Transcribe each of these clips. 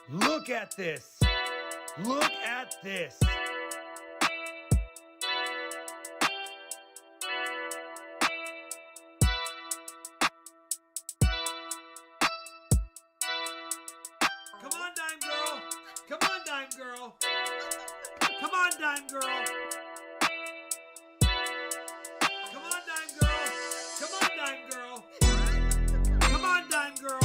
Look at this. Look at this. Come on, Dime Girl. Come on, Dime Girl. Come on, Dime Girl. Come on, Dime Girl. Come on, Dime Girl. Come on, Dime Girl.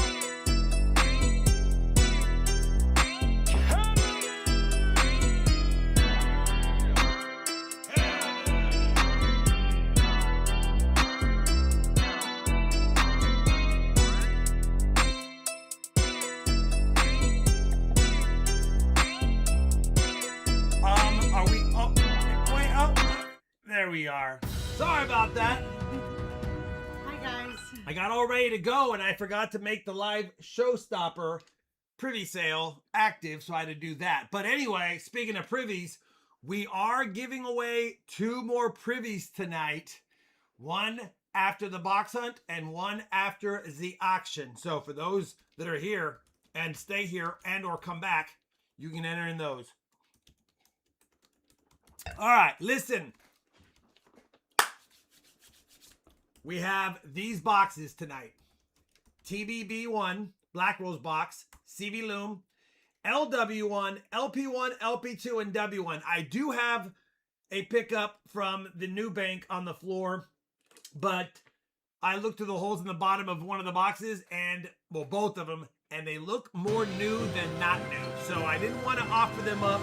Are we up? Way up? There we are. Sorry about that. Hi guys. I got all ready to go and I forgot to make the live showstopper privy sale active, so I had to do that. But anyway, speaking of privies, we are giving away 2 more privies tonight. One after the box hunt and one after the auction. So for those that are here and stay here and or come back, you can enter in those. All right, listen. We have these boxes tonight. TBB1, Black Rose box, CV Loom, LW1, LP1, LP2, and W1. I do have a pickup from the new bank on the floor, but I looked through the holes in the bottom of one of the boxes and, well, both of them, and they look more new than not new. So I didn't want to offer them up,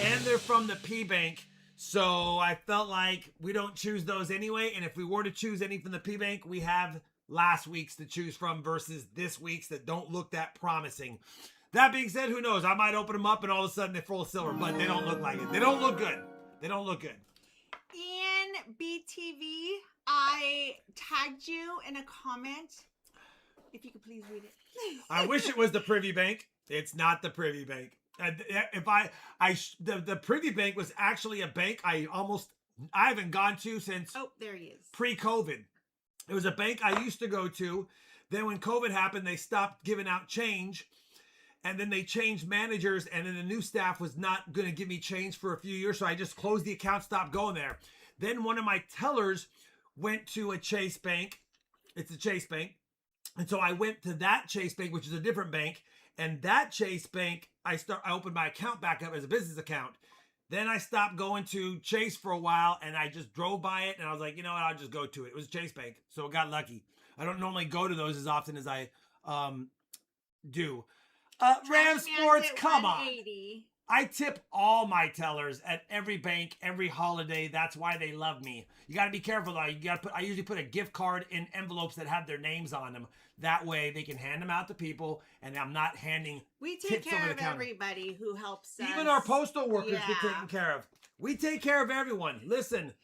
and they're from the P Bank. So I felt like we don't choose those anyway. And if we were to choose any from the P Bank, we have last week's to choose from versus this week's that don't look that promising. That being said, who knows? I might open them up and all of a sudden they're full of silver, but they don't look like it. They don't look good. They don't look good. Ian BTV, I tagged you in a comment. If you could please read it. I wish it was the Privy Bank. It's not the Privy Bank. The Privy Bank was actually a bank I haven't gone to since there he is. Pre-COVID. It was a bank I used to go to. Then when COVID happened, they stopped giving out change. And then they changed managers, and then the new staff was not going to give me change for a few years. So I just closed the account, stopped going there. Then one of my tellers went to a Chase Bank. It's a Chase Bank. And so I went to that Chase Bank, which is a different bank. And that Chase Bank, I opened my account back up as a business account. Then I stopped going to Chase for a while, and I just drove by it, and I was like, you know what, I'll just go to it. It was Chase Bank, so I got lucky. I don't normally go to those as often as I do. Ram Sports, come on. I tip all my tellers at every bank, every holiday. That's why they love me. You got to be careful though. I usually put a gift card in envelopes that have their names on them. That way they can hand them out to people, and I'm not handing We take tips care over the of counter. everybody who helps us. Even our postal workers get taken care of. We take care of everyone. Listen,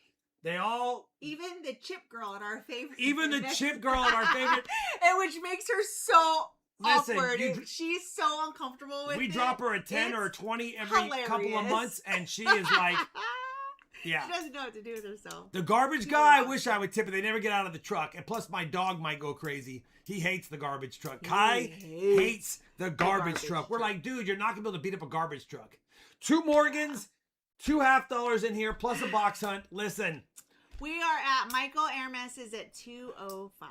they all... Even the chip girl at our favorite. Even the chip girl at our favorite... And which makes her so... Listen, awkward. She's so uncomfortable with it. We drop her a 10 or a 20 every couple of months, and she is like, yeah. She doesn't know what to do with herself. The garbage guy, I wish I would tip it. They never get out of the truck. And plus, my dog might go crazy. He hates the garbage truck. Kai hates the garbage truck. We're like, dude, you're not going to be able to beat up a garbage truck. 2 Morgans, $2 $50 in here, plus a box hunt. Listen. We are at Michael Hermes is at 205.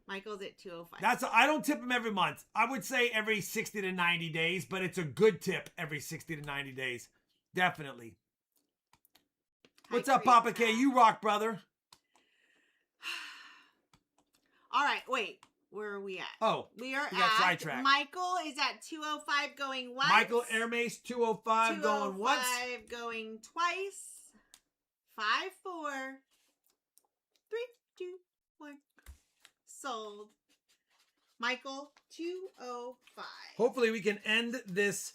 Michael's at 205. I don't tip him every month. I would say every 60 to 90 days, but it's a good tip every 60 to 90 days. Definitely. What's up, Papa K? You rock, brother. All right, wait. Where are we at? Oh, we are got at sidetracked. Michael is at 205 going once. Michael Hermes 205 going once. 205 going twice. 5, 4, 3, 2, 1. Sold. Michael 205. Hopefully we can end this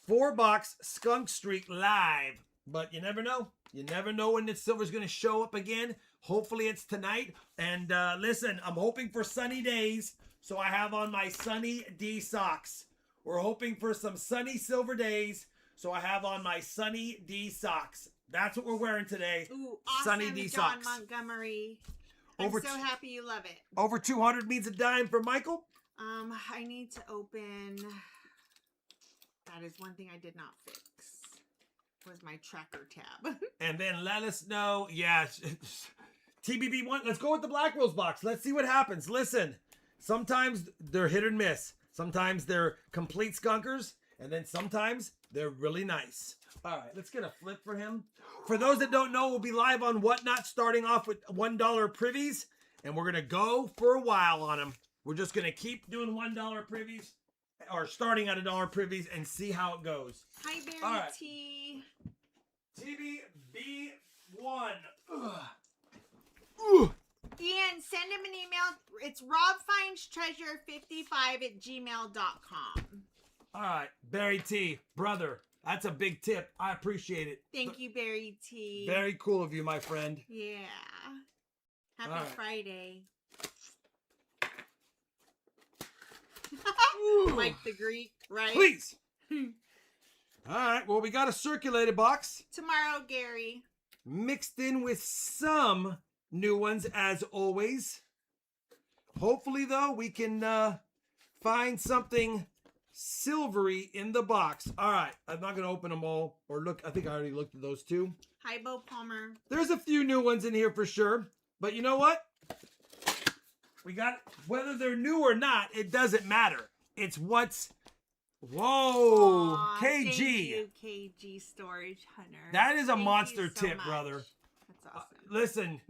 4-box skunk streak live, but you never know. You never know when the silver's going to show up again. Hopefully it's tonight. And listen, I'm hoping for sunny days, so I have on my Sunny D socks. We're hoping for some sunny silver days, so I have on my Sunny D socks. That's what we're wearing today. Ooh, awesome, Sunny D John socks. Montgomery. I'm so happy you love it. Over 200 means a dime for Michael. I need to open. That is one thing I did not fix. Was my tracker tab. And then let us know. Yeah, TBB1. Let's go with the Black Rose box. Let's see what happens. Listen, sometimes they're hit or miss. Sometimes they're complete skunkers, and then sometimes they're really nice. All right, let's get a flip for him. For those that don't know, we'll be live on Whatnot, starting off with $1 privies, and we're gonna go for a while on them. We're just gonna keep doing $1 privies, or starting at $1 privies, and see how it goes. Hi, Barry right. T. TBB1. Ian, send him an email. It's RobFindsTreasure55@gmail.com. All right, Barry T, brother, that's a big tip. I appreciate it. Thank you, Barry T. Very cool of you, my friend. Yeah. Happy All right. Friday. Mike the Greek, right? Please. All right, well, we got a circulated box Tomorrow, Gary. mixed in with some new ones, as always. Hopefully, though, we can find something silvery in the box. All right, I'm not going to open them all or look. I think I already looked at those two. Hi, Bo Palmer. There's a few new ones in here for sure. But you know what? We got, whether they're new or not, it doesn't matter. It's what's, whoa, Aw, KG. Thank you, KG Storage Hunter. That is a Thank you monster so tip, much. brother. That's awesome. Listen,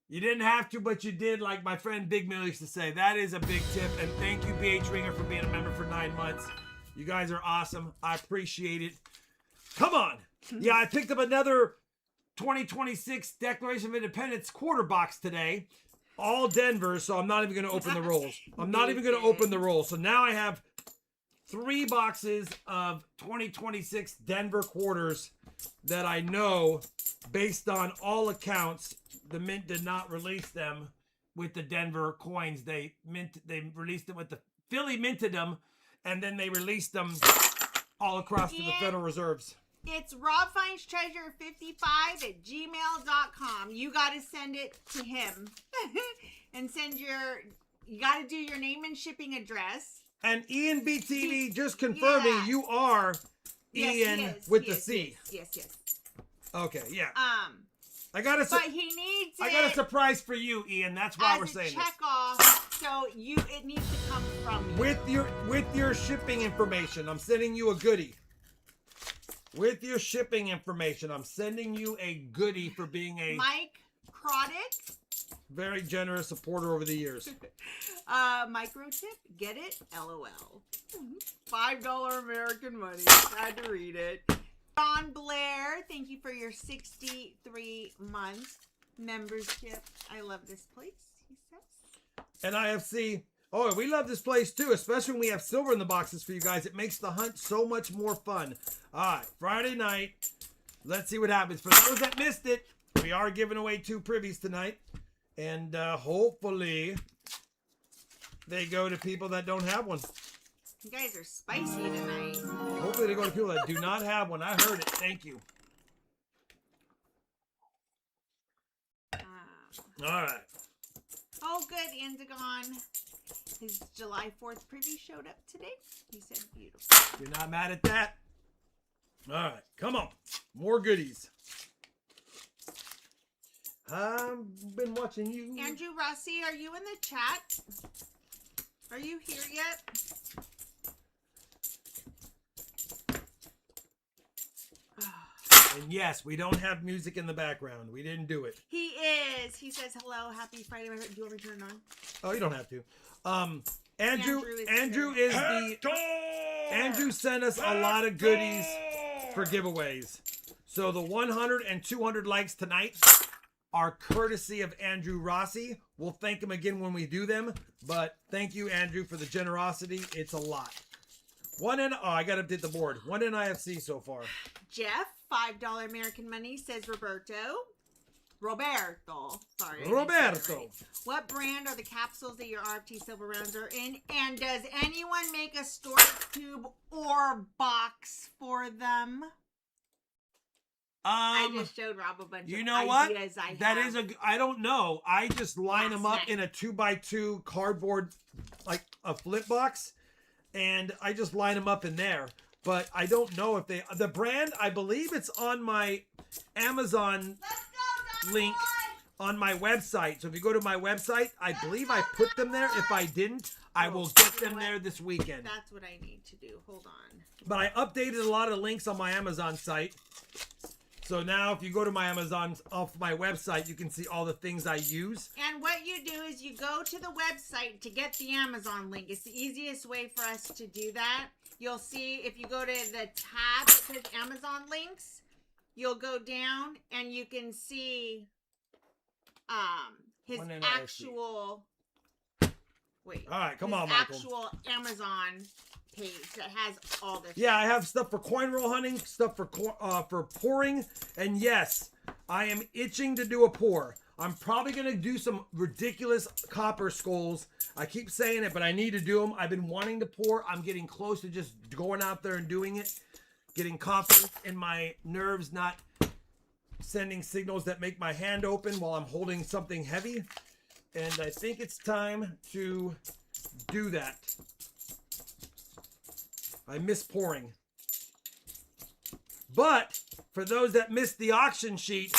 you didn't have to, but you did, like my friend Big Mill used to say. That is a big tip. And thank you, BH Ringer, for being a member for 9 months. You guys are awesome. I appreciate it. Come on. Yeah, I picked up another 2026 Declaration of Independence quarter box today. All Denver, so I'm not even going to open the rolls. I'm not even going to open the rolls. So now I have 3 boxes of 2026 Denver quarters that I know, based on all accounts, the Mint did not release them with the Denver coins. They released them with the Philly minted them, and then they released them all across to the Federal Reserves. It's RobFindsTreasure55@gmail.com. You got to send it to him. And you got to do your name and shipping address. And Ian BTV just confirming you are Ian with the C. Yes. Okay, yeah. But he needs I got a surprise for you, Ian. That's why we're saying check this. off. So it needs to come from you. With your shipping information, I'm sending you a goodie. With your shipping information, I'm sending you a goodie for being a Mike Croddick. very generous supporter over the years. Micro tip, get it? LOL. $5 American money. Had to read it. John Blair, thank you for your 63-month membership. I love this place, he says. And IFC, oh, we love this place too, especially when we have silver in the boxes for you guys. It makes the hunt so much more fun. All right, Friday night. Let's see what happens. For those that missed it, we are giving away 2 privies tonight. And hopefully they go to people that don't have one. You guys are spicy tonight. Hopefully they go to people that do not have one. I heard it. Thank you. All right. Oh, good. Andagon. His July 4th preview showed up today. He said beautiful. You're not mad at that? All right. Come on. More goodies. I've been watching you. Andrew Rossi, are you in the chat? Are you here yet? And yes, we don't have music in the background. We didn't do it. He is. He says, hello, happy Friday. Do you want me to turn it on? Oh, you don't have to. Andrew sent us a lot of goodies for giveaways. So the 100 and 200 likes tonight are courtesy of Andrew Rossi. We'll thank him again when we do them. But thank you, Andrew, for the generosity. It's a lot. I got to update the board. 1 NIFC so far. Jeff, $5 American money, says Roberto. Sorry. Roberto. Right. What brand are the capsules that your RFT silver rounds are in? And does anyone make a storage tube or box for them? I just showed Rob a bunch of ideas I have. I don't know. I just line them up in a 2x2 cardboard like a flip box, and I just line them up in there. But I don't know if the brand, I believe it's on my Amazon link on my website. So if you go to my website, I believe I put them there. If I didn't, I will get them there this weekend. That's what I need to do. Hold on. But I updated a lot of links on my Amazon site. So now if you go to my Amazon, off my website, you can see all the things I use. And what you do is you go to the website to get the Amazon link. It's the easiest way for us to do that. You'll see if you go to the tab that says Amazon links, you'll go down and you can see his actual... Wait. All right, come on, Michael. Actual Amazon page that has all this. Yeah, I have stuff for coin roll hunting, stuff for pouring, and yes, I am itching to do a pour. I'm probably gonna do some ridiculous copper skulls. I keep saying it, but I need to do them. I've been wanting to pour. I'm getting close to just going out there and doing it, getting confidence in my nerves, not sending signals that make my hand open while I'm holding something heavy. And I think it's time to do that. I miss pouring. But for those that missed the auction sheet,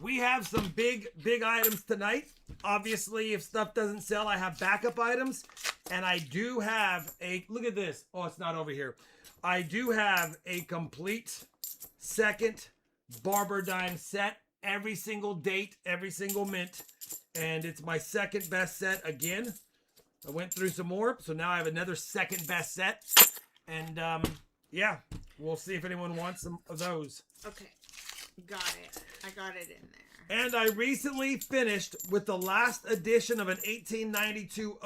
we have some big items tonight. Obviously, if stuff doesn't sell, I have backup items. And I do have a, look at this. Oh, it's not over here. I do have a complete second Barber Dime set. Every single date, every single mint. And it's my second best set again. I went through some more, so now I have another second best set. And yeah, we'll see if anyone wants some of those. Okay, got it. I got it in there. And I recently finished with the last edition of an 1892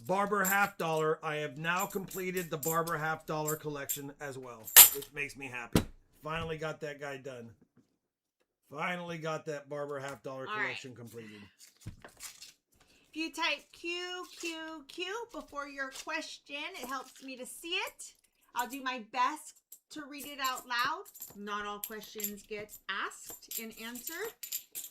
Barber half dollar. I have now completed the Barber half dollar collection as well, which makes me happy. Finally got that guy done. Finally got that Barber half dollar collection completed. If you type QQQ before your question, it helps me to see it. I'll do my best to read it out loud. Not all questions get asked and answered.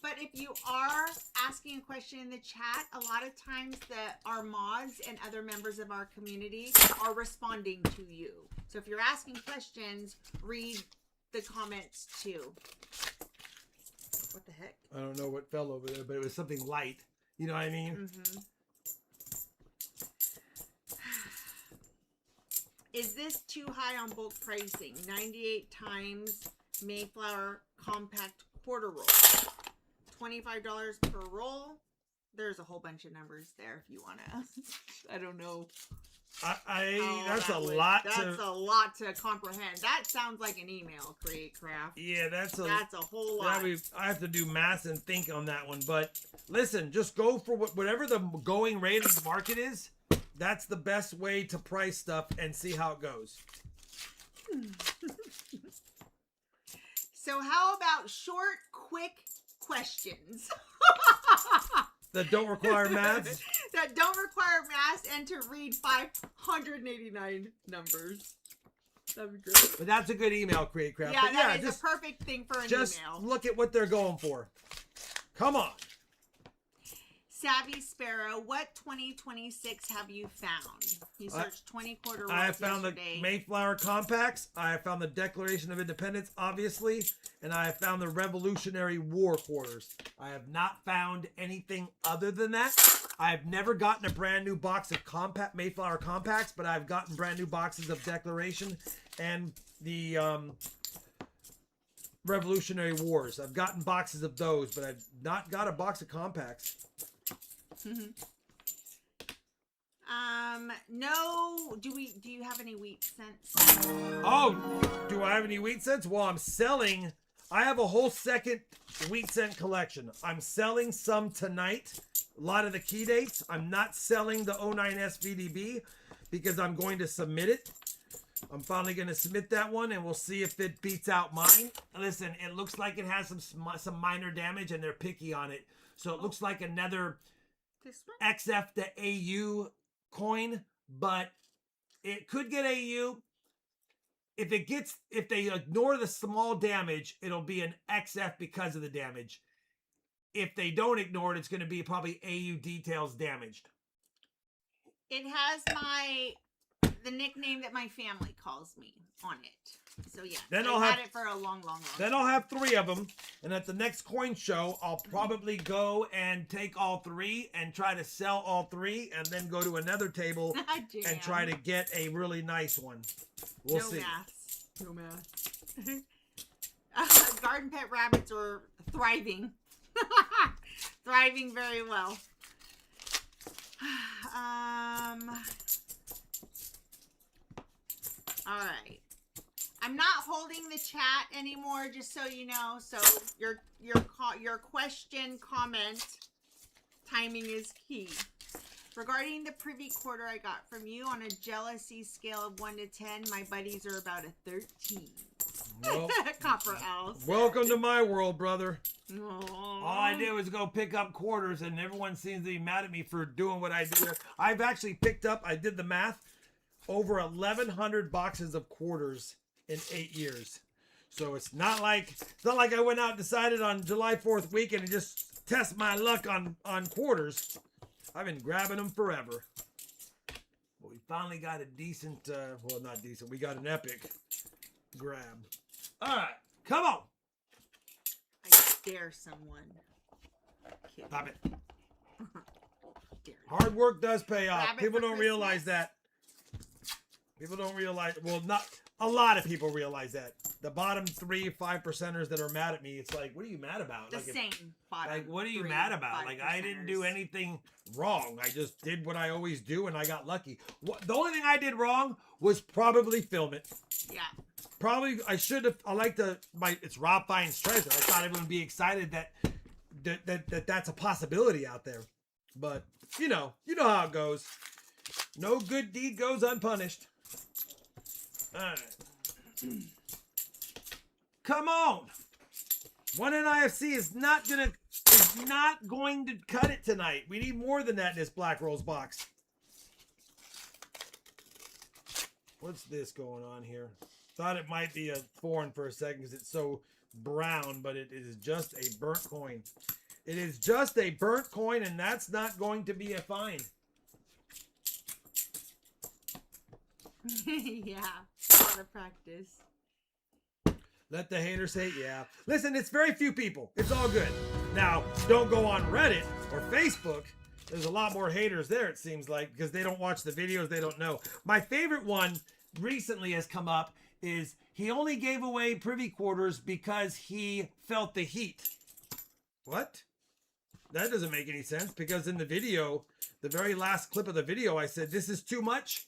But if you are asking a question in the chat, a lot of times our mods and other members of our community are responding to you. So if you're asking questions, read the comments too. What the heck? I don't know what fell over there, but it was something light. You know what I mean? Mm-hmm. Is this too high on bulk pricing? 98 times Mayflower compact quarter roll. $25 per roll. There's a whole bunch of numbers there if you want to. I don't know. That's a lot to comprehend. That sounds like an email, Create Craft. Yeah, that's a whole lot. I have to do math and think on that one. But listen, just go for whatever the going rate of the market is. That's the best way to price stuff and see how it goes. So how about short, quick questions? That don't require math? That don't require math and to read 589 numbers. That'd be great. But that's a good email, Create Craft. Yeah, that is just, a perfect thing for an just email. Look at what they're going for. Come on. Savvy Sparrow, what 2026 have you found? You searched 20 quarter rolls I have found yesterday. the Mayflower Compacts. I have found the Declaration of Independence, obviously. And I have found the Revolutionary War quarters. I have not found anything other than that. I have never gotten a brand new box of Mayflower Compacts, but I've gotten brand new boxes of Declaration and the Revolutionary Wars. I've gotten boxes of those, but I've not got a box of Compacts. No. Do you have any wheat cents? Oh, do I have any wheat cents? Well, I'm selling. I have a whole second wheat cent collection. I'm selling some tonight. A lot of the key dates. I'm not selling the 09S VDB because I'm going to submit it. I'm finally going to submit that one, and we'll see if it beats out mine. Listen, it looks like it has some minor damage, and they're picky on it. So it looks like another XF to AU coin, but it could get AU. If they ignore the small damage, it'll be an XF because of the damage. If they don't ignore it, it's going to be probably AU details damaged. It has the nickname that my family calls me on it. So yeah, Then I've had it for a long time. Then I'll have 3 of them, and at the next coin show, I'll probably go and take all 3 and try to sell all 3, and then go to another table and try to get a really nice one. We'll see. No math. Garden pet rabbits are thriving. Thriving very well. All right. I'm not holding the chat anymore, just so you know. So your question, comment, timing is key. Regarding the privy quarter I got from you, on a jealousy scale of 1 to 10, my buddies are about a 13. Well, Copper Owl. Welcome to my world, brother. Aww. All I did was go pick up quarters, and everyone seems to be mad at me for doing what I do. I've actually picked up, I did the math, over 1,100 boxes of quarters in 8 years. So it's not like I went out and decided on July 4th weekend and just test my luck on quarters. I've been grabbing them forever. But we finally got a decent, well, not decent, we got an epic grab. All right, come on. I dare someone. Kidding. Stop it. Hard work does pay off. People don't realize that. People don't realize, well, not a lot of people realize that. The bottom 3, 5%ers that are mad at me, it's like, what are you mad about? The same bottom. Like, what are you mad about? Like, I didn't do anything wrong. I just did what I always do, and I got lucky. The only thing I did wrong was probably film it. Yeah. Probably, I should have, it's RobFindsTreasure. I thought everyone would be excited that's a possibility out there. But, you know how it goes. No good deed goes unpunished. All right. Come on. One NIFC is not going to cut it tonight. We need more than that in this Black Rolls box. What's this going on here? Thought it might be a foreign for a second because it's so brown, but it is just a burnt coin. It is just a burnt coin, and that's not going to be a fine. Yeah, a lot of practice. Let the haters hate, yeah. Listen, it's very few people. It's all good. Now, don't go on Reddit or Facebook. There's a lot more haters there, it seems like, because they don't watch the videos, they don't know. My favorite one recently has come up is he only gave away privy quarters because he felt the heat. What? That doesn't make any sense, because in the video, the very last clip of the video, I said, this is too much.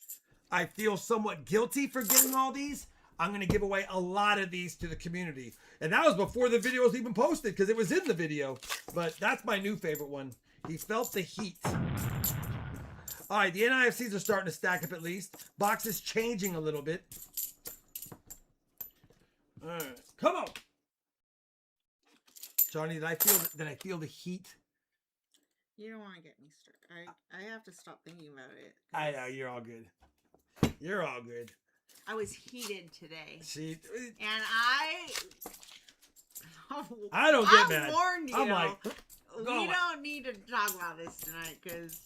I feel somewhat guilty for getting all these. I'm going to give away a lot of these to the community. And that was before the video was even posted, because it was in the video. But that's my new favorite one. He felt the heat. All right, the NIFCs are starting to stack up at least. Box is changing a little bit. All right, come on. Johnny, did I feel the heat? You don't want to get me started. I have to stop thinking about it. I know, you're all good. You're all good. I was heated today. And I don't get mad. I warned you. I'm like, we don't need to talk about this tonight, because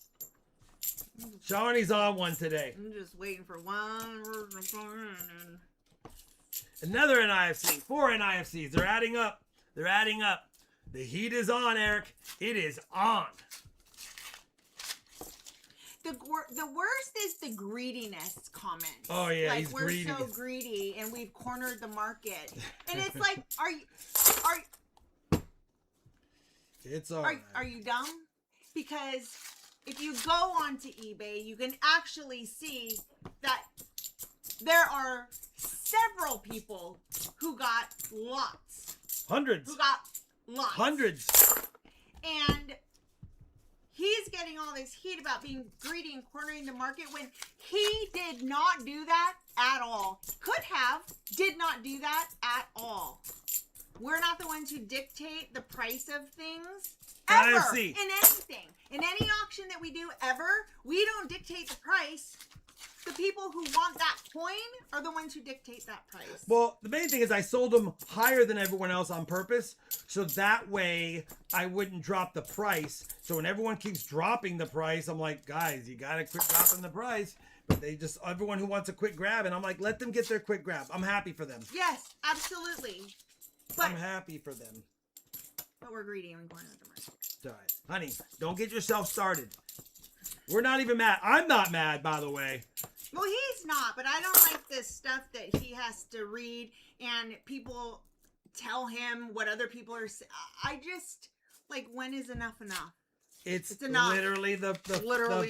Johnny's on one today. I'm just waiting for one word to come in. Another NIFC. 4 NIFCs. They're adding up. They're adding up. The heat is on, Eric. It is on. The worst is the greediness comment. Oh yeah, like, he's we're greedy. So greedy, and we've cornered the market. And it's like, are you? It's all right. Are you dumb? Because if you go onto eBay, you can actually see that there are several people who got lots. Hundreds. Who got lots. Hundreds. And he's getting all this heat about being greedy and cornering the market when he did not do that at all. Could have, did not do that at all. We're not the ones who dictate the price of things ever. NIFC. In anything. In any auction that we do ever, we don't dictate the price. the people who want that coin are the ones who dictate that price. Well, the main thing is I sold them higher than everyone else on purpose, so that way I wouldn't drop the price. So when everyone keeps dropping the price, I'm like, guys, you gotta quit dropping the price. But they just, everyone who wants a quick grab, and I'm like, let them get their quick grab. I'm happy for them. Yes, absolutely. But, I'm happy for them. But we're greedy and we're going to the market. All right, honey, don't get yourself started. We're not even mad. I'm not mad, by the way. Well, he's not, but I don't like this stuff that he has to read and people tell him what other people are saying. I just, like, when is enough enough? It's enough. literally the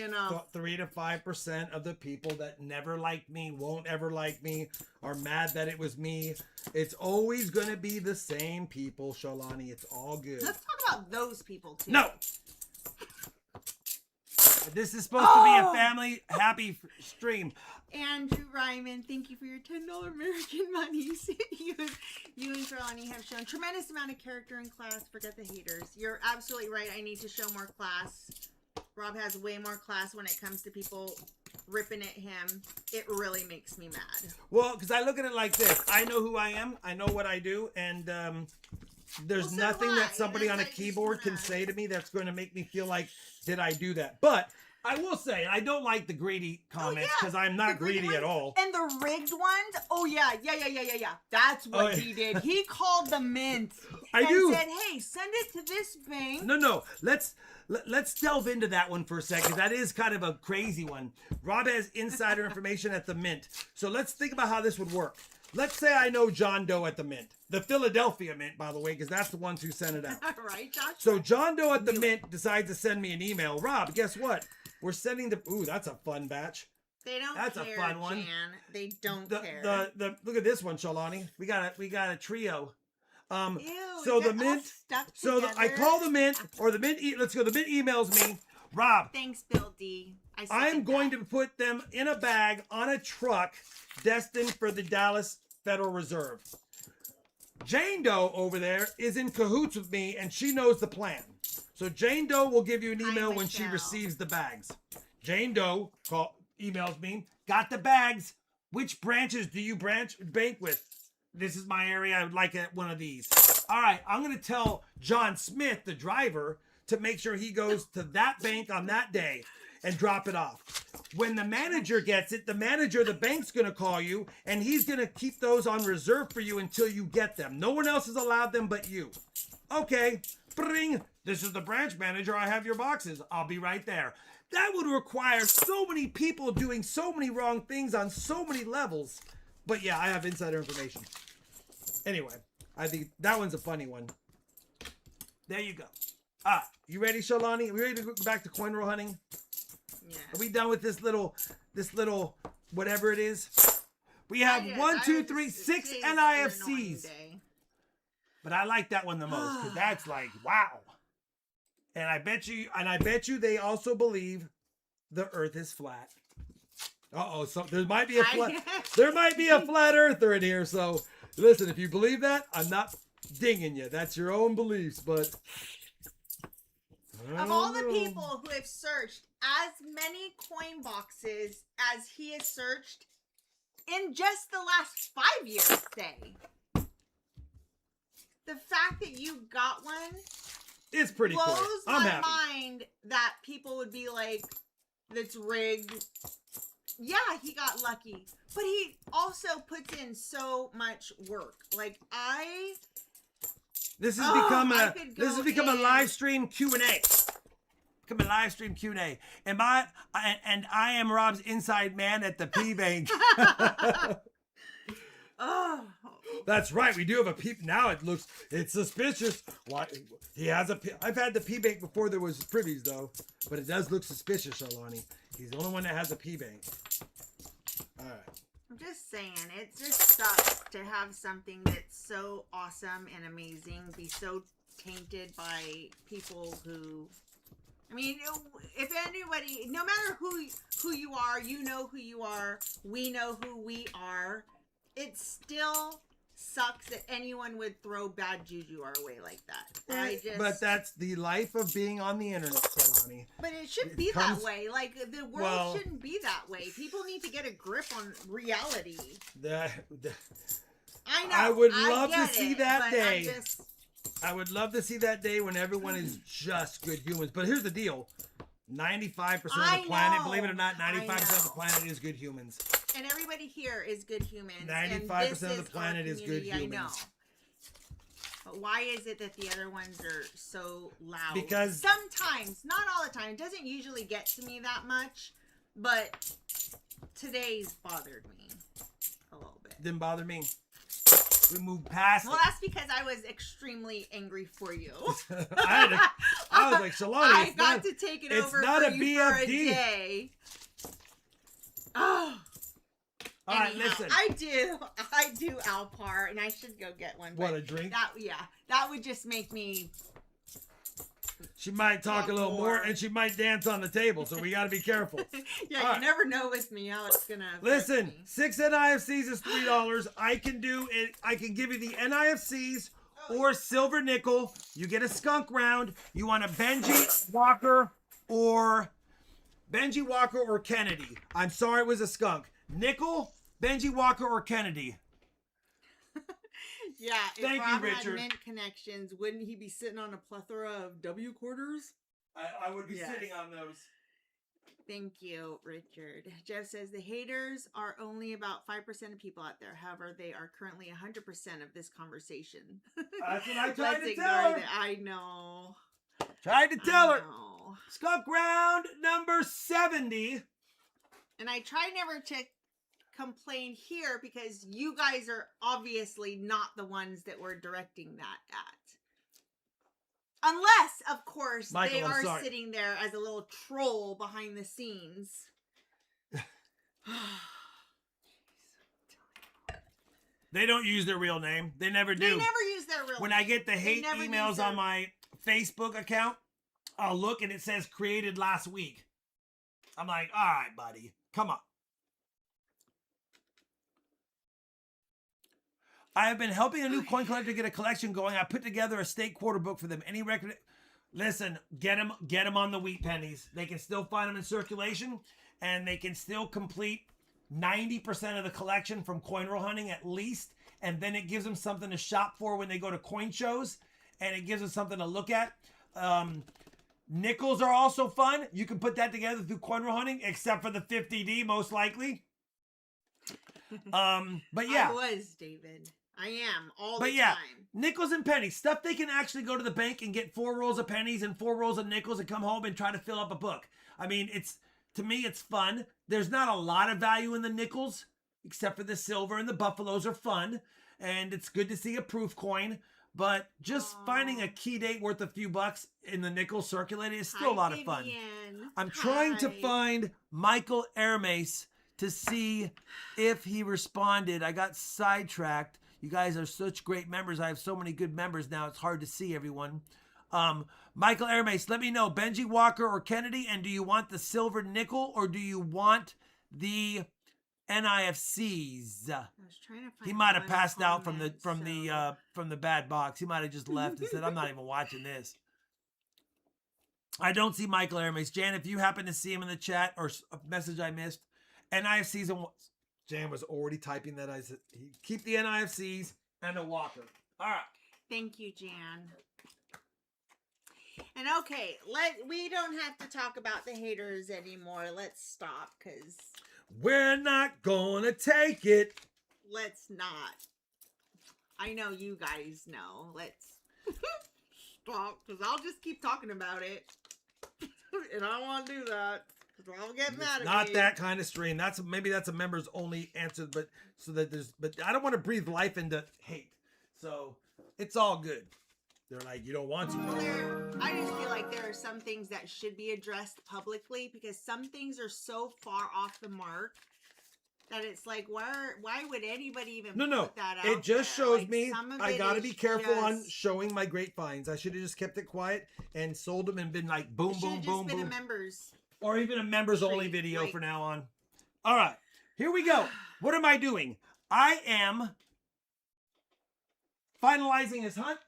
enough. 3 to 5% of the people that never liked me, won't ever like me, are mad that it was me. It's always going to be the same people, Shalani. It's all good. Let's talk about those people, too. No! This is supposed to be a family happy stream. Andrew Ryman, thank you for your $10 American monies. you and Shalani have shown tremendous amount of character in class. Forget the haters. You're absolutely right. I need to show more class. Rob has way more class when it comes to people ripping at him. It really makes me mad. Well, because I look at it like this. I know who I am. I know what I do. And there's nothing that somebody on a keyboard can say to me that's going to make me feel like, did I do that? But I will say, I don't like the greedy comments because I'm not greedy at all. And the rigged ones, oh yeah. That's what he did. He called the mint and said, hey, send it to this bank. No. Let's delve into that one for a second. That is kind of a crazy one. Rob has insider information at the mint. So let's think about how this would work. Let's say I know John Doe at the mint. The Philadelphia mint, by the way, because that's the ones who sent it out. Right, Josh? So John Doe at the mint decides to send me an email. Rob, guess what? We're sending the... Ooh, that's a fun batch. They don't That's care, a fun one. Jan. They don't care. Look at this one, Shalani. We got a trio. Ew, so the mint... I call the mint, or the mint... Let's go. The mint emails me. Rob. Thanks, Bill D. I'm going to put them in a bag on a truck destined for the Dallas Federal Reserve. Jane Doe over there is in cahoots with me, and she knows the plan. So Jane Doe will give you an email when she receives the bags. Jane Doe emails me, got the bags. Which branches do you bank with? This is my area. I would like one of these. All right, I'm going to tell John Smith, the driver, to make sure he goes to that bank on that day and drop it off. When the manager gets it, the manager of the bank's going to call you, and he's going to keep those on reserve for you until you get them. No one else is allowed them but you. Okay, bring. This is the branch manager. I have your boxes. I'll be right there. That would require so many people doing so many wrong things on so many levels. But yeah, I have insider information. Anyway, I think that one's a funny one. There you go. You ready, Shalani? Are we ready to go back to coin roll hunting? Yeah. Are we done with this little whatever it is? We have 6 NIFCs. But I like that one the most because that's like, wow. And I bet you they also believe the earth is flat. Uh-oh, so there might be a flat earther in here. So listen, if you believe that, I'm not dinging you. That's your own beliefs, but of all the people who have searched as many coin boxes as he has searched in just the last 5 years, say, the fact that you got one is pretty blows cool. I'm my happy. mind that people would be like, that's rigged. Yeah, he got lucky. But he also puts in so much work. Like, This has become a live stream Q&A. Become a live stream Q&A. And I am Rob's inside man at the P Bank. Oh. That's right. We do have a P. Now it's suspicious. Why he has a P. I've had the P Bank before there was privies though, but it does look suspicious, Shalani. He's the only one that has a P Bank. All right. I'm just saying, it just sucks to have something that's so awesome and amazing be so tainted by people who, I mean, if anybody, no matter who you are, you know who you are, we know who we are, it still sucks that anyone would throw bad juju our way like that. But that's the life of being on the internet, Sonani. But it shouldn't be that way. Like, the world shouldn't be that way. People need to get a grip on reality. I know. I would love to see that day. I would love to see that day when everyone is just good humans. But here's the deal. 95% of the planet, believe it or not, 95% of the planet is good humans. And everybody here is good humans. 95% of the planet is good humans. I know. But why is it that the other ones are so loud? Because sometimes, not all the time. It doesn't usually get to me that much. But today's bothered me a little bit. Didn't bother me. We moved past. Well, that's because I was extremely angry for you. I was like, Shalani, I got to take it over for you for a day. Oh. All right, listen. I do Alpar, and I should go get one. What, a drink? That would just make me. She might talk a little more, and she might dance on the table, so we got to be careful. You never know with me how it's gonna. Listen, 6 NIFCs is $3. I can do it. I can give you the NIFCs or silver nickel. You get a skunk round. You want a Benji Walker or Kennedy. I'm sorry, it was a skunk. Nickel, Benji Walker, or Kennedy. Yeah, thank if you, Rob Richard. Had mint connections, wouldn't he be sitting on a plethora of W quarters? I would be sitting on those. Thank you, Richard. Jeff says the haters are only about 5% of people out there. However, they are currently 100% of this conversation. That's what I tried to tell her. I know. Tried to tell her. Skunk round number 70. And I try never to complain here because you guys are obviously not the ones that we're directing that at. Unless, of course, Michael, they are sitting there as a little troll behind the scenes. They don't use their real name. They never do. They never use their real name. When I get the hate emails on my Facebook account, I'll look and it says created last week. I'm like, all right, buddy. Come on. I have been helping a new coin collector get a collection going. I put together a state quarter book for them. Any record? Listen, get them on the wheat pennies. They can still find them in circulation, and they can still complete 90% of the collection from coin roll hunting at least, and then it gives them something to shop for when they go to coin shows, and it gives them something to look at. Nickels are also fun. You can put that together through coin roll hunting, except for the 50D, most likely. But yeah. I was, David. I am all the time. Nickels and pennies, stuff they can actually go to the bank and get 4 rolls of pennies and 4 rolls of nickels and come home and try to fill up a book. I mean, to me, it's fun. There's not a lot of value in the nickels, except for the silver, and the buffaloes are fun. And it's good to see a proof coin. But just finding a key date worth a few bucks in the nickel circulated is still a lot of fun. I'm trying to find Michael Hermes to see if he responded. I got sidetracked. You guys are such great members. I have so many good members now. It's hard to see everyone. Michael Hermes, let me know. Benji Walker or Kennedy, and do you want the silver nickel or do you want the NIFCs? I was trying to find. He might have passed out from the bad box. He might have just left and said, "I'm not even watching this." I don't see Michael Hermes. Jan, if you happen to see him in the chat or a message I missed, NIFCs and Jan was already typing that. I said, keep the NIFCs and a Walker. All right. Thank you, Jan. And okay, we don't have to talk about the haters anymore. Let's stop, because we're not gonna take it. Let's not. I know you guys know. Let's stop, because I'll just keep talking about it. And I don't want to do that. I'll get mad at me. Not that kind of stream. Maybe that's a members only answer, but I don't want to breathe life into hate. So it's all good. They're like, you don't want to. I just feel like there are some things that should be addressed publicly, because some things are so far off the mark that it's like, why would anybody even put that out? It just shows like, me I gotta be careful on showing my great finds. I should have just kept it quiet and sold them and been like boom, boom, boom, boom. Or even a members only video from now on. All right, here we go. What am I doing? I am finalizing his hunt.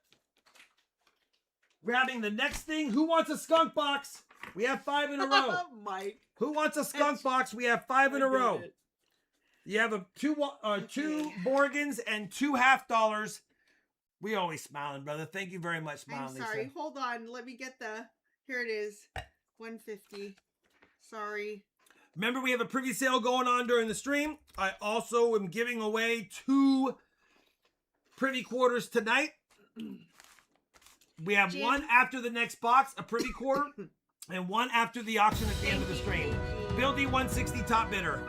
Grabbing the next thing. Who wants a skunk box? We have 5 in a row. Mike. Who wants a skunk box? We have 5 in a row. It. You have two Morgans and 2 $50. We always smiling, brother. Thank you very much, smiling. I'm sorry. Lisa. Hold on. Let me get the. Here it is. $150. Sorry. Remember, we have a privy sale going on during the stream. I also am giving away 2 privy quarters tonight. We have Jim. one after the next box, a privy quarter, and one after the auction at the end of the stream. Bill D 160 top bidder.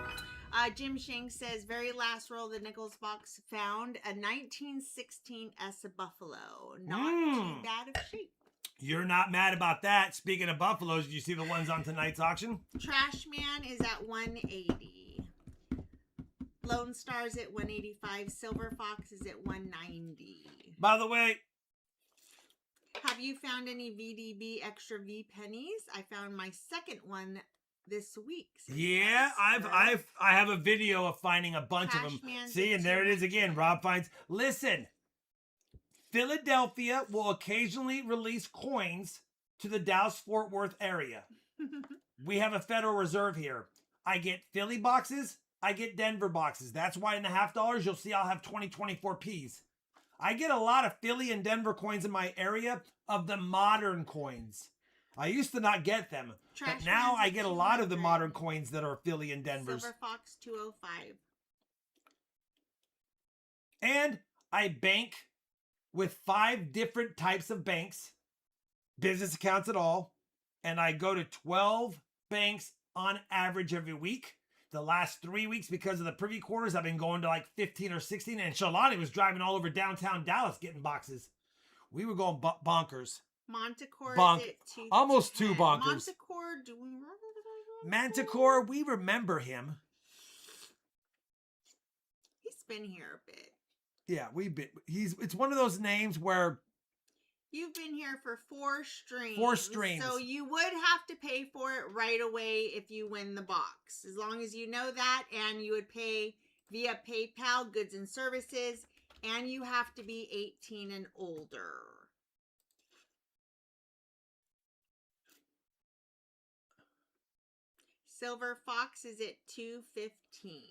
Jim Shank says, very last roll of the Nichols box found a 1916 S Buffalo. Not too bad of shape. You're not mad about that. Speaking of buffaloes, did you see the ones on tonight's auction? Trash Man is at 180. Lone Star's at 185. Silver Fox is at 190. By the way, have you found any VDB extra V pennies? I found my second one this week. Yeah, I have a video of finding a bunch of them. See, and there it is again. Rob finds. Listen, Philadelphia will occasionally release coins to the Dallas-Fort Worth area. We have a Federal Reserve here. I get Philly boxes. I get Denver boxes. That's why in the $50 you'll see I'll have 2024 Ps. I get a lot of Philly and Denver coins in my area of the modern coins. I used to not get them, but now I get a lot of the modern coins that are Philly and Denver's. Silver Fox 205. And I bank with 5 different types of banks, business accounts at all, and I go to 12 banks on average every week. The last 3 weeks, because of the privy quarters, I've been going to like 15 or 16, and Shalani was driving all over downtown Dallas getting boxes. We were going bonkers. Manticore is at 2. Almost 2 bonkers. Manticore, we remember him. He's been here a bit. Yeah, it's one of those names where you've been here for 4 streams. 4 streams. So you would have to pay for it right away if you win the box. As long as you know that, and you would pay via PayPal, goods and services, and you have to be 18 and older. Silver Fox is at 215.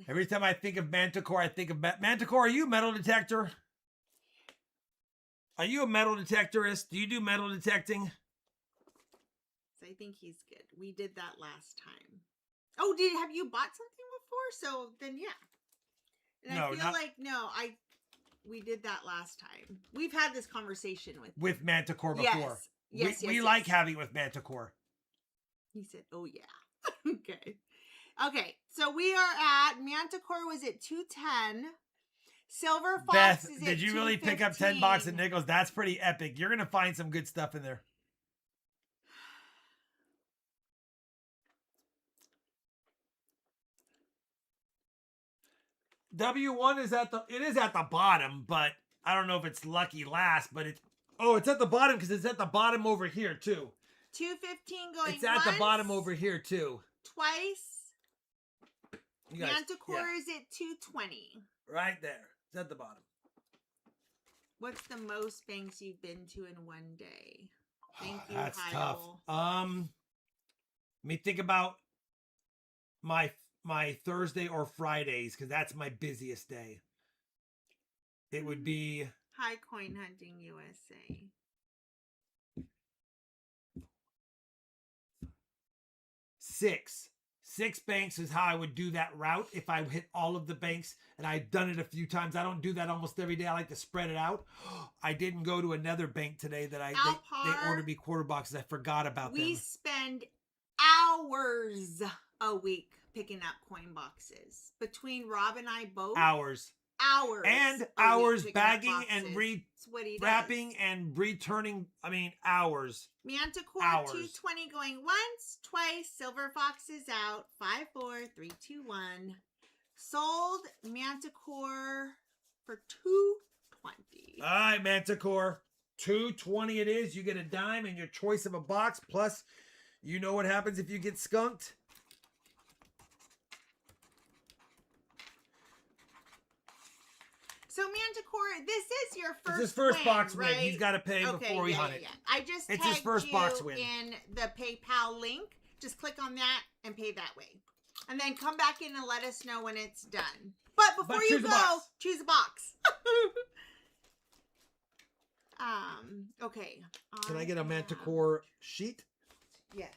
Every time I think of Manticore, I think of Manticore. Are you a metal detector? Are you a metal detectorist? Do you do metal detecting? So I think he's good. We did that last time. Oh, have you bought something before? So then, yeah. And no, I feel we did that last time. We've had this conversation with Manticore before. Yes. We like having it with Manticore. He said, "Oh yeah." Okay. So we are at Manticore was at 210. Silver Fox Beth, is at did you really pick up 10 bucks at Nichols? That's pretty epic. You're gonna find some good stuff in there. W1 is at the bottom, but I don't know if it's lucky last, but it's at the bottom because it's at the bottom over here too. 215 going. It's at the bottom over here too. Twice. Manticore is at 220. Right there. It's at the bottom. What's the most banks you've been to in one day? Thank you, that's Heidel. tough. Let me think about my Thursday or Fridays, because that's my busiest day. It would be High Coin Hunting USA. 6 banks is how I would do that route if I hit all of the banks, and I've done it a few times. I don't do that almost every day. I like to spread it out. I didn't go to another bank today that they ordered me quarter boxes. I forgot about them. We spend hours a week picking up coin boxes. Between Rob and I both. Hours bagging and wrapping and returning. Hours. Manticore 220 going once, twice. Silver Fox is out. 5, 4, 3, 2, 1. Sold Manticore for 220. All right, Manticore. 220 it is. You get a dime and your choice of a box. Plus, you know what happens if you get skunked. So Manticore, this is your first. It's his first win, box right? win. He's got to pay before we hunt it. I just It's tagged his first you box win. in the PayPal link. Just click on that and pay that way, and then come back in and let us know when it's done. But before you go, choose a box. Okay. Can I get a Manticore sheet? Yes.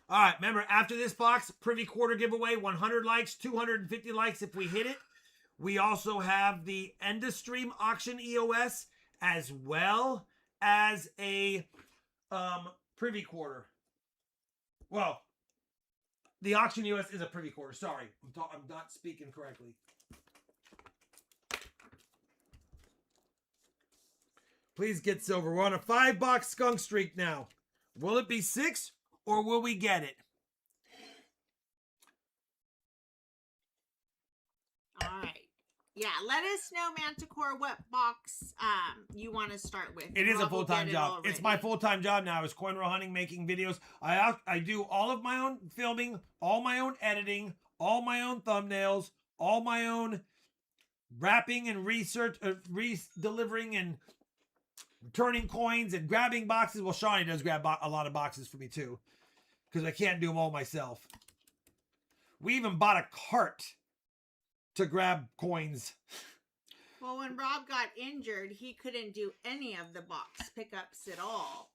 All right. Remember, after this box, Privy Quarter giveaway, 100 likes, 250 likes if we hit it. We also have the end of stream auction EOS as well as a Privy Quarter. Well, the auction EOS is a Privy Quarter. Sorry, I'm not speaking correctly. Please get silver. We're on a 5-box skunk streak now. Will it be 6 or will we get it? All right. Yeah, let us know, Manticore, what box you want to start with. It is a full-time job. It's my full-time job now. Is coin roll hunting, making videos. I do all of my own filming, all my own editing, all my own thumbnails, all my own wrapping and research, delivering and turning coins and grabbing boxes. Well, Shawnee does grab a lot of boxes for me too, because I can't do them all myself. We even bought a cart to grab coins. Well, when Rob got injured, he couldn't do any of the box pickups at all.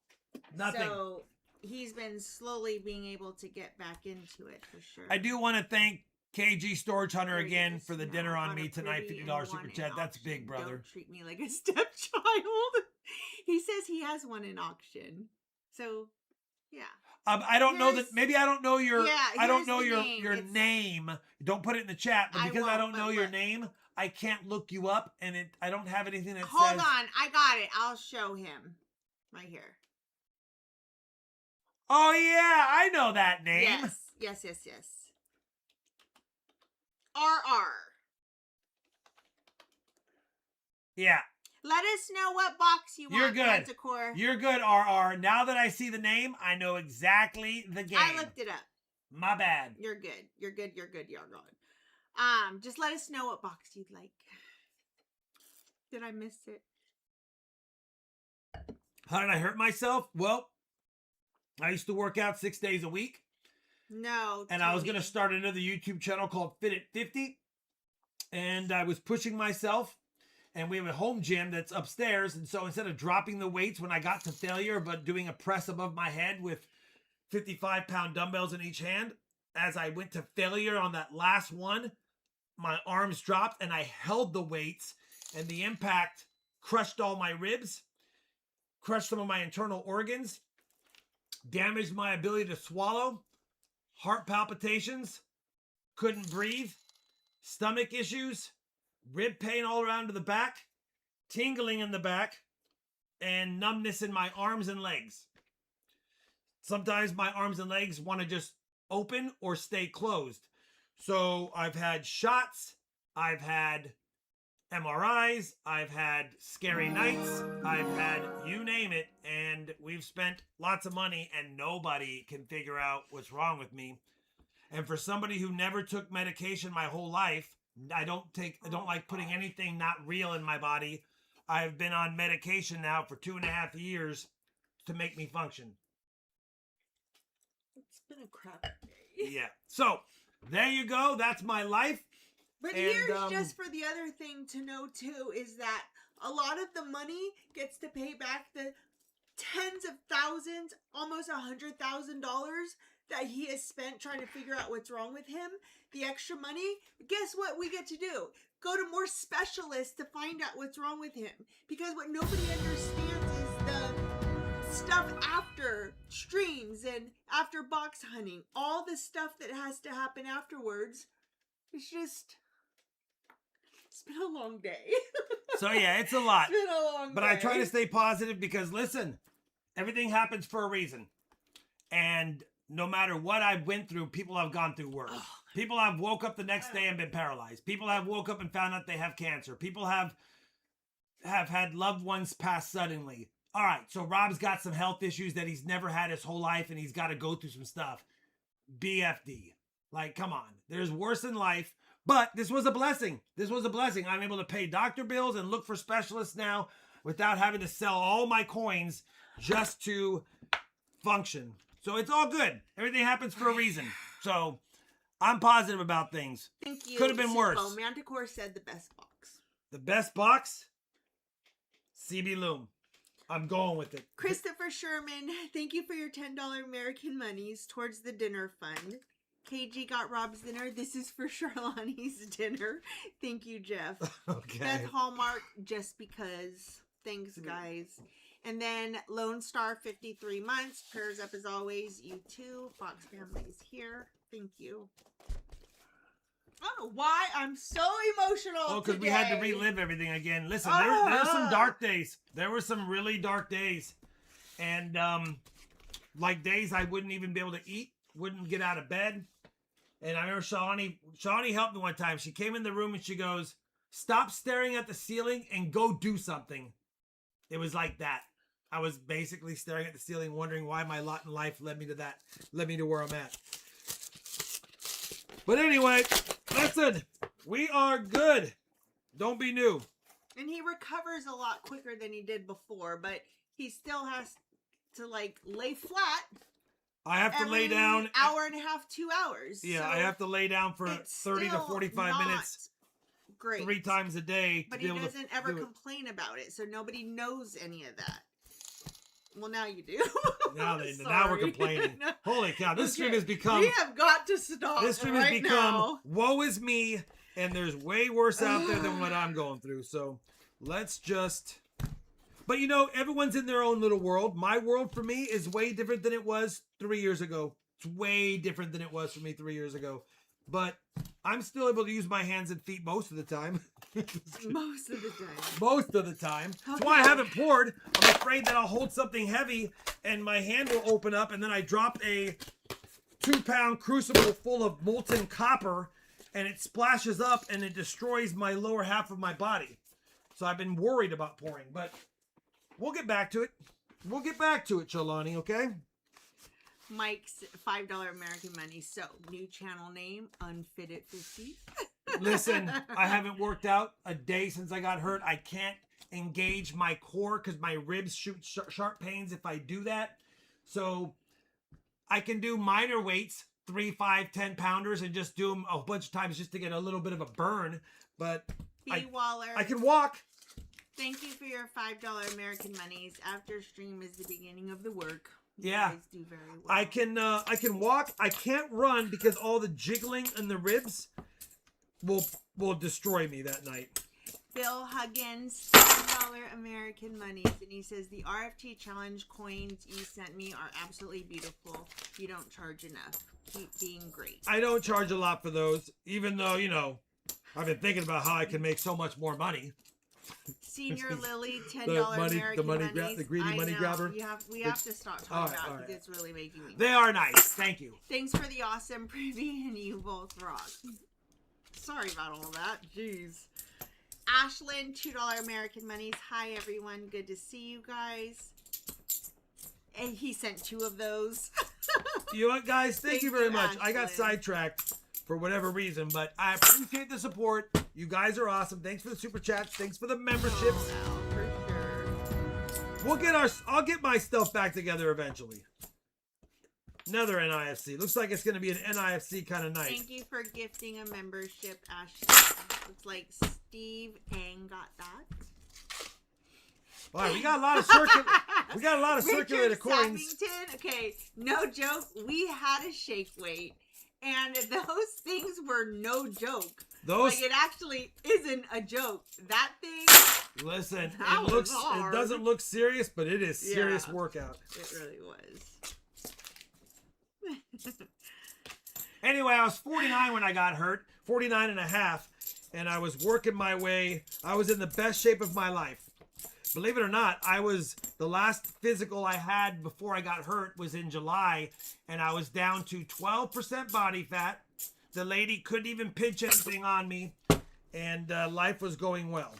Nothing. So he's been slowly being able to get back into it for sure. I do want to thank KG Storage Hunter again for the dinner on me tonight. $50 super chat. That's big, brother. Don't treat me like a stepchild. He says he has one in auction. So, yeah. I don't know that. Maybe I don't know your. Yeah, I don't know your name. name. Don't put it in the chat. But because I don't know your look. name, I can't look you up, and I don't have anything that says. Hold on, I got it. I'll show him right here. Oh yeah, I know that name. Yes. RR. Yeah. Let us know what box you want. You're good. Manticore. You're good, RR. Now that I see the name, I know exactly the game. I looked it up. My bad. You're good. You're good. Just let us know what box you'd like. Did I miss it? How did I hurt myself? Well, I used to work out 6 days a week. No. And I was going to start another YouTube channel called Fit at 50. And I was pushing myself. And we have a home gym that's upstairs. And so instead of dropping the weights when I got to failure, but doing a press above my head with 55-pound dumbbells in each hand, as I went to failure on that last one, my arms dropped and I held the weights. And the impact crushed all my ribs, crushed some of my internal organs, damaged my ability to swallow, heart palpitations, couldn't breathe, stomach issues, rib pain all around to the back, tingling in the back, and numbness in my arms and legs. Sometimes my arms and legs want to just open or stay closed. So I've had shots, I've had MRIs, I've had scary nights, I've had you name it, and we've spent lots of money and nobody can figure out what's wrong with me. And for somebody who never took medication my whole life, I don't like putting anything not real in my body. I've been on medication now for 2.5 years to make me function. It's been a crap day. Yeah. So there you go. That's my life. But here's just for the other thing to know too, is that a lot of the money gets to pay back the tens of thousands, almost $100,000 that he has spent trying to figure out what's wrong with him. The extra money, guess what we get to do? Go to more specialists to find out what's wrong with him. Because what nobody understands is the stuff after streams and after box hunting. All the stuff that has to happen afterwards. It's been a long day. So yeah, it's a lot. It's been a long day. But I try to stay positive because listen, everything happens for a reason. And no matter what I went through, people have gone through worse. People have woke up the next day and been paralyzed. People have woke up and found out they have cancer. People have had loved ones pass suddenly. All right, so Rob's got some health issues that he's never had his whole life, and he's got to go through some stuff. BFD. Like, come on. There's worse in life. But this was a blessing. This was a blessing. I'm able to pay doctor bills and look for specialists now without having to sell all my coins just to function. So it's all good. Everything happens for a reason. So I'm positive about things. Thank you. Could have been worse. Manticore said the best box. The best box? CB Loom. I'm going with it. Christopher Sherman, thank you for your $10 American monies towards the dinner fund. KG got Rob's dinner. This is for Charlani's dinner. Thank you, Jeff. Okay. Beth Hallmark, just because. Thanks, guys. And then Lone Star, 53 months. Prayers up as always. You too. Fox family is here. Thank you. I don't know why I'm so emotional. Oh, because we had to relive everything again. Listen, there were some dark days. There were some really dark days. And like days I wouldn't even be able to eat, wouldn't get out of bed. And I remember Shawnee helped me one time. She came in the room and she goes, stop staring at the ceiling and go do something. It was like that. I was basically staring at the ceiling, wondering why my lot in life led me to that, led me to where I'm at. But anyway, listen, we are good. Don't be new. And he recovers a lot quicker than he did before, but he still has to like lay flat. I have to lay down. Hour and a half, 2 hours. Yeah, so I have to lay down for 30 to 45 minutes. Great. 3 times a day. But he doesn't ever complain about it, so nobody knows any of that. Well, now you do. Now we're complaining. No. Holy cow! This stream has become. We have got to stop. This stream has become. Woe is me, and there's way worse out there than what I'm going through. So let's just. But you know, everyone's in their own little world. My world for me is way different than it was 3 years ago. It's way different than it was for me 3 years ago. But I'm still able to use my hands and feet most of the time. Most of the time. Most of the time. Okay. That's why I haven't poured. I'm afraid that I'll hold something heavy and my hand will open up and then I drop a 2-pound crucible full of molten copper and it splashes up and it destroys my lower half of my body. So I've been worried about pouring, but we'll get back to it. We'll get back to it, Cholani, okay? Mike's $5 American money. So, new channel name, Unfitted 50. Listen, I haven't worked out a day since I got hurt. I can't engage my core because my ribs shoot sharp pains if I do that. So, I can do minor weights, 3, 5, 10 pounders, and just do them a bunch of times just to get a little bit of a burn. But Waller, I can walk. Thank you for your $5 American monies. After stream is the beginning of the work. You yeah, guys do very well. I can walk. I can't run because all the jiggling in the ribs will destroy me that night. Bill Huggins, $7 American monies, and he says the RFT challenge coins you sent me are absolutely beautiful. You don't charge enough. Keep being great. I don't charge a lot for those, even though I've been thinking about how I can make so much more money. Senior Lily, $10 American monies. The greedy money grabber. We have to stop talking about it because it's really making me. They are nice. Thank you. Thanks for the awesome preview, and you both rock. Sorry about all that. Jeez. Ashlyn, $2 American monies. Hi everyone, good to see you guys. And he sent 2 of those. You know what, guys? Thank you very much. Ashlyn. I got sidetracked for whatever reason, but I appreciate the support. You guys are awesome. Thanks for the super chats. Thanks for the memberships. Oh, for sure. I'll get my stuff back together eventually. Another NIFC. Looks like it's going to be an NIFC kind of night. Thank you for gifting a membership, Ashley. Looks like Steve Ang got that. Wow, we got a lot of circulated coins. Sappington, okay, no joke. We had a shake weight, and those things were no joke. It actually isn't a joke. That thing. Listen, it doesn't look serious, but it is serious workout. It really was. Anyway, I was 49 when I got hurt, 49 and a half, and I was working my way. I was in the best shape of my life. Believe it or not, the last physical I had before I got hurt was in July, and I was down to 12% body fat. The lady couldn't even pinch anything on me, and life was going well.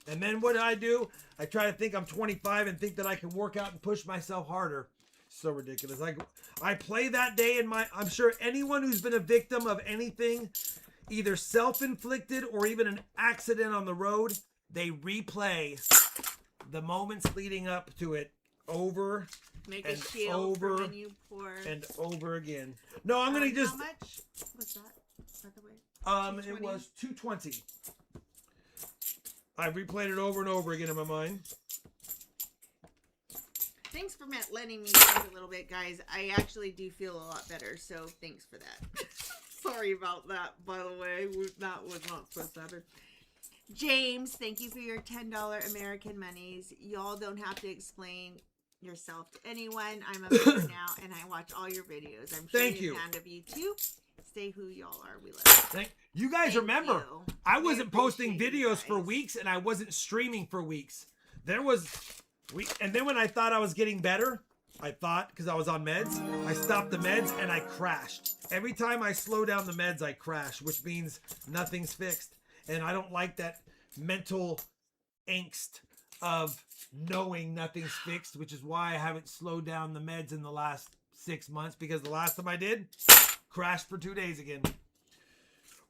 And then what did I do? I try to think I'm 25 and think that I can work out and push myself harder. So ridiculous. I play that day in I'm sure anyone who's been a victim of anything, either self-inflicted or even an accident on the road, they replay the moments leading up to it over Make and a shield over for when you pour. and over again. No, I'm gonna just. How much was that? By the way. It was 220. I replayed it over and over again in my mind. Thanks for letting me think a little bit, guys. I actually do feel a lot better, so thanks for that. Sorry about that, by the way. That was not supposed to happen. James, thank you for your $10 American monies. Y'all don't have to explain yourself to anyone. I'm a member now, and I watch all your videos. I'm sure Thank you. Fan of you too. Stay who y'all are. We love you. You guys remember, you. I wasn't posting appreciate you videos guys. for weeks, and I wasn't streaming for weeks. And then when I thought I was getting better, because I was on meds, I stopped the meds and I crashed. Every time I slow down the meds, I crash, which means nothing's fixed. And I don't like that mental angst of knowing nothing's fixed, which is why I haven't slowed down the meds in the last 6 months, because the last time I did, crashed for 2 days again.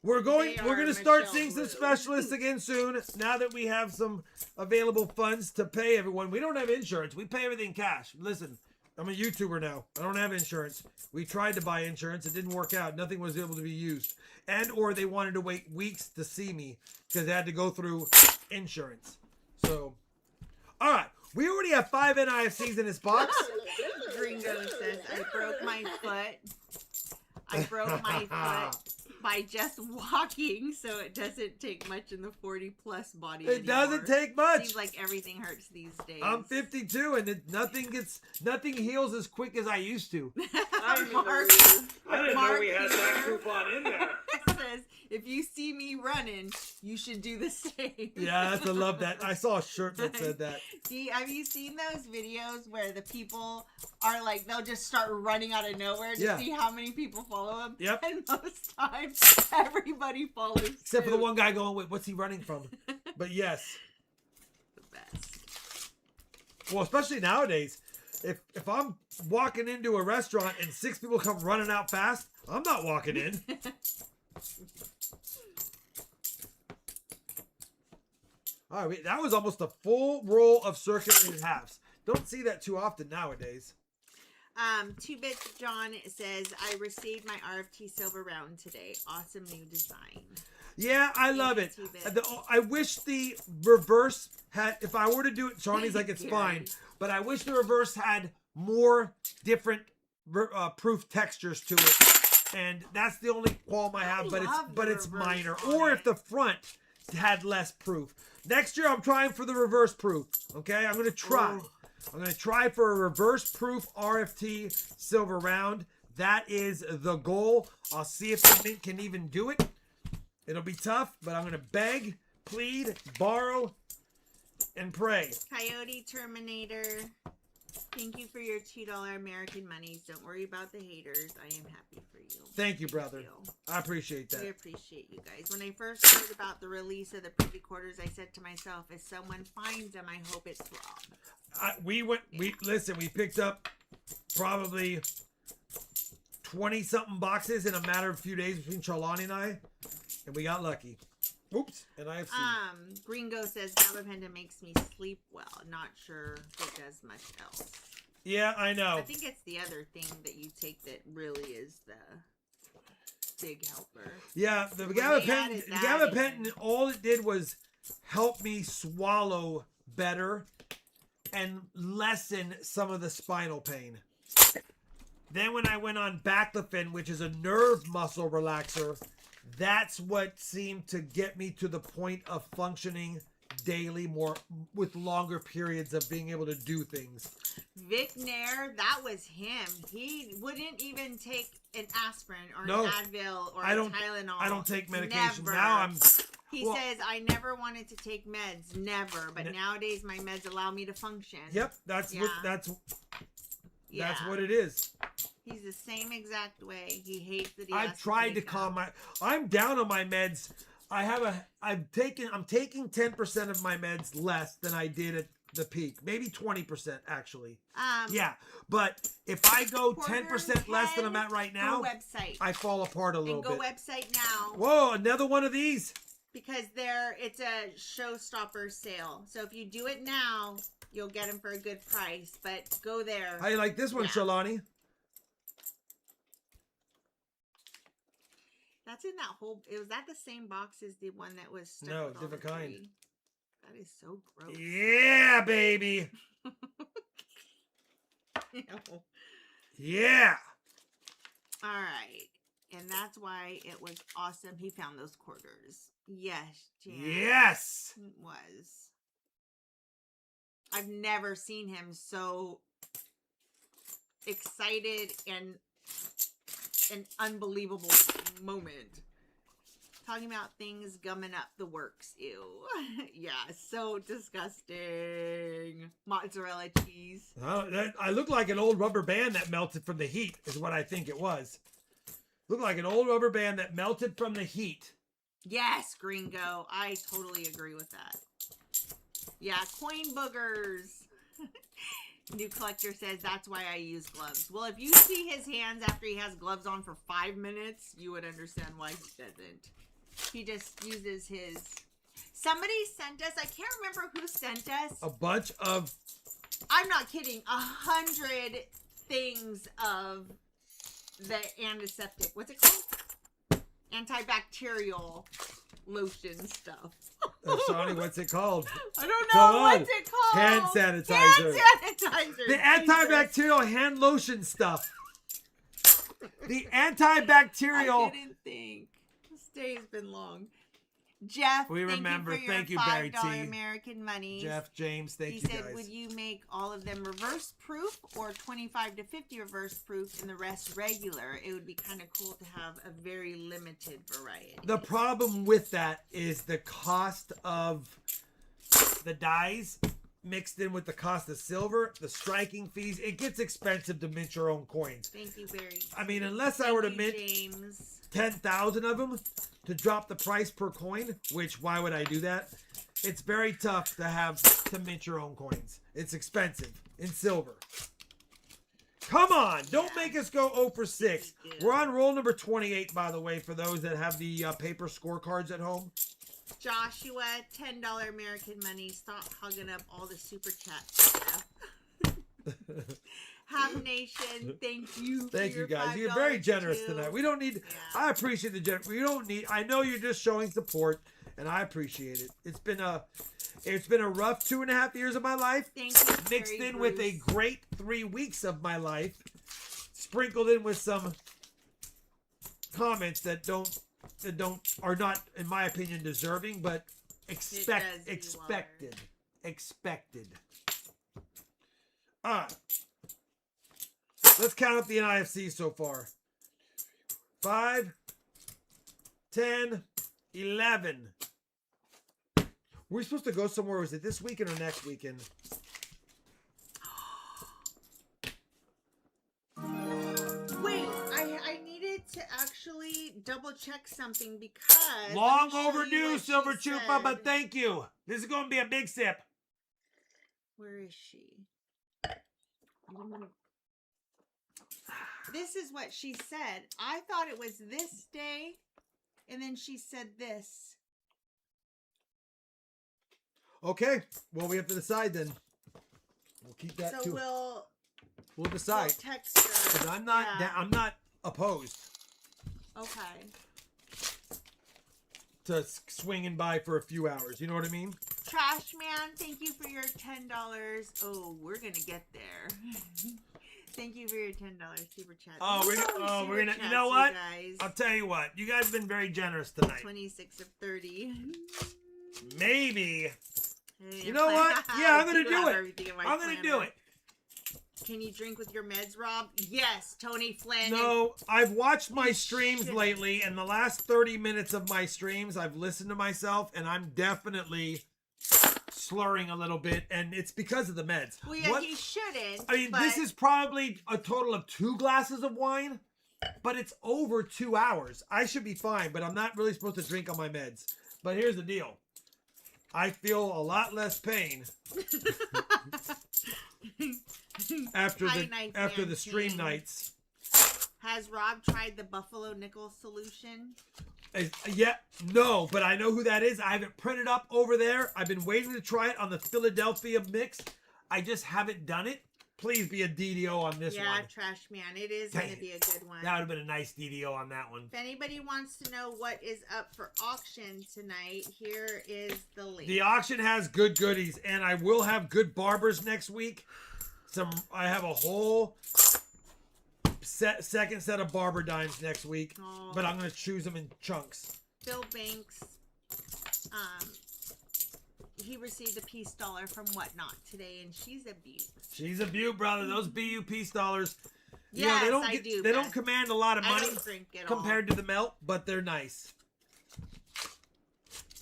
We're going to start seeing some specialists again soon. Now that we have some available funds to pay everyone. We don't have insurance. We pay everything cash. Listen, I'm a YouTuber now. I don't have insurance. We tried to buy insurance. It didn't work out. Nothing was able to be used. Or they wanted to wait weeks to see me because they had to go through insurance. So, all right. We already have 5 NIFCs in this box. Gringo says, I broke my foot by just walking, so it doesn't take much in the 40-plus body It doesn't take much. Seems like everything hurts these days. I'm 52, and nothing heals as quick as I used to. I didn't know we had that coupon in there. Says, if you see me running, you should do the same. Yes, I love that. I saw a shirt that said that. Have you seen those videos where the people are like, they'll just start running out of nowhere to see how many people follow them? Yep. And most times, everybody follows Except for the one guy going, wait, what's he running from? But yes. The best. Well, especially nowadays. If I'm walking into a restaurant and 6 people come running out fast, I'm not walking in. All right, that was almost a full roll of circular halves. Don't see that too often nowadays. 2 Bits John says, I received my RFT silver round today. Awesome new design. Yeah, I love it. I wish the reverse had, if I were to do it, Shawnee's like, it's fine. But I wish the reverse had more different proof textures to it. And that's the only qualm I have, but it's minor. Or if the front had less proof. Next year, I'm trying for the reverse proof. Okay, I'm going to try. Oh. I'm going to try for a reverse proof RFT silver round. That is the goal. I'll see if the mint can even do it. It'll be tough, but I'm going to beg, plead, borrow, and pray. Coyote Terminator, thank you for your $2 American monies. Don't worry about the haters. I am happy for you. Thank you, brother. I appreciate that. We appreciate you guys. When I first heard about the release of the pre-recorders, I said to myself, if someone finds them, I hope it's RawB. We picked up probably 20-something boxes in a matter of a few days between Charlani and I, and we got lucky. Oops, and I have Gringo says gabapentin makes me sleep well. Not sure if it does much else. Yeah, I know. I think it's the other thing that you take that really is the big helper. Yeah, the gabapentin, all it did was help me swallow better and lessen some of the spinal pain. Then when I went on baclofen, which is a nerve muscle relaxer, that's what seemed to get me to the point of functioning daily more with longer periods of being able to do things. Vic Nair, that was him. He wouldn't even take an aspirin or an Advil or a Tylenol. I don't take medication. Never. Now He says, I never wanted to take meds. Never. But nowadays my meds allow me to function. Yep. That's what it is. He's the same exact way. He hates that he I've tried to calm I'm down on my meds. I'm taking 10% of my meds less than I did the peak. Maybe 20% actually. Yeah. But if I go 10% less than I'm at right now, website. I fall apart a little and go bit. website now. Whoa, another one of these. Because it's a showstopper sale. So if you do it now, you'll get them for a good price. But go there. How you like this one, Shalani? That's in that whole... Was that the same box as the one that was stuck No, with all different the kind. three? That is so gross. Yeah, baby. Ew. Yeah. All right. And that's why it was awesome. He found those quarters. Yes, Jan. Yes. It was. I've never seen him so excited and an unbelievable moment. Talking about things gumming up the works. Ew. Yeah, so disgusting. Mozzarella cheese. I look like an old rubber band that melted from the heat is what I think it was. Look like an old rubber band that melted from the heat. Yes, Gringo. I totally agree with that. Yeah, coin boogers. New collector says that's why I use gloves. Well, if you see his hands after he has gloves on for 5 minutes, you would understand why he doesn't. He just uses his... Somebody sent us, I can't remember who sent us. A bunch of... I'm not kidding. 100 things of the antiseptic. What's it called? Antibacterial lotion stuff. Sonny, what's it called? I don't know. What's it called? Hand sanitizer. Hand sanitizer. The antibacterial hand lotion stuff. The antibacterial... I didn't think. This day has been long. Jeff, we remember. Thank you for your $5 American money. Jeff, James, thank you guys. He said, would you make all of them reverse proof or 25 to 50 reverse proof and the rest regular? It would be kind of cool to have a very limited variety. The problem with that is the cost of the dyes mixed in with the cost of silver, the striking fees. It gets expensive to mint your own coins. Thank you very I mean, unless I were to mint James. 10,000 of them to drop the price per coin, which why would I do that? It's very tough to mint your own coins. It's expensive in silver. Come on, don't make us go 0 for 6. We're on roll number 28, by the way, for those that have the paper scorecards at home. Joshua, $10 American money. Stop hugging up all the super chat stuff. Have Nation, thank you. Thank you guys. You're very generous tonight. We don't need. Yeah. I appreciate the generous. We don't need. I know you're just showing support, and I appreciate it. It's been a rough 2.5 years of my life. Thank you. Mixed in with a great 3 weeks of my life, sprinkled in with some comments that are not, in my opinion, deserving, but expected. All right. Let's count up the NIFC so far. 5, 10, 11. Were we supposed to go somewhere? Was it this weekend or next weekend? Wait, I needed to actually double check something because... Long overdue, Silver Chupa, but thank you. This is going to be a big sip. Where is she? This is what she said. I thought it was this day, and then she said this. Okay. Well, we have to decide then. We'll keep that so too. We'll decide. We'll text her. Because I'm not opposed. Okay. To swinging by for a few hours. You know what I mean? Trash Man, thank you for your $10. Oh, we're gonna get there. Thank you for your $10 super chat. We're gonna. You know what? I'll tell you what. You guys have been very generous tonight. 26 of 30. Maybe. You know what? Yeah, I'm gonna do it. I'm gonna do it. Can you drink with your meds, Rob? Yes, Tony Flynn. No, I've watched my streams lately, and the last 30 minutes of my streams, I've listened to myself, and I'm definitely slurring a little bit, and it's because of the meds. Well, yeah, he shouldn't. I mean, this is probably a total of 2 glasses of wine, but it's over 2 hours. I should be fine, but I'm not really supposed to drink on my meds. But here's the deal. I feel a lot less pain after the stream nights. Has Rob tried the Buffalo Nickel solution? Yeah, no, but I know who that is. I have it printed up over there. I've been waiting to try it on the Philadelphia mix. I just haven't done it. Please be a DDO on this one. Yeah, Trash Man. It is going to be a good one. That would have been a nice DDO on that one. If anybody wants to know what is up for auction tonight, here is the link. The auction has good goodies, and I will have good barbers next week. I have a whole second set of barber dimes next week, but I'm going to choose them in chunks. Bill Banks, he received a peace dollar from Whatnot today, and she's a beaut. She's a beaut, brother. Those BU peace dollars, yes, they don't command a lot of money compared to the melt, but they're nice.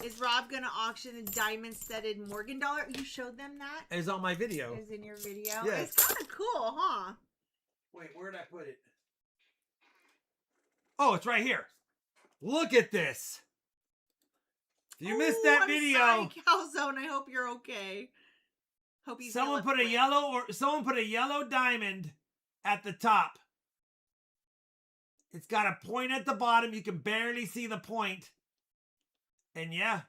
Is Rob going to auction a diamond-studded Morgan dollar? You showed them that? It's on my video. It's in your video? Yes. It's kind of cool, huh? Wait, where did I put it? Oh, it's right here. Look at this. If you missed that video, sorry, Calzone. I hope you're okay. Hope you. Someone put a yellow diamond at the top. It's got a point at the bottom. You can barely see the point. And yeah,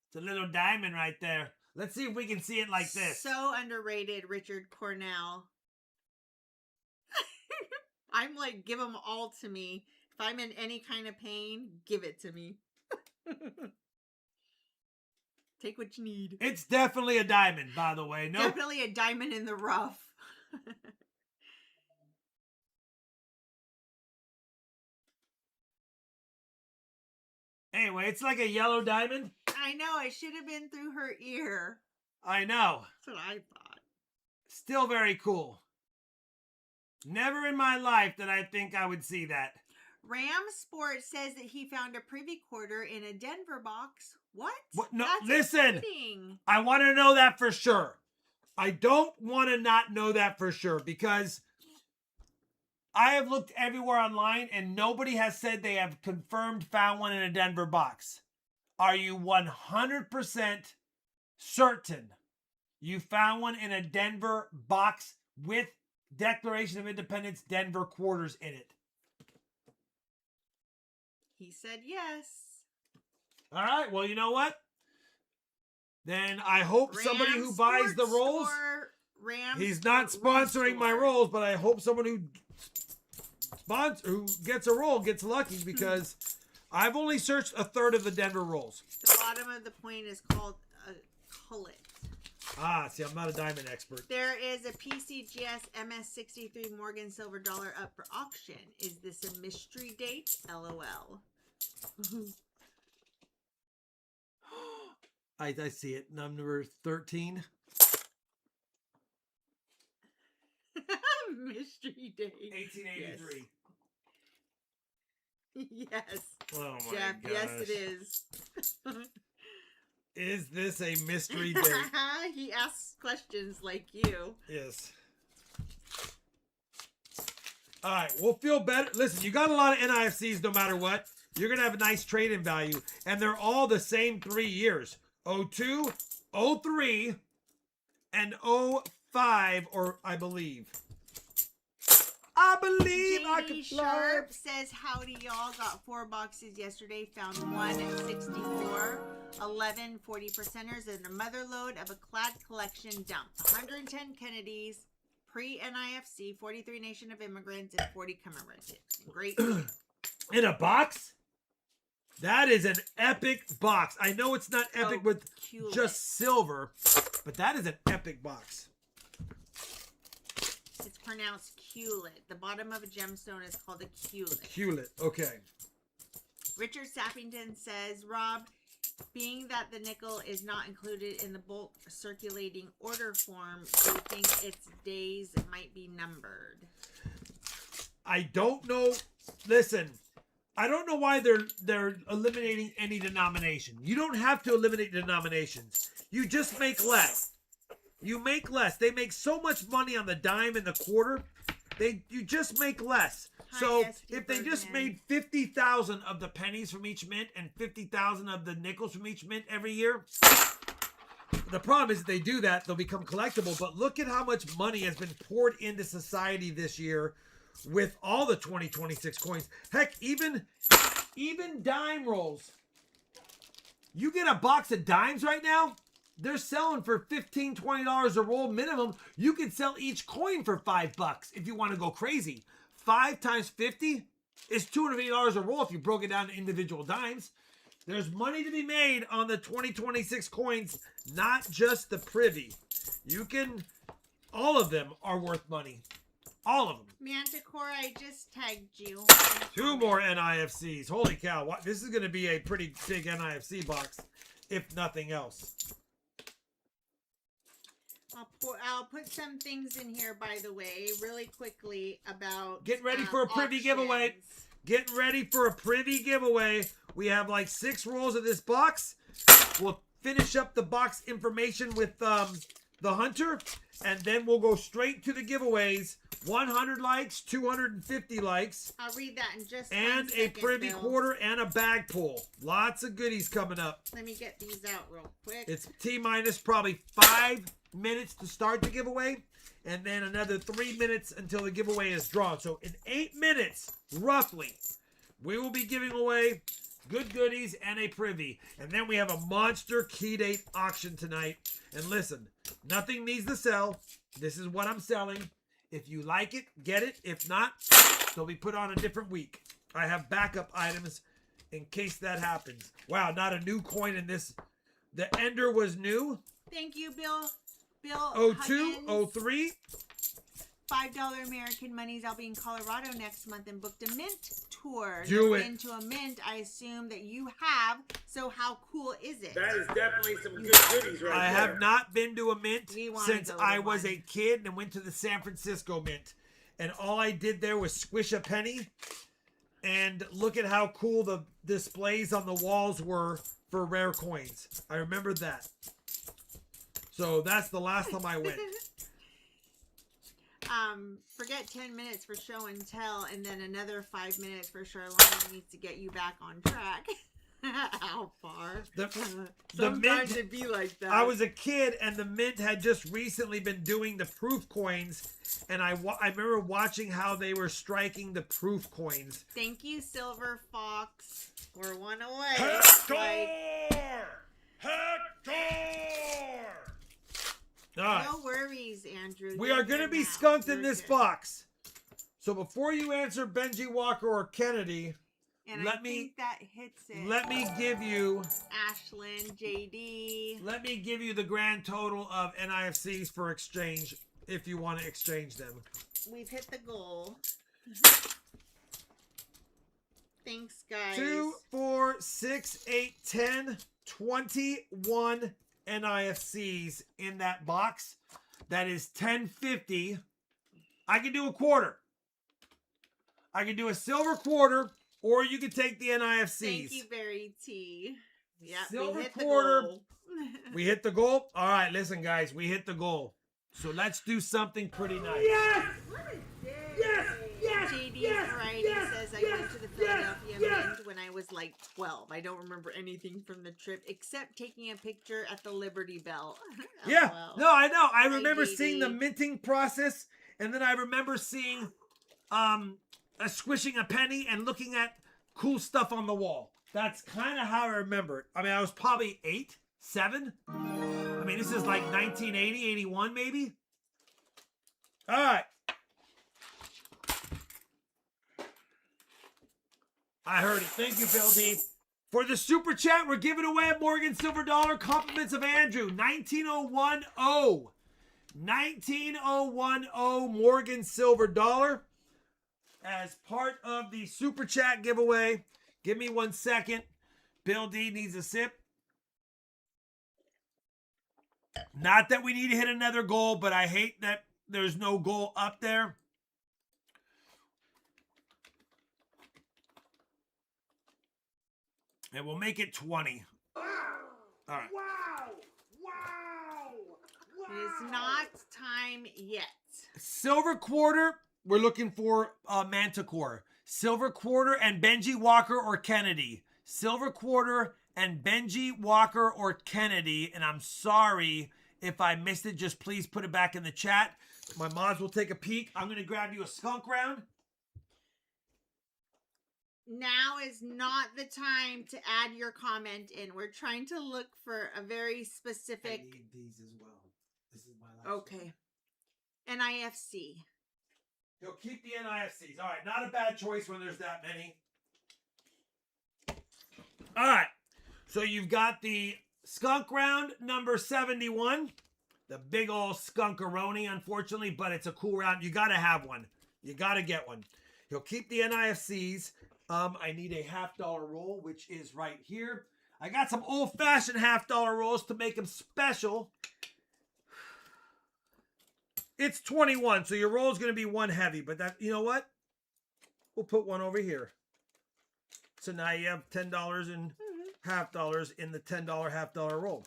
it's a little diamond right there. Let's see if we can see it like this. So underrated, Richard Cornell. I'm like, give them all to me. If I'm in any kind of pain, give it to me. Take what you need. It's definitely a diamond, by the way. Definitely a diamond in the rough. Anyway, it's like a yellow diamond. I know. It should have been through her ear. I know. That's what I thought. Still very cool. Never in my life did I think I would see that. Ram Sport says that he found a privy quarter in a Denver box. What? No, that's listen. exciting. I want to know that for sure. I don't want to not know that for sure because I have looked everywhere online and nobody has said they have confirmed found one in a Denver box. Are you 100% certain you found one in a Denver box with Declaration of Independence Denver quarters in it? He said yes. All right. Well, you know what? Then I hope somebody who buys the rolls. He's not sponsoring my rolls, but I hope someone who gets a roll gets lucky because I've only searched a third of the Denver rolls. The bottom of the point is called a cullet. Ah, see, I'm not a diamond expert. There is a PCGS MS63 Morgan silver dollar up for auction. Is this a mystery date? LOL. I see it. Number 13. Mystery date. 1883. Yes. Oh my Jeff, gosh. yes it is. Is this a mystery date? He asks questions like you. Yes. All right, we'll feel better. Listen, you got a lot of NIFCs no matter what. You're going to have a nice trade-in value. And they're all the same 3 years. 02, 03, and 05, or I believe. I believe I can fly. Sharp says, howdy y'all. Got 4 boxes yesterday. Found 164, 11 40%ers, and a mother load of a clad collection dump. 110 Kennedys, pre-NIFC, 43 Nation of Immigrants, and 40 commemorative. Great. In a box? That is an epic box. I know it's not epic with Culet. just silver, but that is an epic box. It's pronounced culet. The bottom of a gemstone is called a culet. Culet, okay. Richard Sappington says, Rob, being that the nickel is not included in the bulk circulating order form, do you think its days might be numbered? I don't know. Listen, I don't know why they're eliminating any denomination. You don't have to eliminate denominations. You just make less. You make less. They make so much money on the dime and the quarter. You just make less. So Highest if they just Ferdinand. made 50,000 of the pennies from each mint and 50,000 of the nickels from each mint every year, the problem is if they do that, they'll become collectible. But look at how much money has been poured into society this year with all the 2026 coins. Heck, even dime rolls. You get a box of dimes right now, they're selling for $15, $20 a roll minimum. You can sell each coin for $5 if you want to go crazy. 5 times 50 is $280 a roll if you broke it down to individual dimes. There's money to be made on the 2026 coins, not just the privy. You can, all of them are worth money. All of them. Manticore, I just tagged you. 2 more NIFCs. Holy cow. This is going to be a pretty big NIFC box, if nothing else. I'll put some things in here, by the way, really quickly about Getting ready for a privy auctions. giveaway. Getting ready for a privy giveaway. We have like 6 rolls of this box. We'll finish up the box information with the hunter, and then we'll go straight to the giveaways. 100 likes, 250 likes. I'll read that in just and 1 a second, privy Bill. quarter and a bag pull. Lots of goodies coming up. Let me get these out real quick. It's T-minus probably 5 minutes to start the giveaway, and then another 3 minutes until the giveaway is drawn. So in 8 minutes, roughly, we will be giving away good goodies and a privy. And then we have a monster key date auction tonight. And listen, nothing needs to sell. This is what I'm selling. If you like it, get it. If not, they'll be put on a different week. I have backup items in case that happens. Wow, not a new coin in this. The Ender was new. Thank you, Bill. Bill 02, Huggins. 03. $5 American monies. I'll be in Colorado next month and booked a mint tour. Do Never it. been to a mint. I assume that you have. So how cool is it? That is definitely some good goodies right I there. have not been to a mint We wanna since go to I was one. a kid and went to the San Francisco Mint. And all I did there was squish a penny. And look at how cool the displays on the walls were for rare coins. I remember that. So that's the last time I went. Forget 10 minutes for show and tell, and then another 5 minutes for Charlene needs to get you back on track. How far? The Sometimes mint, it be like that. I was a kid, and the mint had just recently been doing the proof coins, and I remember watching how they were striking the proof coins. Thank you, Silver Fox. We're one away. Hector! All right. No worries, Andrew. We You're are going to good be now. skunked in You're this good. box. So before you answer Benji Walker or Kennedy, And let I me- think that hits it. let me give you Ashlyn, JD. the grand total of NIFCs for exchange if you want to exchange them. We've hit the goal. Thanks, guys. 2, 4, 6, 8, 10, 21 NIFCs in that box. That is 1050. I can do a quarter. I can do a silver quarter, or you can take the NIFCs. Thank you, Barry T. Yeah, Silver we hit quarter. the goal. We hit the goal? All right, listen, guys. We hit the goal. So let's do something pretty nice. Yes! What a day. Yes! Yes! JD Yes! Variety Yes! says I Yes! went to the Yes! Philadelphia Yes! Mint when I was like 12. I don't remember anything from the trip except taking a picture at the Liberty Bell. Yeah, LOL. no, I know. I Hi, remember seeing the JD. minting process, and then I remember seeing squishing a penny and looking at cool stuff on the wall. That's kind of how I remember it. I mean, I was probably 8, 7. I mean, this is like 1980, 81 maybe. All right. I heard it. Thank you, Phil D. For the super chat, we're giving away a Morgan Silver Dollar. Compliments of Andrew. 19010. 19010 Morgan Silver Dollar. As part of the super chat giveaway. Give me 1 second. Bill D needs a sip. Not that we need to hit another goal, but I hate that there's no goal up there. And we'll make it 20. Wow! All right. Wow! Wow! It is not time yet. Silver quarter we're looking for Manticore. Silver Quarter and Benji Walker or Kennedy. Silver Quarter and Benji Walker or Kennedy. And I'm sorry if I missed it. Just please put it back in the chat. My mods will take a peek. I'm going to grab you a skunk round. Now is not the time to add your comment in. We're trying to look for a very specific. I need these as well. This is my last Okay. NIFC. You'll keep the NIFCs. All right, not a bad choice when there's that many. All right, so you've got the skunk round number 71. The big old skunkaroni, unfortunately, but it's a cool round. You got to have one. You got to get one. You'll keep the NIFCs. I need a $50 roll, which is right here. I got some old-fashioned $50 rolls to make them special. It's 21, so your roll is going to be one heavy, but that, you know what? We'll put one over here. So now you have $10 and $50 in the $10 $50 roll.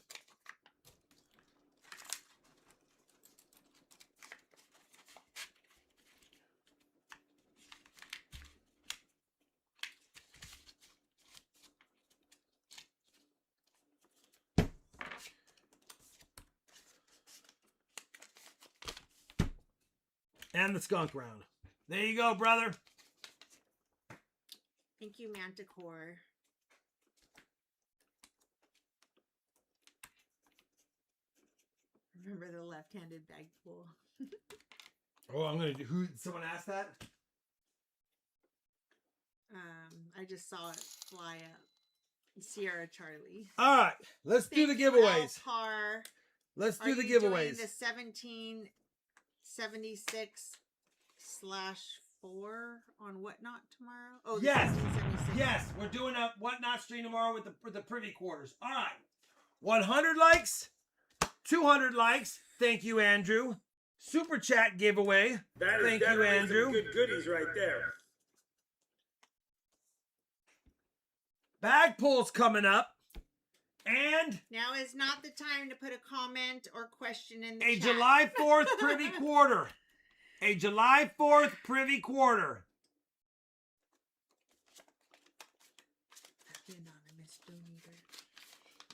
And the skunk round. There you go, brother. Thank you, Manticore. Remember the left-handed bag pull. Oh, I'm gonna do. Who? Someone asked that. I just saw it fly up. Sierra Charlie. All right, let's do the giveaways. Alpar. Let's do the Doing giveaways. the 1776/4 on Whatnot tomorrow. Oh, Yes. 1776. Yes, we're doing a Whatnot stream tomorrow with the privy quarters. All right, 100 likes, 200 likes. Thank you, Andrew. Super chat giveaway. That is Thank you, definitely Andrew. some good goodies right there. Bag pulls coming up. And Now is not the time to put a comment or question in the a chat. July 4th privy quarter. A July 4th privy quarter. The anonymous donator.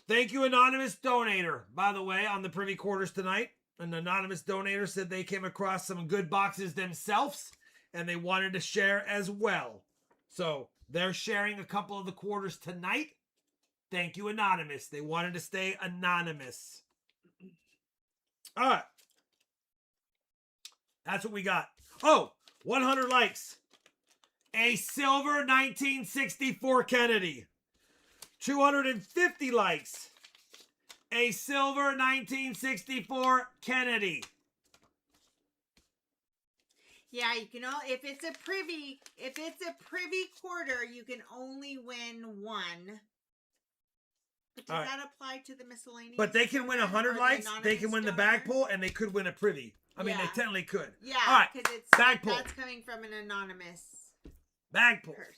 Thank you, anonymous donator. By the way, on the privy quarters tonight, an anonymous donator said they came across some good boxes themselves and they wanted to share as well. So they're sharing a couple of the quarters tonight. Thank you, anonymous. They wanted to stay anonymous. All right. That's what we got. Oh, 100 likes. A silver 1964 Kennedy. 250 likes. A silver 1964 Kennedy. Yeah, you can. If it's a privy quarter, you can only win one. But does that apply to the miscellaneous? But they can win 100 likes. They can win the bag donor? pull, and they could win a privy. I mean, they technically could. Yeah, all right. because it's bag pull. That's coming from an anonymous bag pull. person.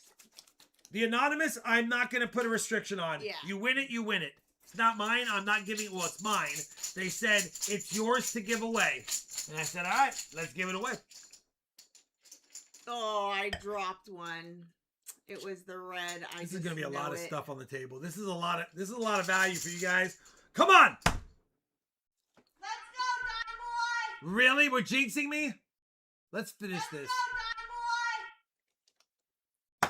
The anonymous, I'm not going to put a restriction on. Yeah. You win it, you win it. It's not mine. I'm not giving. Well, it's mine. They said it's yours to give away, and I said, all right, let's give it away. Oh, I dropped one. It was the red. This is going to be a lot of stuff on the table. This is a lot of value for you guys. Come on. Let's go, Dime Boy. Really? We're jinxing me? Let's finish this. Go, Dime Boy.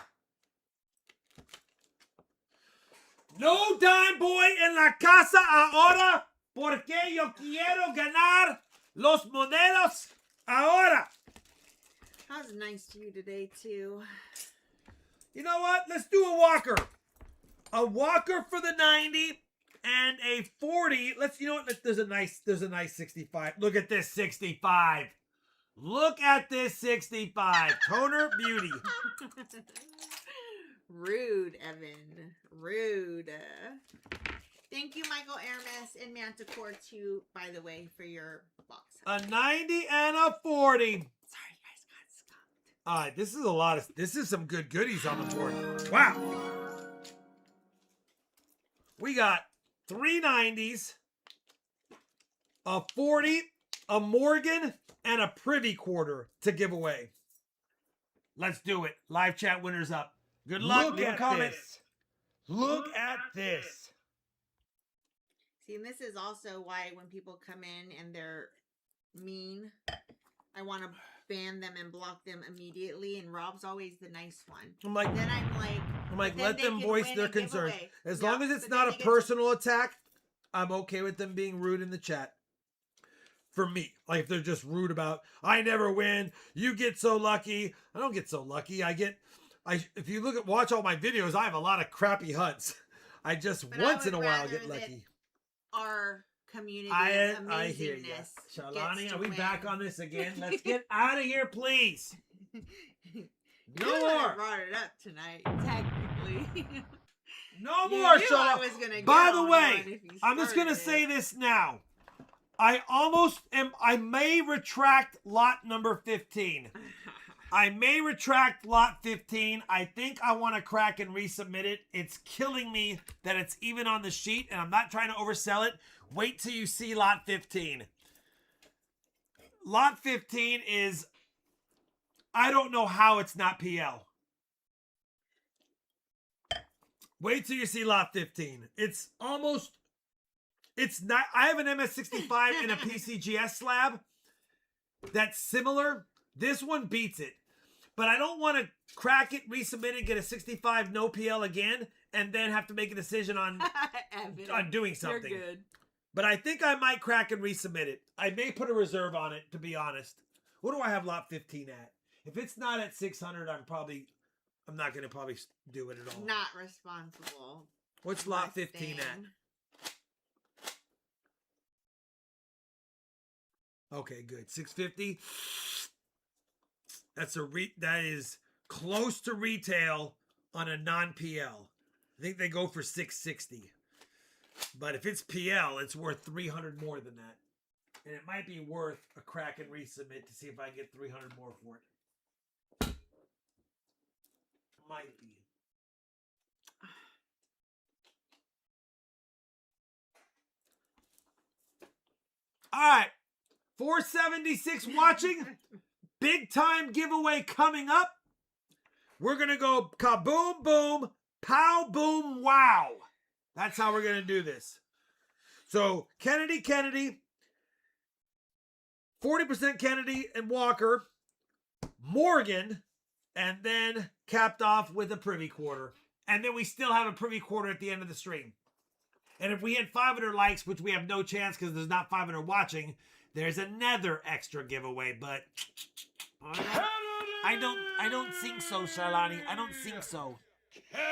No Dime Boy en la casa ahora porque yo quiero ganar los modelos ahora. I was nice to you today, too. You know what? Let's do a walker. A walker for the 90 and a 40. You know what? There's a nice 65. Look at this 65. Look at this 65. Toner beauty. Rude, Evan. Rude. Thank you, Michael Aramis and Manticore, too, by the way, for your box. A 90 and a 40. Sorry, you guys got skunked. All right, this is some good goodies on the board. Wow. We got 3 90s, a 40, a Morgan, and a privy quarter to give away. Let's do it. Live chat winners up. Good luck. Leave a comment. Look at this. See, and this is also why when people come in and they're mean, I want to ban them and block them immediately. And Rob's always the nice one. I'm like, Then I'm like, let them voice their concerns. As long as it's not a personal attack, I'm okay with them being rude in the chat. For me, like if they're just rude about, I never win, you get so lucky. I don't get so lucky. If you watch all my videos, I have a lot of crappy hunts. I just once in a while get lucky. Our community, I hear you. Shalani, are we back on this again? Let's get out of here, please. No more. Brought it up tonight, technically. No more, Shalani. By the way, I'm just gonna say this now. I may retract lot number 15. I may retract lot 15. I think I want to crack and resubmit it. It's killing me that it's even on the sheet, and I'm not trying to oversell it. Wait till you see lot 15. Lot 15 is, I don't know how it's not PL. Wait till you see lot 15. It's not, I have an MS65 and a PCGS slab that's similar. This one beats it. But I don't want to crack it, resubmit it, get a 65 no PL again, and then have to make a decision on doing something. You're good. But I think I might crack and resubmit it. I may put a reserve on it, to be honest. What do I have lot 15 at? If it's not at 600, I'm not going to probably do it at all. Not responsible. What's lot 15 at? Okay, good. 650. That is close to retail on a non-PL. I think they go for 660. But if it's PL, it's worth 300 more than that. And it might be worth a crack and resubmit to see if I can get 300 more for it. Might be. All right. 476 watching. Big time giveaway coming up. We're going to go kaboom, boom, pow, boom, wow. That's how we're going to do this. So Kennedy, 40% Kennedy and Walker, Morgan, and then capped off with a privy quarter. And then we still have a privy quarter at the end of the stream. And if we hit 500 likes, which we have no chance because there's not 500 watching, there's another extra giveaway. But I don't think so, Charlani. I don't think so. Kennedy.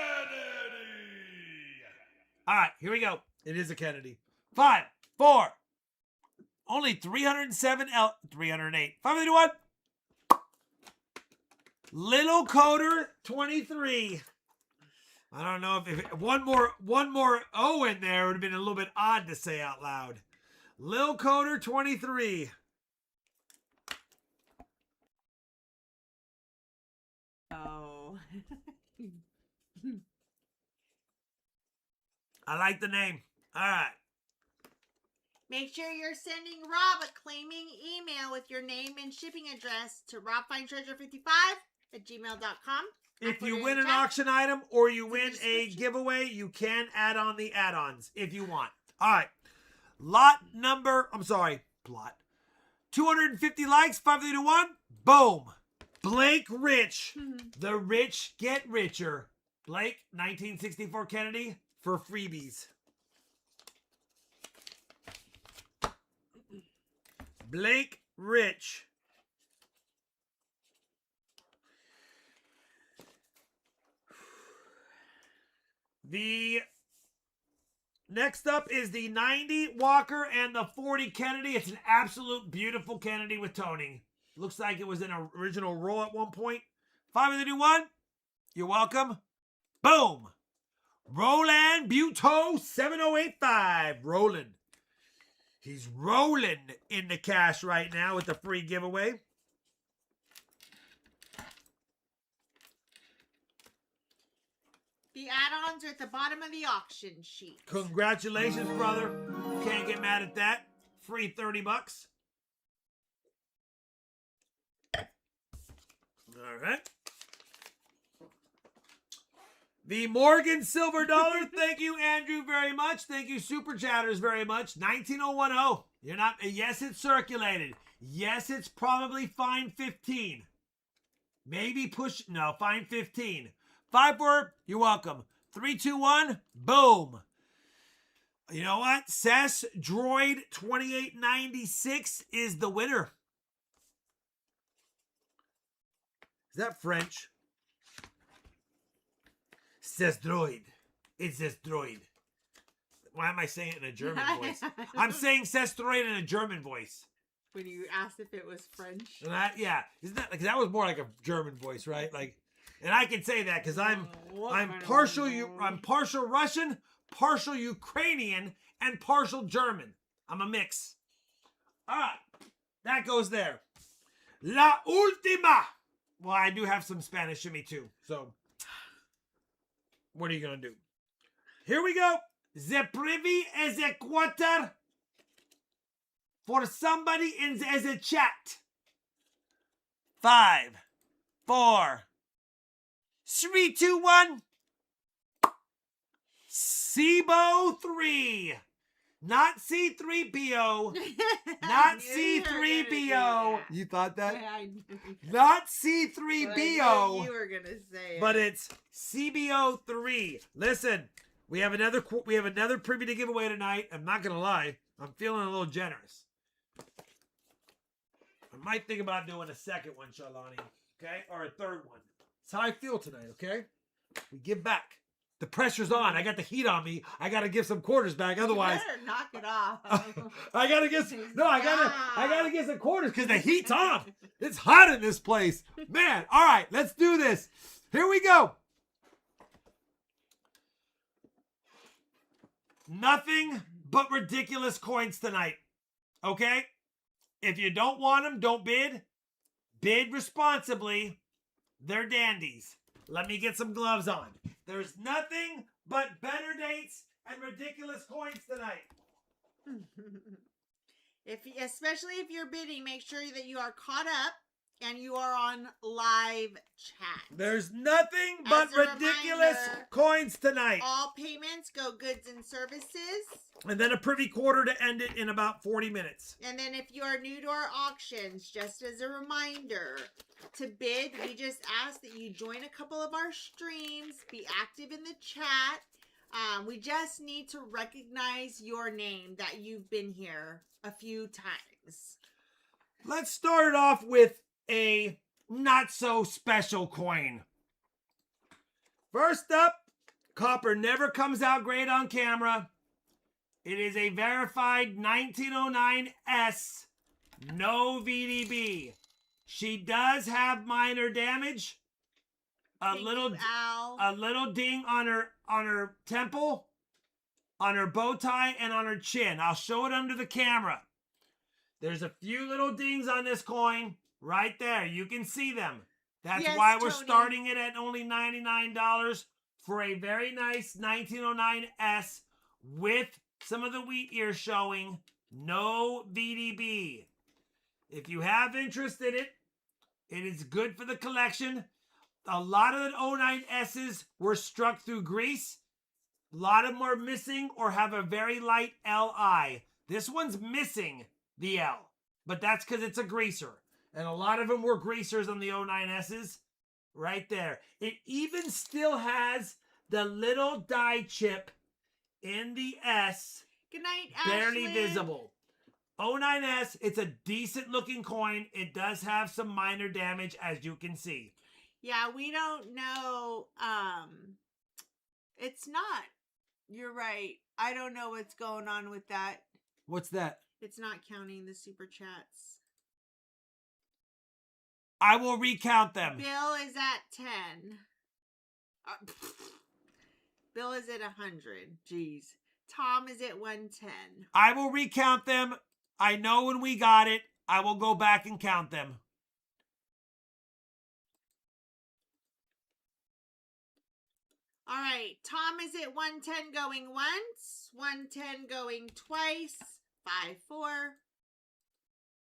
All right, here we go. It is a Kennedy. 5, 4. Only 307 308. 581. Little Coder 23. I don't know if one more O in there would have been a little bit odd to say out loud. Lil Coder 23. Oh. I like the name. All right. Make sure you're sending Rob a claiming email with your name and shipping address to RobFindsTreasure55@gmail.com. If you win an auction item or you win a giveaway, you can add on the add-ons if you want. All right. Plot. 250 likes, 531. Boom. Blake Rich. The rich get richer. Blake, 1964 Kennedy for freebies. Blake Rich. The next up is the 90 Walker and the 40 Kennedy. It's an absolute beautiful Kennedy with toning. Looks like it was an original roll at one point. 531. You're welcome. Boom. Roland Buteau 7085. Roland. He's rolling in the cash right now with the free giveaway. The add-ons are at the bottom of the auction sheet. Congratulations, brother. Can't get mad at that. Free $30. All right. The Morgan Silver Dollar. Thank you, Andrew, very much. Thank you, Super Chatters, very much. 19010. You're not. Yes, it's circulated. Yes, it's probably fine 15. Maybe push. No, fine 15. 5-4. You're welcome. 3, 2, 1. Boom. You know what? Cess Droid 2896 is the winner. Is that French? Cess Droid. It says droid. Why am I saying it in a German voice? I'm saying Cess Droid in a German voice. When you asked if it was French. Yeah. Isn't that like that was more like a German voice, right? Like, and I can say that because I'm partial Russian, partial Ukrainian, and partial German. I'm a mix. All right. That goes there. La última. Well, I do have some Spanish in me too. So, what are you going to do? Here we go. The privy is a quarter for somebody in the chat. 5, 4, 3, 2, 1. Sibo 3. Not C3PO. Not C3PO. You thought that? Yeah, I knew. Not C3PO. You were gonna say it. But it's CBO3. Listen, we have another preview to give away tonight. I'm not gonna lie, I'm feeling a little generous. I might think about doing a second one, Shalani. Okay, or a third one. That's how I feel tonight. Okay, we give back. The pressure's on. I got the heat on me. I gotta give some quarters back. Otherwise, you better knock it off. I gotta get some quarters because the heat's on. It's hot in this place, man. All right, let's do this. Here we go. Nothing but ridiculous coins tonight. Okay? If you don't want them, don't bid. Bid responsibly. They're dandies. Let me get some gloves on. There's nothing but better dates and ridiculous coins tonight. Especially if you're bidding, make sure that you are caught up and you are on live chat. There's nothing but ridiculous coins tonight. All payments go goods and services. And then a privy quarter to end it in about 40 minutes. And then if you are new to our auctions, just as a reminder, to bid, we just ask that you join a couple of our streams, be active in the chat. We just need to recognize your name that you've been here a few times. Let's start off with a not so special coin. First up, copper never comes out great on camera. It is a verified 1909S, no VDB. She does have minor damage. A little ding on her temple, on her bow tie, and on her chin. I'll show it under the camera. There's a few little dings on this coin right there. You can see them. That's why we're starting it at only $99 for a very nice 1909S with some of the wheat ears showing. No VDB. If you have interest in it, it is good for the collection. A lot of the 09S's were struck through grease. A lot of them are missing or have a very light LI. This one's missing the L, but that's because it's a greaser. And a lot of them were greasers on the 09S's. Right there. It even still has the little die chip in the S. Good night, barely Ashley. Visible. 09S, it's a decent looking coin. It does have some minor damage, as you can see. Yeah, we don't know. It's not. You're right. I don't know what's going on with that. What's that? It's not counting the super chats. I will recount them. Bill is at 10. Bill is at 100. Jeez. Tom is at 110. I will recount them. I know when we got it. I will go back and count them. All right. Tom is at 110 going once. 110 going twice. 5, 4.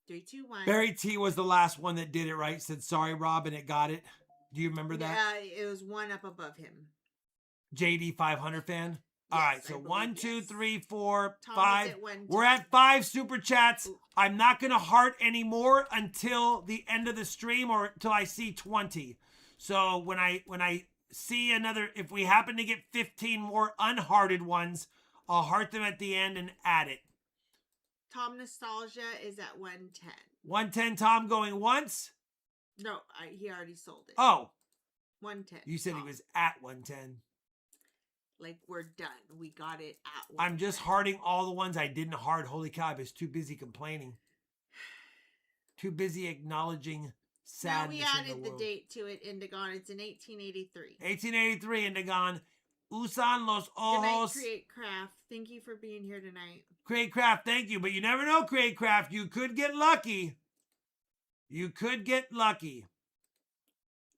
3, 2, 1. Barry T was the last one that did it right. Said, sorry, Rob, and it got it. Do you remember that? Yeah, it was one up above him. JD 500 fan. All Yes, right, I so believe 1, 2, yes. 3, 4, Tom is 5. at 110. We're at 5 super chats. Ooh. I'm not gonna heart anymore until the end of the stream or until I see 20. So when I see another, if we happen to get 15 more unhearted ones, I'll heart them at the end and add it. Tom Nostalgia is at 110. 110 Tom going once. No, he already sold it. Oh, 110. you said Tom. he was at 110. Like, we're done. We got it at 110. I'm just hearting all the ones I didn't heart. Holy cow, I was too busy complaining. Too busy acknowledging sadness. Now we added in the world. date to it, Indigon. It's in 1883. 1883, Indigon. Usan los Good night, ojos. Create Craft. Thank you for being here tonight. Create Craft, thank you. But you never know, Create Craft. You could get lucky. You could get lucky.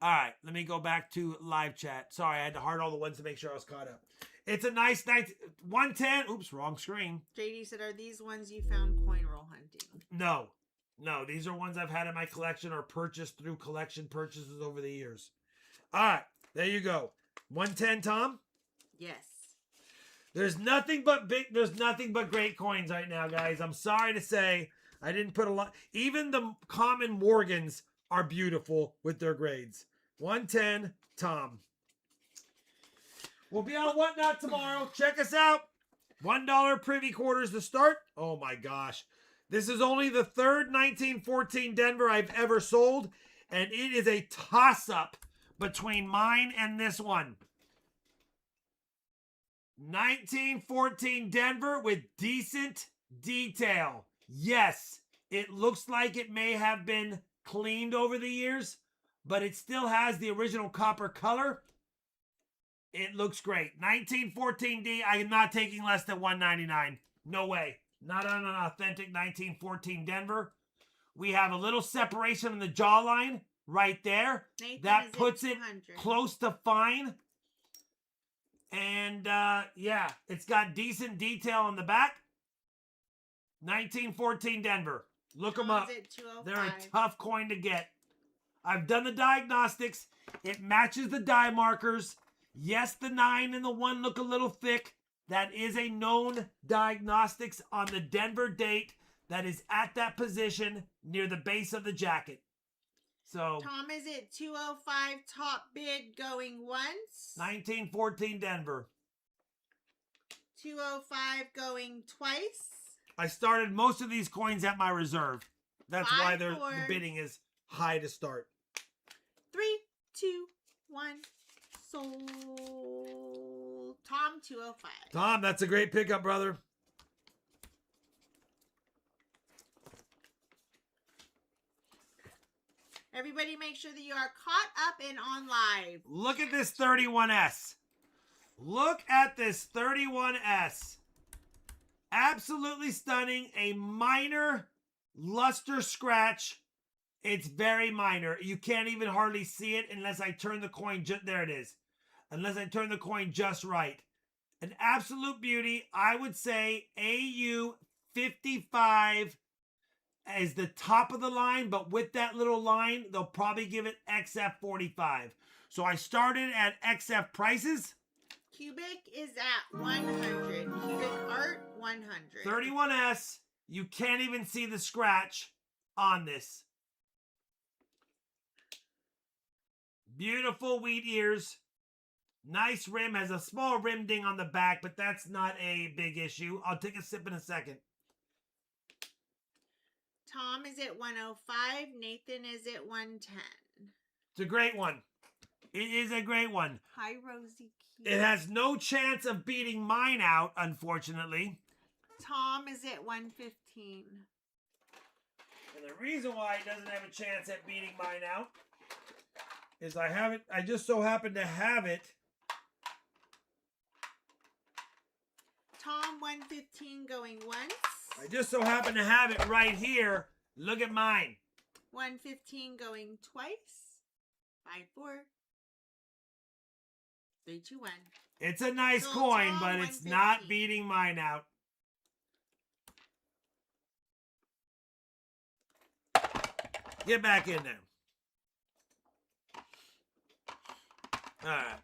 All right, let me go back to live chat. Sorry, I had to heart all the ones to make sure I was caught up. It's a nice night. 110. Oops, wrong screen. JD said, are these ones you found coin roll hunting? No. No, these are ones I've had in my collection or purchased through collection purchases over the years. All right, there you go. 110, Tom. Yes. There's nothing but great coins right now, guys. I'm sorry to say I didn't put a lot. Even the common Morgans are beautiful with their grades. 110, Tom. We'll be on Whatnot tomorrow. Check us out. $1 privy quarters to start. Oh my gosh. This is only the third 1914 Denver I've ever sold, and it is a toss-up between mine and this one. 1914 Denver with decent detail. Yes, it looks like it may have been cleaned over the years, but it still has the original copper color. It looks great. 1914D, I am not taking less than $199. No way. Not on an authentic 1914 Denver. We have a little separation on the jawline right there. Nathan That puts it 200. close to fine. And yeah, it's got decent detail on the back. 1914 Denver. Look them up. Tom's at 205. They're a tough coin to get. I've done the diagnostics. It matches the die markers. Yes, the 9 and the 1 look a little thick. That is a known diagnostics on the Denver date that is at that position near the base of the jacket. So Tom is at 205. Top bid going once. 1914 Denver. 205 going twice. I started most of these coins at my reserve. That's why the bidding is high to start. 3, 2, 1. Sold. Tom 205. Tom, that's a great pickup, brother. Everybody make sure that you are caught up and on live. Look at this 31S. Look at this 31S. Absolutely stunning. A minor luster scratch. It's very minor. You can't even hardly see it unless I turn the coin. There it is. Unless I turn the coin just right. An absolute beauty. I would say AU 55 is the top of the line, but with that little line, they'll probably give it XF 45. So I started at XF prices. Cubic is at 100. Cubic art 100. 31S. You can't even see the scratch on this. Beautiful wheat ears. Nice rim. Has a small rim ding on the back, but that's not a big issue. I'll take a sip in a second. Tom is at 105. Nathan is at 110. It's a great one. It is a great one. Hi, Rosie. It has no chance of beating mine out, unfortunately. Tom is at 115. And the reason why it doesn't have a chance at beating mine out is I just so happen to have it. Tom 115 going once. I just so happen to have it right here. Look at mine. 115 going twice. 5, 4. 3, 2, 1. It's a nice So coin, Tom, but it's 115. not beating mine out. Get back in there. All right.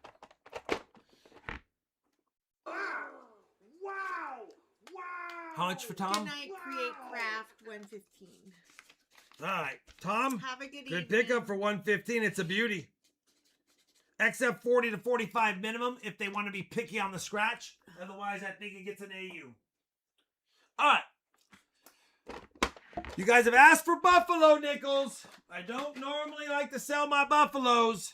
How much for Good Tom? night, Create Craft 115. All right, Tom. Have a good evening. Good pickup for 115. It's a beauty. XF 40 to 45 minimum if they want to be picky on the scratch. Otherwise, I think it gets an AU. All right. You guys have asked for Buffalo nickels. I don't normally like to sell my Buffaloes.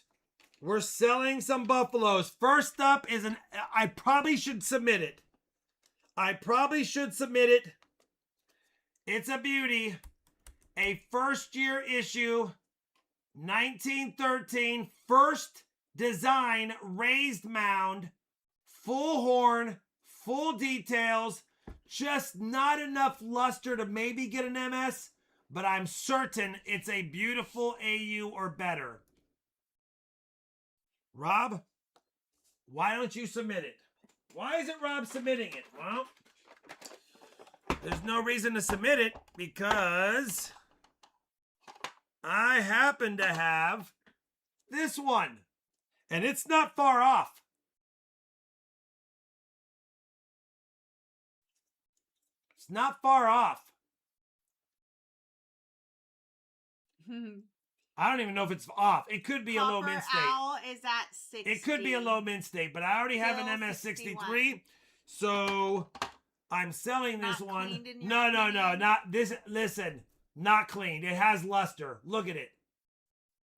We're selling some Buffaloes. First up is I probably should submit it. It's a beauty. A first year issue, 1913, first design, raised mound, full horn, full details, just not enough luster to maybe get an MS, but I'm certain it's a beautiful AU or better. Rob, why don't you submit it? Why isn't Rob submitting it? Well, there's no reason to submit it because I happen to have this one, and it's not far off. It's not far off. I don't even know if it's off. It could be a low mint state. Owl is at 60. It could be a low mint state, but I already have an MS63, so I'm selling this one. No, not this. Listen, not cleaned. It has luster. Look at it.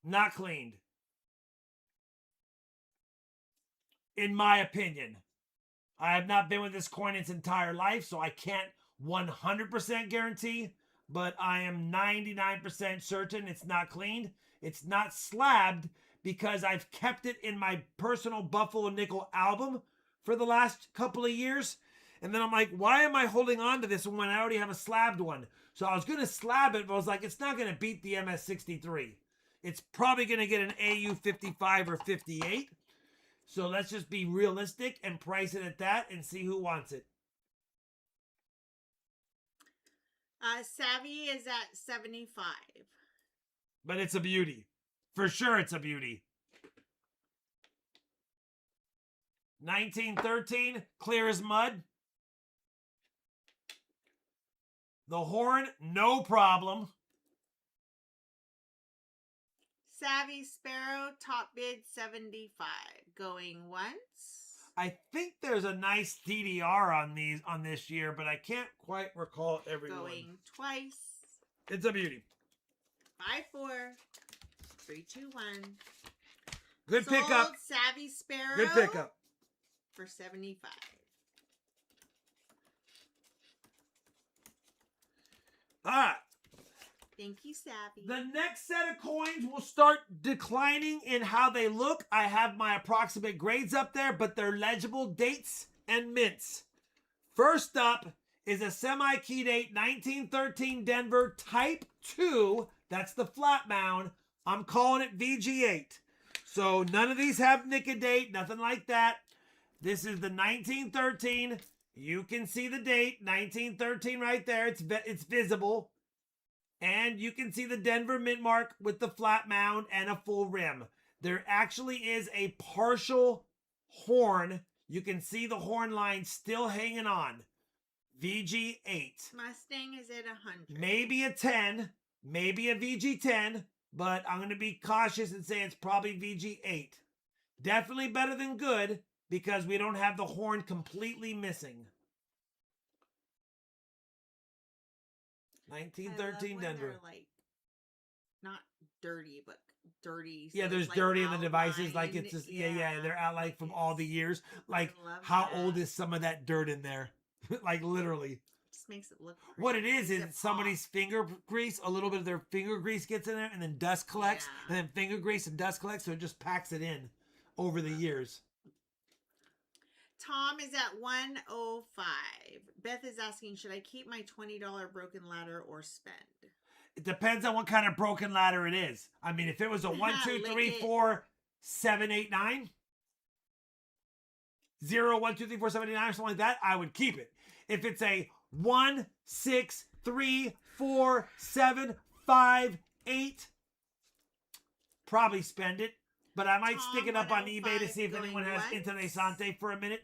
Not cleaned. In my opinion. I have not been with this coin its entire life, so I can't 100% guarantee, but I am 99% certain it's not cleaned. It's not slabbed because I've kept it in my personal Buffalo Nickel album for the last couple of years. And then I'm like, why am I holding on to this one when I already have a slabbed one? So I was going to slab it, but I was like, it's not going to beat the MS63. It's probably going to get an AU 55 or 58. So let's just be realistic and price it at that and see who wants it. Savvy is at 75. But it's a beauty. For sure it's a beauty. 1913, clear as mud. The horn, no problem. Savvy Sparrow, top bid 75. Going once. I think there's a nice DDR on this year, but I can't quite recall every one. Going twice. It's a beauty. 5-4. 3-2-1. Good Sold pickup. Savvy Sparrow. Good pickup. For 75. All right. Thank you, Savvy. The next set of coins will start declining in how they look. I have my approximate grades up there, but they're legible dates and mints. First up is a semi-key date 1913 Denver Type 2. That's the flat mound. I'm calling it VG8. So none of these have nick a date, nothing like that. This is the 1913. You can see the date, 1913 right there. It's visible. And you can see the Denver mint mark with the flat mound and a full rim. There actually is a partial horn. You can see the horn line still hanging on. VG8. Mustang is at 100. Maybe a 10. Maybe a VG10. But I'm going to be cautious and say it's probably VG8. Definitely better than good because we don't have the horn completely missing. 1913 Denver. They're like not dirty, but dirty. Yeah, so there's like dirty in the devices. Like outlined. it's just, yeah. They're out like from all the years. Like how old is some of that dirt in there? Like literally. Just makes it look. What it is somebody's finger grease, a little bit of their finger grease gets in there and then dust collects and then finger grease and dust collects. So it just packs it in over the years. Tom is at 105. Beth is asking, should I keep my $20 broken ladder or spend? It depends on what kind of broken ladder it is. I mean, if it was a 1, 2, 3, 4, 7, 8, 9, 0, 1, 2, 3, 4, 7, 8, 9, or something like that, I would keep it. If it's a 1, 6, 3, 4, 7, 5, 8, probably spend it. But I might stick it up on eBay to see if anyone has Interesante for a minute.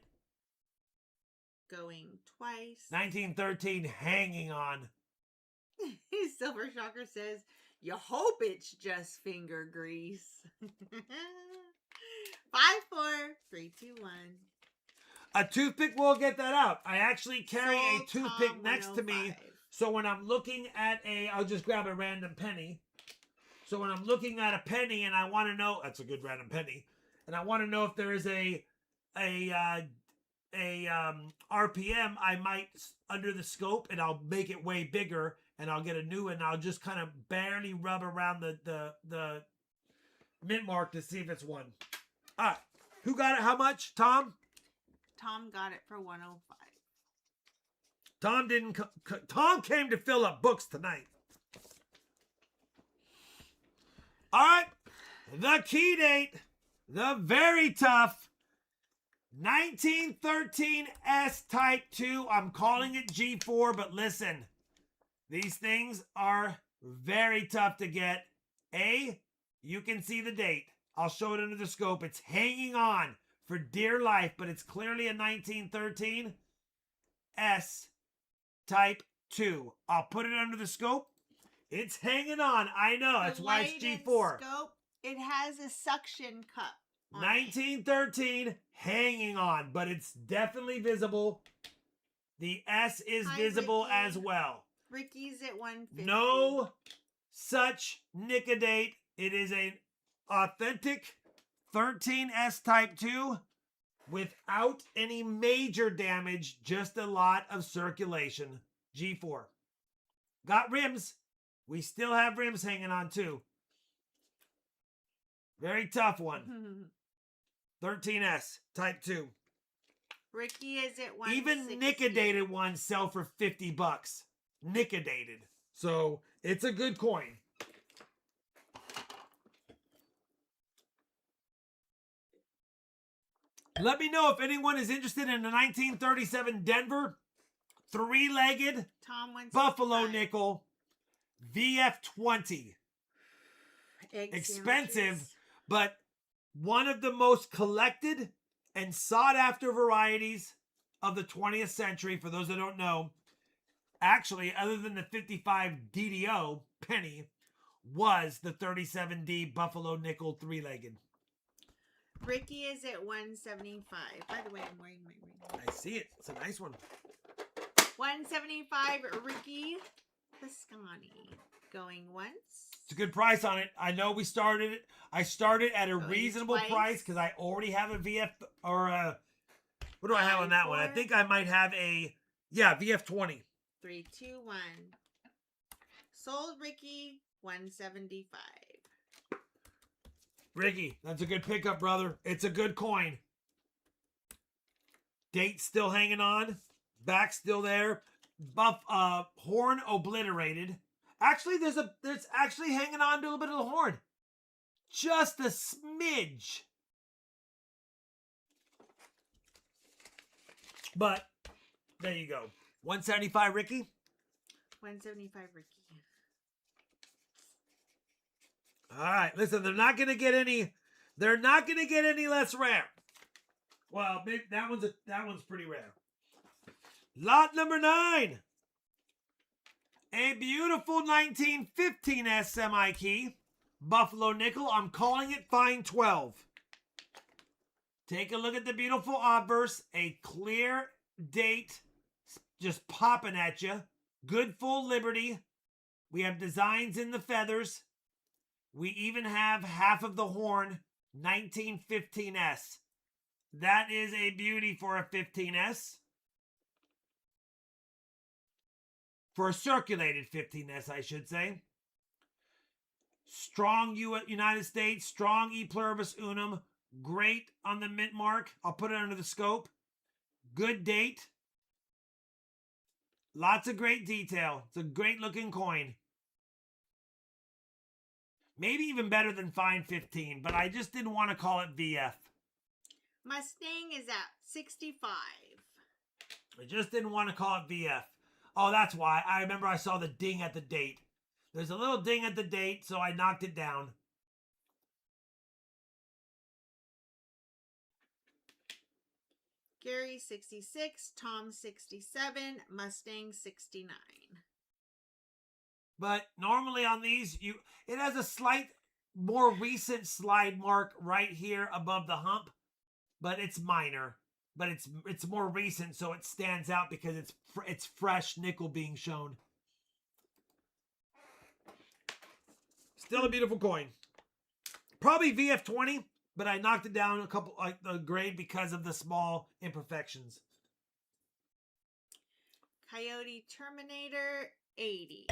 going twice. 1913 hanging on. Silver Shocker says, you hope it's just finger grease. 5, 4, 3, 2, 1. A toothpick will get that out. I actually carry a Sold toothpick Tom next to me. 105. So when I'm looking at I'll just grab a random penny. So when I'm looking at a penny and I want to know, that's a good random penny, and I want to know if there is a RPM, I might under the scope and I'll make it way bigger and I'll get a new one. And I'll just kind of barely rub around the mint mark to see if it's one. All right, who got it? How much? Tom. Tom got it for 105. Tom didn't. Tom came to fill up books tonight. All right, the key date, the very tough 1913 S Type 2. I'm calling it G4, but listen, these things are very tough to get. You can see the date. I'll show it under the scope. It's hanging on for dear life, but it's clearly a 1913 S Type 2. I'll put it under the scope. It's hanging on. I know. That's why it's G4. Scope, it has a suction cup. 1913 hanging on, but it's definitely visible. The S is visible Ricky. as well. Ricky's at 150. No such Nicodate. It is an authentic 13S Type 2 without any major damage, just a lot of circulation. G4. Got rims. We still have rims hanging on too. Very tough one. 13S Type 2. Ricky is at 160. Even Nicodated ones sell for $50. Nicodated. So it's a good coin. Let me know if anyone is interested in the 1937 Denver 3-legged Tom 165. Buffalo nickel VF20. Egg Expensive, sandwiches. but one of the most collected and sought after varieties of the 20th century. For those that don't know, actually, other than the 55 DDO penny, was the 37D Buffalo nickel 3-legged. Ricky is at 175. By the way, I'm wearing my ring. I see it. It's a nice one. 175, Ricky Piscani. Going once. It's a good price on it. I know we started it. I started at a Going reasonable twice. price because I already have a VF or a, what do I have on that one? I think I might have a, VF20. 3, 2, 1. Sold Ricky 175. Ricky, that's a good pickup, brother. It's a good coin. Date still hanging on. Back still there. Horn obliterated. Actually, there's actually hanging on to a little bit of the horn. Just a smidge. But there you go. 175, Ricky. 175, Ricky. All right, listen, they're not gonna get any less rare. Well, that one's pretty rare. Lot number 9. A beautiful 1915 S semi-key. Buffalo nickel. I'm calling it Fine 12. Take a look at the beautiful obverse. A clear date just popping at you. Good full liberty. We have designs in the feathers. We even have half of the horn, 1915S. That is a beauty for a 15S. For a circulated 15S, I should say. Strong United States, strong E pluribus unum. Great on the mint mark. I'll put it under the scope. Good date. Lots of great detail. It's a great looking coin. Maybe even better than Fine 15, but I just didn't want to call it VF. Mustang is at 65. I just didn't want to call it VF. Oh, that's why. I remember I saw the ding at the date. There's a little ding at the date, so I knocked it down. Gary 66, Tom 67, Mustang 69. But normally on these, it has a slight, more recent slide mark right here above the hump, but it's minor. But it's more recent, so it stands out because it's fresh nickel being shown. Still a beautiful coin. Probably VF20, but I knocked it down a grade because of the small imperfections. Coyote Terminator 80.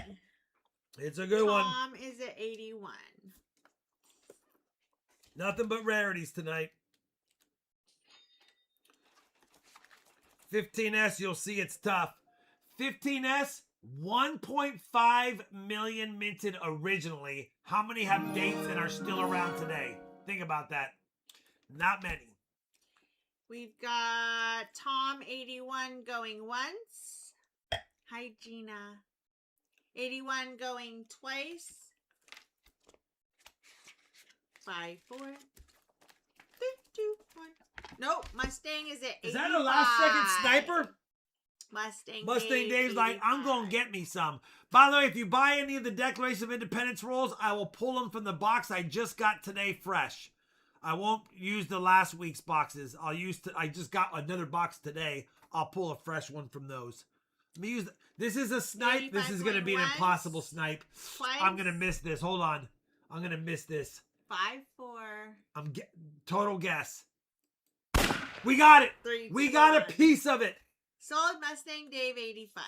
It's a good one. Tom is at 81. Nothing but rarities tonight. 15S, you'll see it's tough. 15S, 1.5 million minted originally. How many have dates and are still around today? Think about that. Not many. We've got Tom 81 going once. Hi, Gina. 81 going twice. 5, 4, 3, 2, 1. Nope, Mustang is at 85. Is that a last second sniper? Mustang Dave's like, I'm going to get me some. By the way, if you buy any of the Declaration of Independence rolls, I will pull them from the box I just got today fresh. I won't use the last week's boxes. I just got another box today. I'll pull a fresh one from those. Let me use this is a snipe. This is going to be an impossible snipe. Twice. I'm going to miss this. Hold on. I'm going to miss this. 5, 4. Total guess. We got it. 3, we 2, got 1. a piece of it. Sold Mustang Dave 85.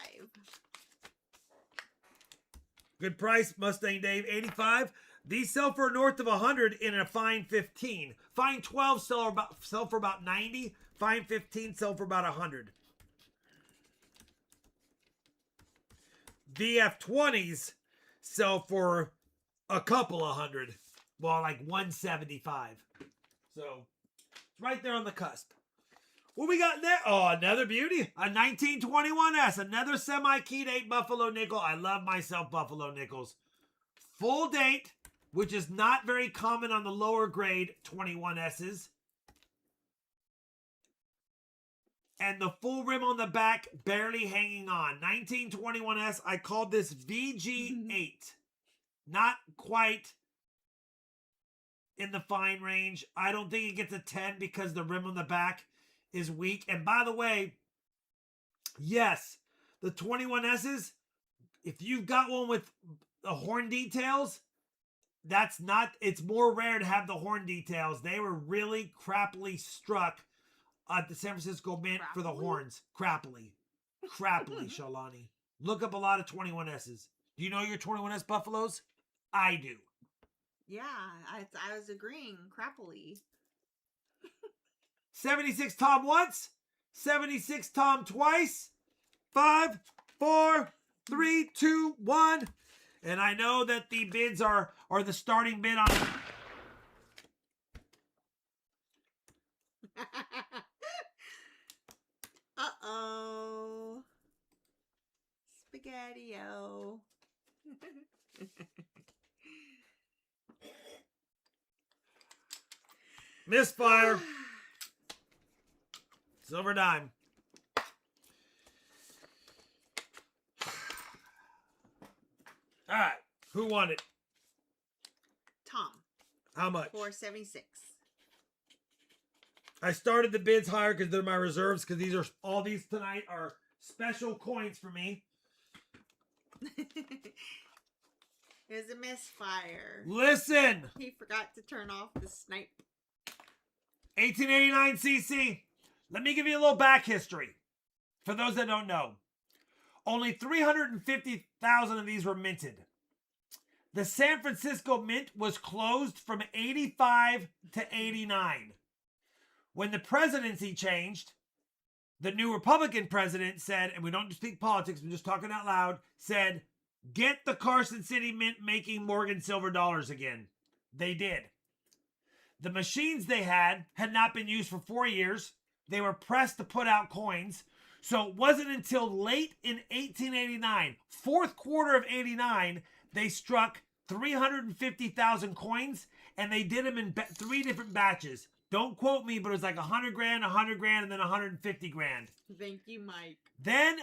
Good price, Mustang Dave 85. These sell for north of 100 in a fine 15. Fine 12 sell for about 90. Fine 15 sell for about 100. VF20s sell for a couple of hundred. Well, like 175. So, it's right there on the cusp. What we got there? Oh, another beauty. A 1921S. Another semi-keyed 8 Buffalo nickel. I love myself Buffalo nickels. Full date, which is not very common on the lower grade 21Ss. And the full rim on the back barely hanging on. 1921S. I called this VG8. Not quite in the fine range. I don't think it gets a 10 because the rim on the back is weak. And by the way, yes, the 21Ss, if you've got one with the horn details, it's more rare to have the horn details. They were really crappily struck at the San Francisco Mint for the horns. Crappily, Shalani. Look up a lot of 21Ss. Do you know your 21S Buffaloes? I do. Yeah, I was agreeing. Crappily. 76 Tom once. 76 Tom twice. 5, 4, 3, 2, 1. And I know that the bids are the starting bid on... Uh-oh. Spaghetti-o. Misfire. Silver dime. All right. Who won it? Tom. How much? 476. I started the bids higher because they're my reserves, because all these tonight are special coins for me. It was a misfire. Listen. He forgot to turn off the snipe. 1889 CC. Let me give you a little back history for those that don't know. Only 350,000 of these were minted. The San Francisco Mint was closed from 85 to 89. When the presidency changed, the new Republican president said, and we don't speak politics, we're just talking out loud, said, get the Carson City Mint making Morgan silver dollars again. They did. The machines they had not been used for 4 years. They were pressed to put out coins. So it wasn't until late in 1889, fourth quarter of 89, they struck 350,000 coins, and they did them in 3 different batches. Don't quote me, but it was like 100 grand, 100 grand, and then 150 grand. Thank you, Mike. Then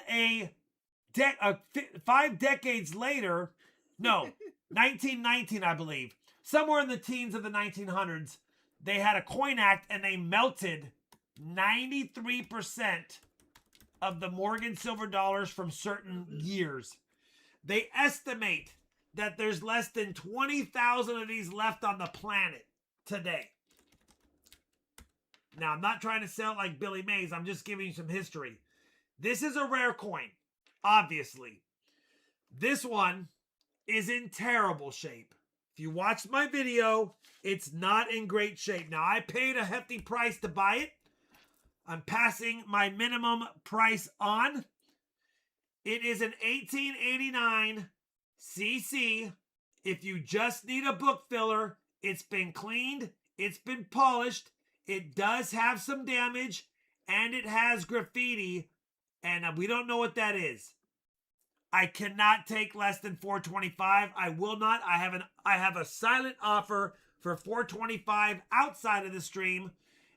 5 decades later, no, 1919, I believe, somewhere in the teens of the 1900s, they had a coin act and they melted 93% of the Morgan silver dollars from certain years. They estimate that there's less than 20,000 of these left on the planet today. Now, I'm not trying to sell like Billy Mays. I'm just giving you some history. This is a rare coin, obviously. This one is in terrible shape. If you watched my video, it's not in great shape. Now, I paid a hefty price to buy it. I'm passing my minimum price on. It is an 1889 CC. If you just need a book filler, it's been cleaned, it's been polished, it does have some damage, and it has graffiti, and we don't know what that is. I cannot take less than $425. I will not. I have a silent offer for $425 outside of the stream,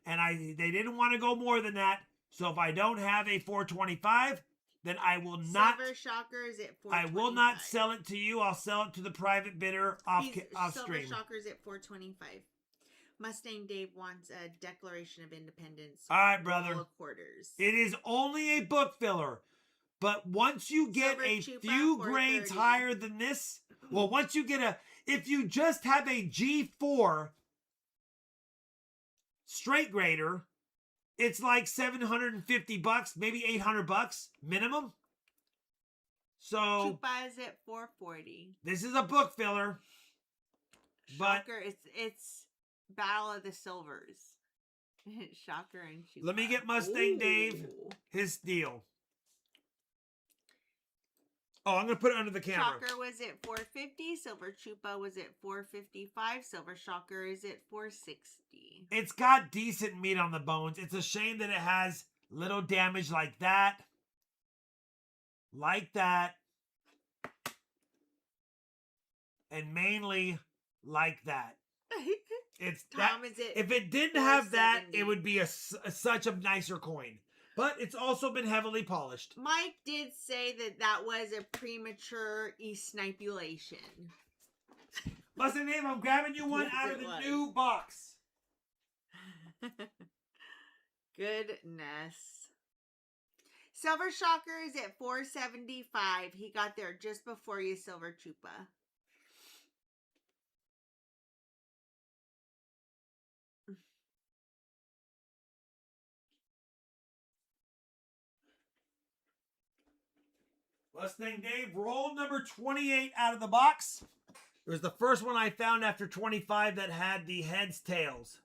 and they didn't want to go more than that. So if I don't have a $425, then I will not. Silver Shockers at $425. I will not sell it to you. I'll sell it to the private bidder off stream. Silver Shockers at $425. Mustang Dave wants a Declaration of Independence. All right, brother. Roll of quarters. It is only a book filler. But once you get Silver a Chupa, few grades $430. higher than this, well, once you get if you just have a G4 straight grader, it's like $750, maybe $800 minimum. So Chupa is at $440. this is a book filler. But Shocker, it's Battle of the Silvers. Shocker and Chupa. let me get Mustang Dave his deal. Oh, I'm going to put it under the camera. Shocker was at $450. Silver Chupa was at $455. Silver Shocker is at $460. It's got decent meat on the bones. It's a shame that it has little damage like that. Like that. And mainly like that. It's Tom, that. is it If it didn't have that, it $470? would be such a nicer coin. But it's also been heavily polished. Mike did say that was a premature e-snipulation. Mustang Dave, I'm grabbing you one Yes, out of it the was. new box. Goodness. Silver Shocker is at $475. He got there just before you, Silver Chupa. Mustang Dave, roll number 28 out of the box. It was the first one I found after 25 that had the heads, tails.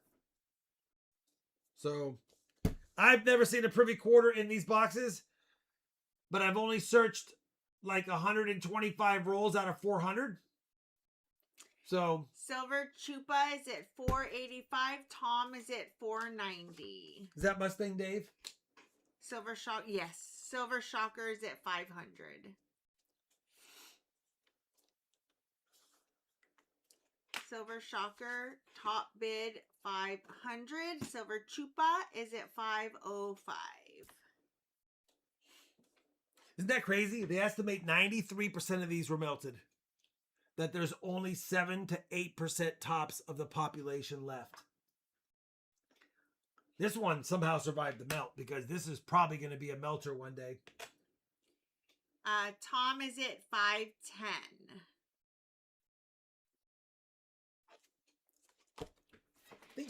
So, I've never seen a privy quarter in these boxes, but I've only searched like 125 rolls out of 400. So, Silver Chupa is at $485. Tom is at $490. is that Mustang Dave? Silver Shock, yes. Silver Shocker is at $500. Silver Shocker, top bid $500. Silver Chupa is at $505. Isn't that crazy? They estimate 93% of these were melted. That there's only 7 to 8% tops of the population left. This one somehow survived the melt because this is probably going to be a melter one day. Tom is at $510.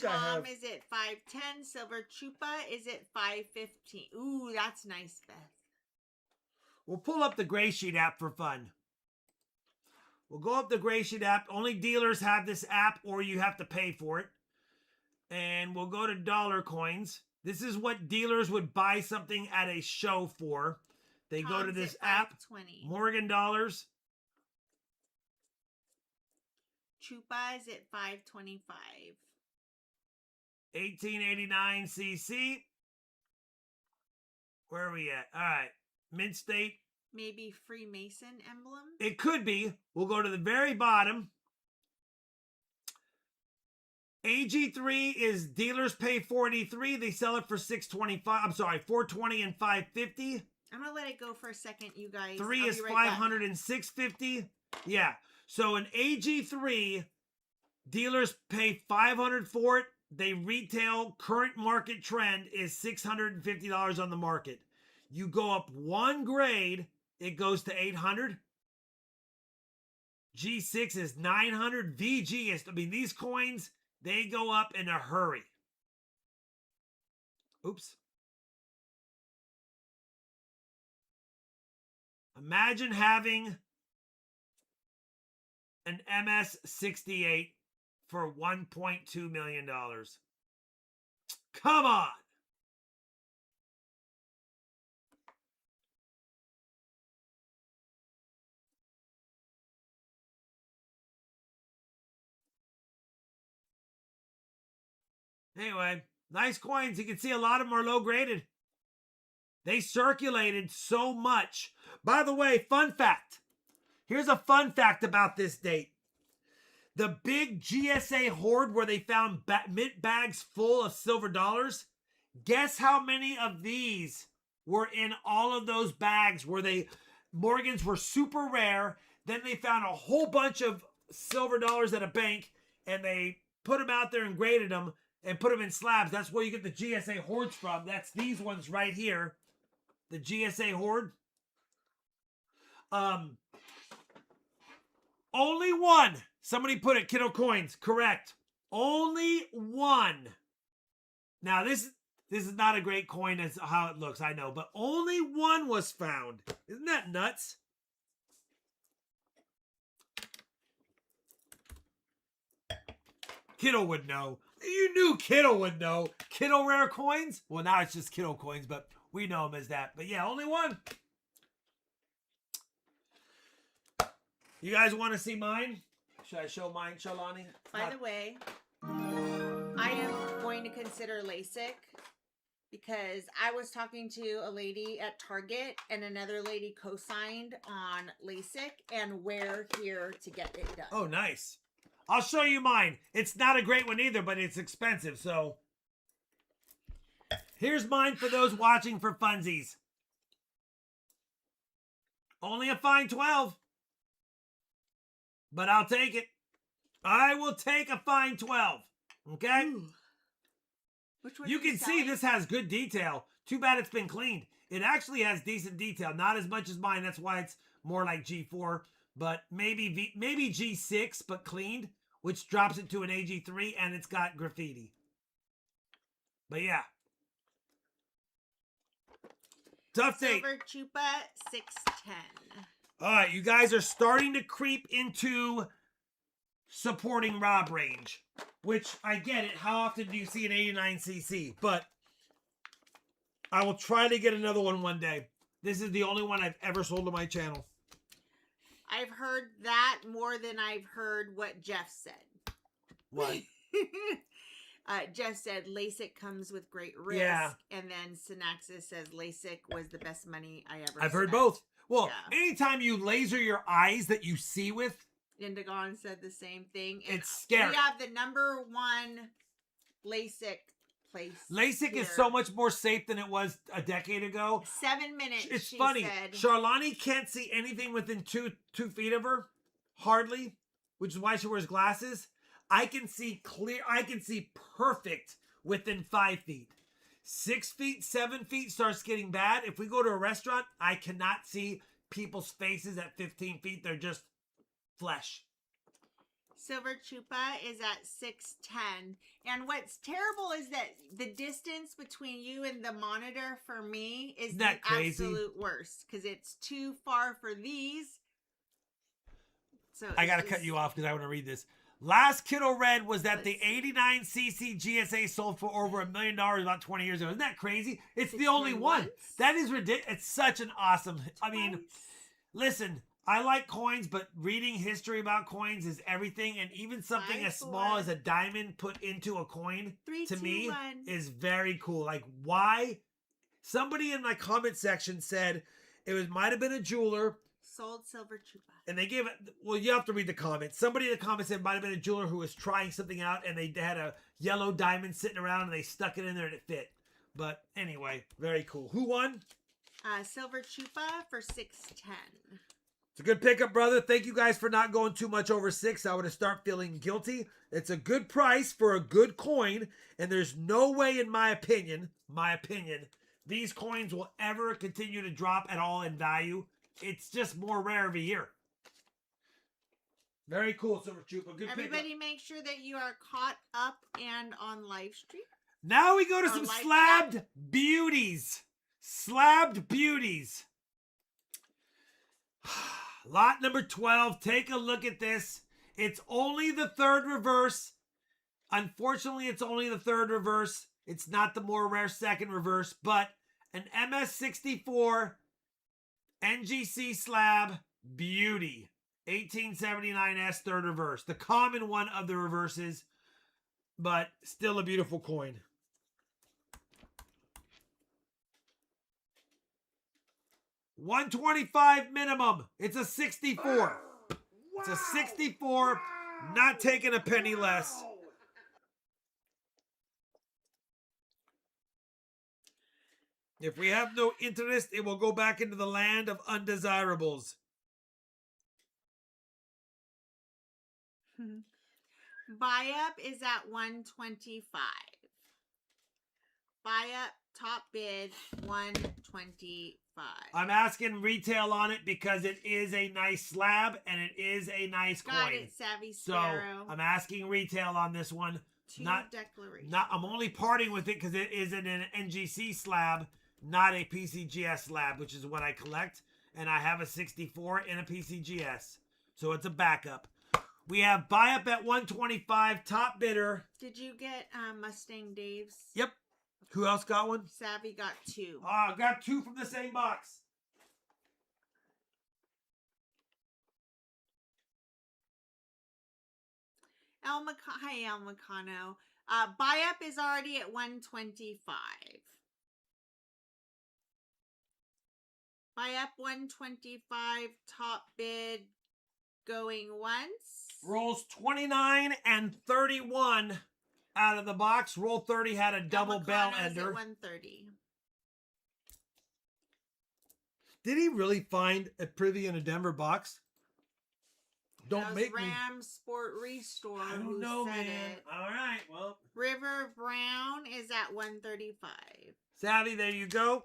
Tom is at $510. Silver Chupa is at $515. Ooh, that's nice, Beth. We'll pull up the Gray Sheet app for fun. We'll go up the Gray Sheet app. Only dealers have this app or you have to pay for it. And we'll go to dollar coins. This is what dealers would buy something at a show for. They go to this app, Morgan Dollars. Chupa is at $525. 1889 CC. Where are we at? All right. Mint State. Maybe Freemason emblem? It could be. We'll go to the very bottom. AG3 is dealers pay $483. They sell it for $625. I'm sorry, $420 and $550. I'm gonna let it go for a second, you guys. 3 I'll is be right back. $500 and $650. Yeah. So an AG3, dealers pay $500 for it. They retail, current market trend is $650 on the market. You go up one grade, it goes to $800. G6 is $900. VG is, I mean, these coins, they go up in a hurry. Oops. Imagine having an MS-68 for $1.2 million. Come on. Anyway, nice coins. You can see a lot of them are low graded. They circulated so much. By the way, fun fact. Here's a fun fact about this date. The big GSA hoard where they found mint bags full of silver dollars. Guess how many of these were in all of those bags where Morgans were super rare. Then they found a whole bunch of silver dollars at a bank and they put them out there and graded them and put them in slabs. That's where you get the GSA hoards from. That's these ones right here. The GSA hoard. Only one. Somebody put it, Kiddo Coins. Correct. Only one. Now, this is not a great coin as how it looks, I know. But only one was found. Isn't that nuts? Kiddo would know. You knew Kiddo would know. Kiddo rare coins? Well, now it's just Kiddo Coins, but we know them as that. But yeah, only one. You guys want to see mine? Should I show mine, Shalani? By the way, I am going to consider LASIK because I was talking to a lady at Target and another lady co-signed on LASIK and we're here to get it done. Oh, nice. I'll show you mine. It's not a great one either, but it's expensive, so. Here's mine for those watching for funsies. Only a fine 12. But I'll take it. I will take a fine 12. Okay? Ooh. Which one you can see this has good detail. Too bad it's been cleaned. It actually has decent detail. Not as much as mine. That's why it's more like G4. But maybe G6, but cleaned. Which drops it to an AG3. And it's got graffiti. But yeah. Tough date. Silver Chupa 610. All right, you guys are starting to creep into supporting Rob range, which I get it. How often do you see an 89cc? But I will try to get another one day. This is the only one I've ever sold on my channel. I've heard that more than I've heard what Jeff said. What? Jeff said LASIK comes with great risk. Yeah. And then Synaxis says LASIK was the best money I ever I've heard spent. both. Well, Yeah. anytime you laser your eyes that you see with, Indigon said the same thing. And it's scary. we have the #1 LASIK place. LASIK here. is so much more safe than it was a decade ago. 7 minutes. It's she funny. Said. Charlani can't see anything within two feet of her, hardly, which is why she wears glasses. I can see clear. I can see perfect within 5 feet. 6 feet, 7 feet starts getting bad. If we go to a restaurant, I cannot see people's faces at 15 feet. They're just flesh. Silver Chupa is at 610. And what's terrible is that the distance between you and the monitor for me is Isn't the that crazy? absolute worst. Because it's too far for these. So I got to cut you off because I want to read this. Last Kiddo read was that the 89cc GSA sold for over $1 million about 20 years ago. Isn't that crazy? It's the only one. once? That is ridiculous. It's such an awesome. I mean, listen, I like coins, but reading history about coins is everything. And even something as small as a diamond put into a coin, 3, to 2, me, 1. is very cool. Like, why? Somebody in my comment section said it might have been a jeweler Sold Silver Chupa. And they gave it, well, you have to read the comments. Somebody in the comments said it might have been a jeweler who was trying something out and they had a yellow diamond sitting around and they stuck it in there and it fit. But anyway, very cool. Who won? Silver Chupa for $6.10. It's a good pickup, brother. Thank you guys for not going too much over 6. I would have started feeling guilty. It's a good price for a good coin, and there's no way, in my opinion, these coins will ever continue to drop at all in value. It's just more rare every year. Very cool, Silver Chupa. Good Everybody pickup. make sure that you are caught up and on live stream. Now we go to Or some like slabbed beauties. Slabbed beauties. Lot number 12. Take a look at this. It's only the third reverse. Unfortunately, it's only the third reverse. It's not the more rare second reverse, but an MS64 NGC slab beauty. 1879S third reverse. The common one of the reverses, but still a beautiful coin. $125 minimum. It's a 64. It's a 64. Not taking a penny less. If we have no interest, it will go back into the land of undesirables. Buy up is at 125. Buy up top bid 125. I'm asking retail on it because it is a nice slab and it is a nice coin. Got it, Savvy So Sparrow. I'm asking retail on this one. Declaration. I'm only parting with it because it is an NGC slab, not a PCGS slab, which is what I collect. And I have a 64 and a PCGS. So it's a backup. We have buy up at 125, top bidder. Did you get Mustang Dave's? Yep. Who else got one? Savvy got 2. I got 2 from the same box. Hi, El Macano. Buy up is already at 125. Buy up 125, top bid going once. Rolls 29 and 31 out of the box. Roll 30 had a double bell ender. At 130. Did he really find a privy in a Denver box? Don't make me. Ram Sport Restore. I don't who know, said man. it. All right, well. River Brown is at 135. Savvy, there you go.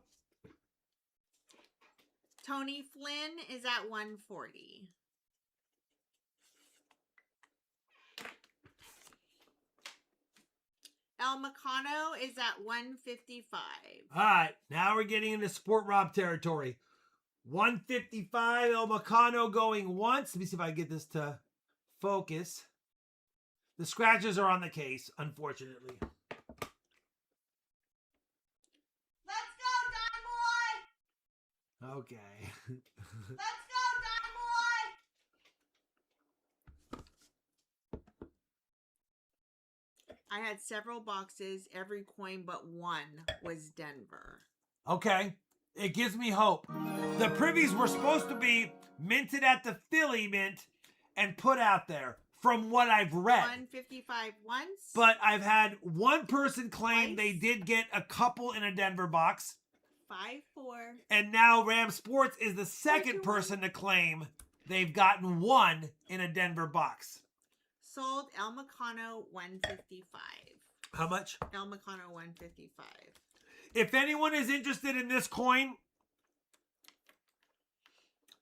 Tony Flynn is at 140. El Macano is at 155. All right, now we're getting into Sport Rob territory. 155, El Macano going once. Let me see if I can get this to focus. The scratches are on the case, unfortunately. Let's go, Don Boy! Okay. Let's go, Don Boy! I had several boxes. Every coin but one was Denver. Okay. It gives me hope. The privies were supposed to be minted at the Philly Mint and put out there, from what I've read. 155 once. But I've had one person claim Twice. they did get a couple in a Denver box. 5-4. And now Ram Sports is the second person to claim they've gotten one in a Denver box. Sold El Macano 155. How much? El Macano 155. If anyone is interested in this coin,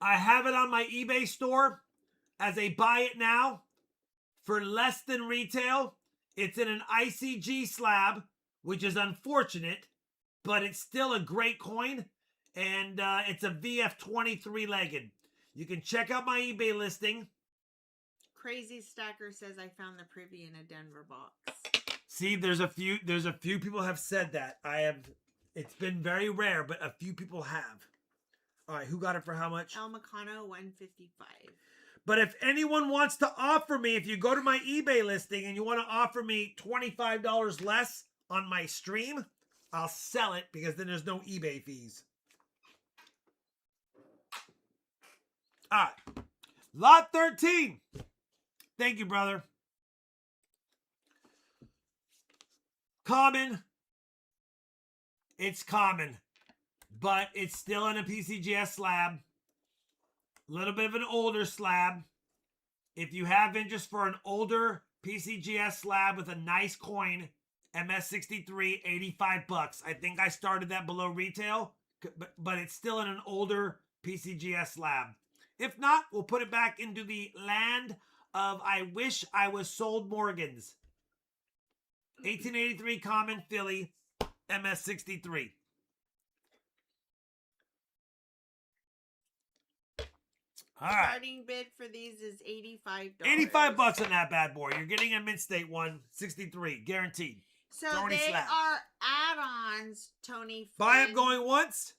I have it on my eBay store as a buy it now for less than retail. It's in an ICG slab, which is unfortunate, but it's still a great coin, and it's a VF23 legged. You can check out my eBay listing. Crazy Stacker says I found the privy in a Denver box. See, there's a few people have said that. It's been very rare, but a few people have. All right, who got it for how much? El Macano 155. But if anyone wants to offer me, if you go to my eBay listing and you want to offer me $25 less on my stream, I'll sell it because then there's no eBay fees. All right. Lot 13. Thank you, brother. Common. It's common, but it's still in a PCGS slab. A little bit of an older slab. If you have interest for an older PCGS slab with a nice coin, MS63, 85 bucks. I think I started that below retail, but it's still in an older PCGS slab. If not, we'll put it back into the land of I wish I was sold Morgans. 1883 common Philly, MS63. All right. Starting bid for these is $85. 85 bucks on that bad boy. You're getting a mid-state one, 63, guaranteed. So Tony they slap. are add-ons, Tony. Buy Flynn. up going once.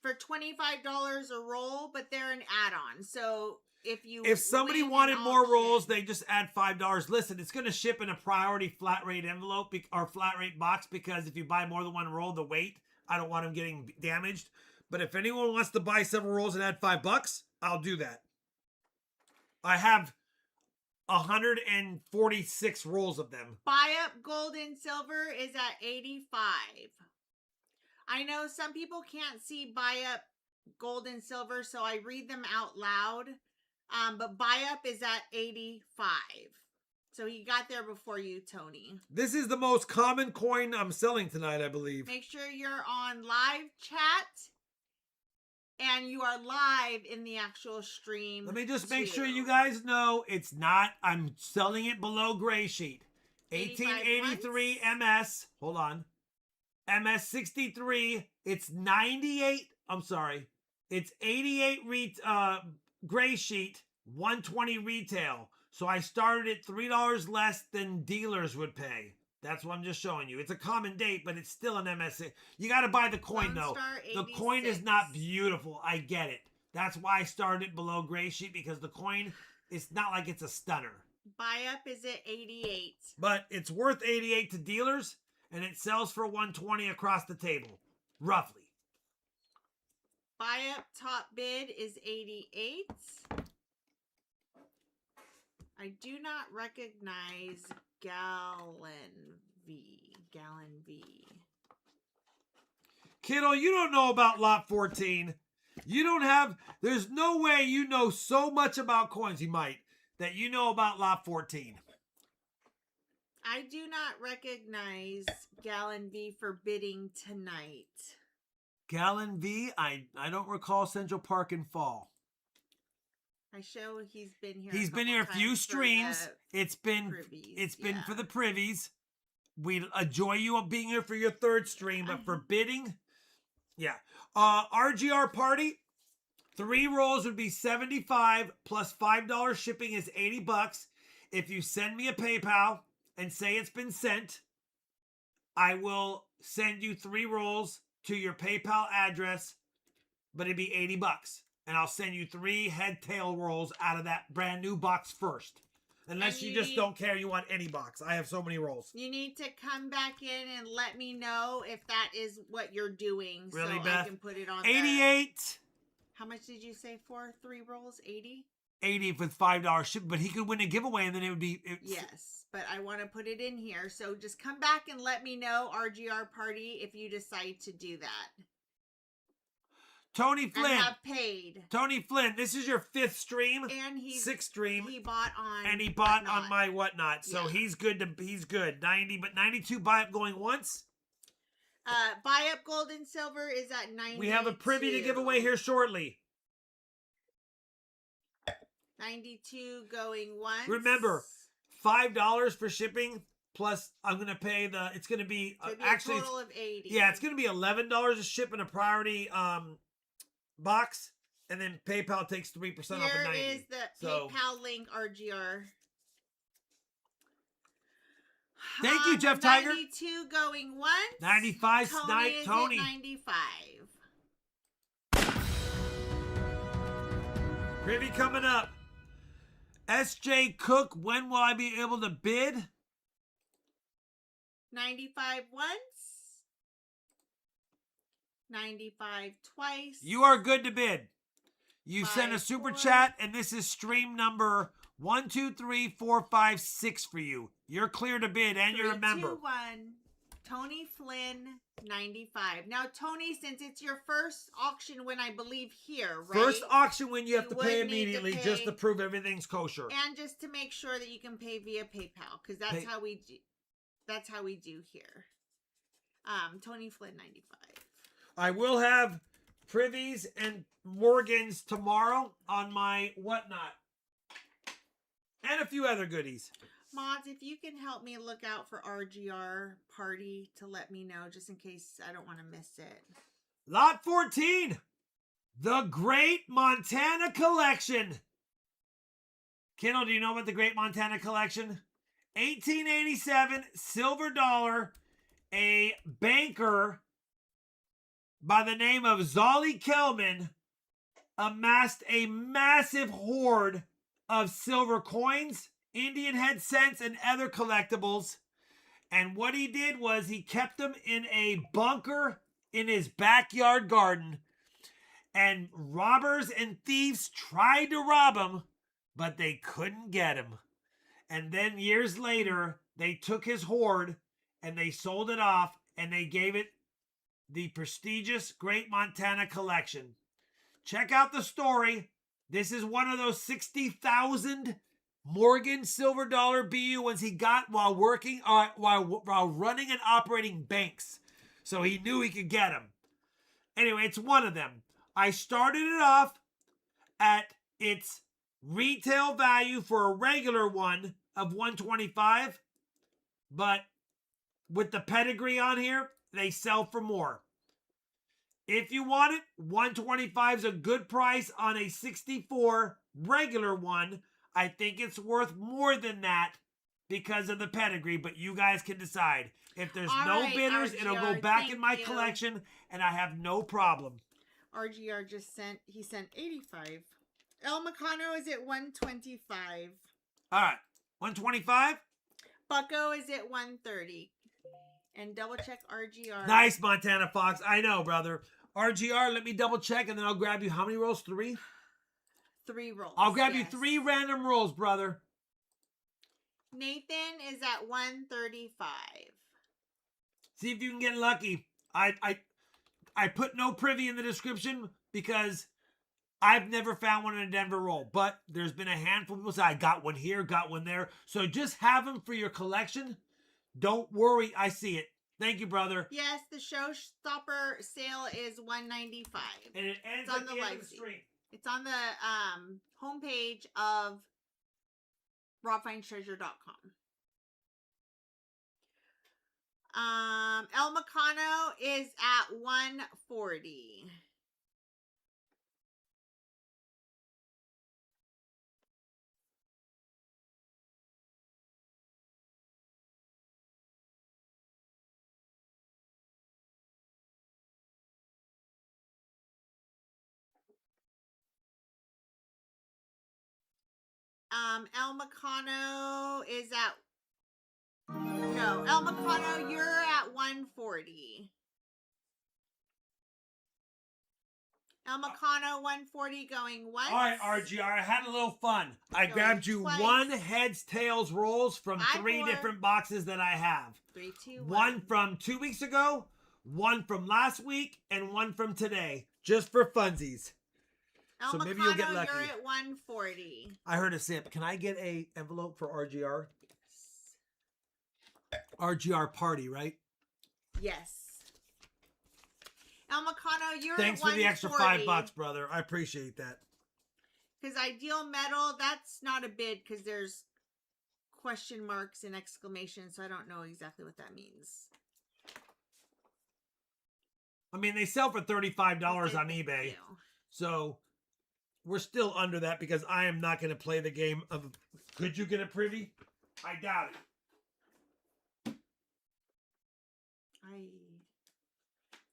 For $25 a roll, but they're an add-on. So if somebody win wanted an more auction- rolls, they just add $5. Listen, it's going to ship in a priority flat rate envelope or flat rate box because if you buy more than one roll, the weight, I don't want them getting damaged. But if anyone wants to buy several rolls and add $5, I'll do that. I have 146 rolls of them. Buy up gold and silver is at $85. I know some people can't see buy up gold and silver, so I read them out loud. But buy up is at $85. So he got there before you, Tony. This is the most common coin I'm selling tonight, I believe. Make sure you're on live chat and you are live in the actual stream. Let me just make too. sure you guys know it's not, I'm selling it below gray sheet. 1883 MS, hold on. MS63, it's 98, I'm sorry. It's 88 gray sheet, 120 retail. So I started at $3 less than dealers would pay. That's what I'm just showing you. It's a common date, but it's still an MS. You got to buy the coin, though. The coin is not beautiful. I get it. That's why I started below gray sheet, because the coin, it's not like it's a stunner. Buy up is at 88. But it's worth 88 to dealers, and it sells for 120 across the table, roughly. Buy up top bid is 88. I do not recognize Gallon V. Kiddo, you don't know about lot 14. You don't have, there's no way you know so much about coins, you might, that you know about lot 14. I do not recognize Gallon V for bidding tonight. Gallon V, I don't recall Central Park in fall. I show he's been here. He's been here a few streams. It's been for the privies. We enjoy you being here for your third stream, but for bidding, yeah. RGR party, 3 rolls would be $75 plus $5 shipping is $80. If you send me a PayPal and say it's been sent, I will send you 3 rolls to your PayPal address, but it'd be $80. And I'll send you 3 head-tail rolls out of that brand new box first. Unless you just don't care, you want any box. I have so many rolls. You need to come back in and let me know if that is what you're doing. Really, so Beth? I can put it on 88. How much did you say for 3 rolls? 80? 80 with $5 shipping, but he could win a giveaway and then it would be... Yes, but I want to put it in here. So just come back and let me know, RGR party, if you decide to do that. Tony Flynn. And have paid. Tony Flynn, this is your 5th stream. And he's 6th stream. He bought on. And he bought Whatnot. on my Whatnot. So Yeah. he's good. 90, but 92 buy up going once. Buy up gold and silver is at 92. We have a privy to give away here shortly. 92 going once. Remember, $5 for shipping plus I'm going to pay it's going to be actually a total of 80. Yeah, it's going to be $11 to ship in a priority box, and then PayPal takes 3% off of 90. Here is the PayPal link, RGR. Thank you, Jeff Tiger. 92 going once. 95 Tony snipe is Tony. at 95. Privy coming up. SJ Cook, when will I be able to bid? 95 once. $95 twice. You are good to bid. You sent a super 5, 4. chat, and this is stream number 1, 2, 3, 4, 5, 6 for you. You're clear to bid, and you're a 3, member. 2, 1. Tony Flynn, 95. Now, Tony, since it's your first auction win, I believe here, right? First auction win, you have to would pay need to immediately pay. just to prove everything's kosher. And just to make sure that you can pay via PayPal, because that's how we do. That's how we do here. Tony Flynn, 95. I will have privies and Morgans tomorrow on my whatnot. And a few other goodies. Mods, if you can help me look out for RGR party to let me know, just in case I don't want to miss it. Lot 14. The Great Montana Collection. Kendall, do you know about the Great Montana Collection? 1887 silver dollar. A banker by the name of Zolly Kelman amassed a massive hoard of silver coins, Indian head cents, and other collectibles. And what he did was he kept them in a bunker in his backyard garden. And robbers and thieves tried to rob him, but they couldn't get him. And then years later, they took his hoard and they sold it off, and they gave it the prestigious Great Montana Collection. Check out the story. This is one of those 60,000 Morgan silver dollar BU ones he got while working, while running and operating banks. So he knew he could get them. Anyway, it's one of them. I started it off at its retail value for a regular one of $125, but with the pedigree on here, they sell for more. If you want it, $125 is a good price on a 64 regular one. I think it's worth more than that because of the pedigree, but you guys can decide. If there's no bidders, it'll go back in my collection, and I have no problem. RGR just sent 85. El Meccano is at 125. All right, 125. Bucko is at 130. And double check RGR. Nice, Montana Fox. I know, brother. RGR, let me double check, and then I'll grab you how many rolls? 3? 3 rolls. I'll grab you 3 random rolls, brother. Nathan is at 135. See if you can get lucky. I put no privy in the description because I've never found one in a Denver roll. But there's been a handful of people say, I got one here, got one there. So just have them for your collection. Don't worry, I see it. Thank you, brother. Yes, the showstopper sale is $195. And it ends on the live stream. It's on the homepage of RobFindsTreasure.com. El Meccano is at 140. El Meccano is at... No, El Meccano, you're at 140. El Meccano, 140 going once. All right, RGR, I had a little fun. I grabbed you twice. 1 heads, tails rolls from 3 4. different boxes that I have. 3, 2, 1. 1 from 2 weeks ago, 1 from last week, and 1 from today. Just for funsies. El So maybe Meccano, you'll get lucky. you're at 140. I heard a sip. Can I get a envelope for RGR? RGR party, right? Yes. El Meccano, you're Thanks at 140. for the extra $5, brother. I appreciate that. Because Ideal Metal, that's not a bid because there's question marks and exclamations, so I don't know exactly what that means. I mean, they sell for $35 on eBay. So we're still under that because I am not going to play the game of could you get a privy? I doubt it.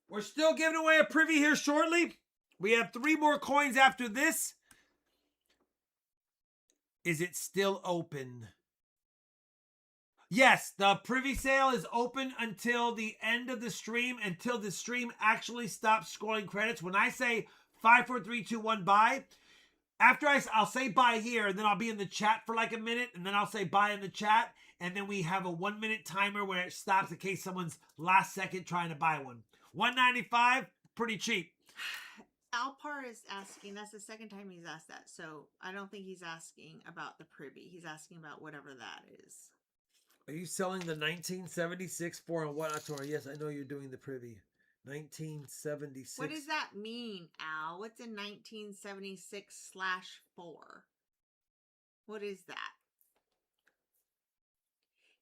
We're still giving away a privy here shortly. We have 3 more coins after this. Is it still open? Yes, the privy sale is open until the end of the stream, until the stream actually stops scrolling credits. When I say 5, 4, 3, 2, 1, buy, after I'll say buy here, and then I'll be in the chat for like a minute, and then I'll say buy in the chat, and then we have a 1 minute timer where it stops in case someone's last second trying to buy one. $195, pretty cheap. Alpar is asking, that's the second time he's asked that, so I don't think he's asking about the privy. He's asking about whatever that is. Are you selling the 1976 4 and what? Yes, I know you're doing the privy. 1976. What does that mean, Al? What's a 1976/4? What is that?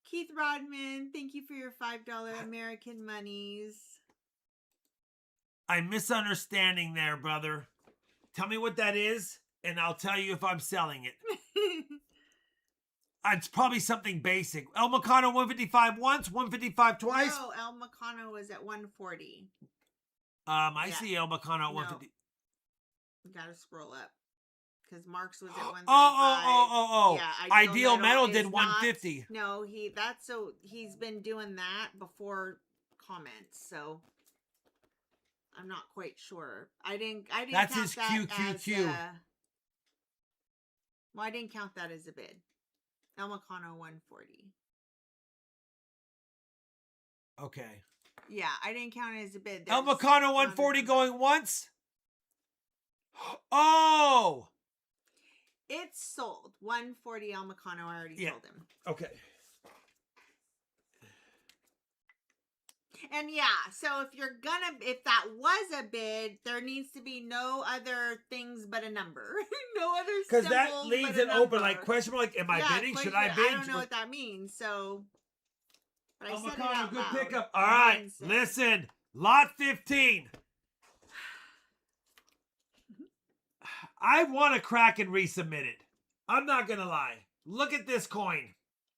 Keith Rodman, thank you for your $5 American monies. I'm misunderstanding there, brother. Tell me what that is, and I'll tell you if I'm selling it. It's probably something basic. El Meccano 155 once, 155 twice. No, El Meccano was at 140. I see El Meccano at 150. You gotta scroll up. Because Mark's was at 135. Oh. Yeah, Ideal Metal did is 150. No, he's been doing that before comments, so I'm not quite sure. I didn't That's count his that QQQ. Well, I didn't count that as a bid. El Meccano 140. Okay. Yeah, I didn't count it as a bid. El Meccano 140 going once. Oh! It's sold. 140 El Meccano. I already told him. Okay. And yeah, so if that was a bid, there needs to be no other things but a number. No other symbols. Because that leaves but a it open, number. like question mark, am I bidding? Should I bid? I don't know what that means, so. But I said it Meccano, out good loud. pickup. All right, Mindset. listen. Lot 15. I want to crack and resubmit it. I'm not going to lie. Look at this coin.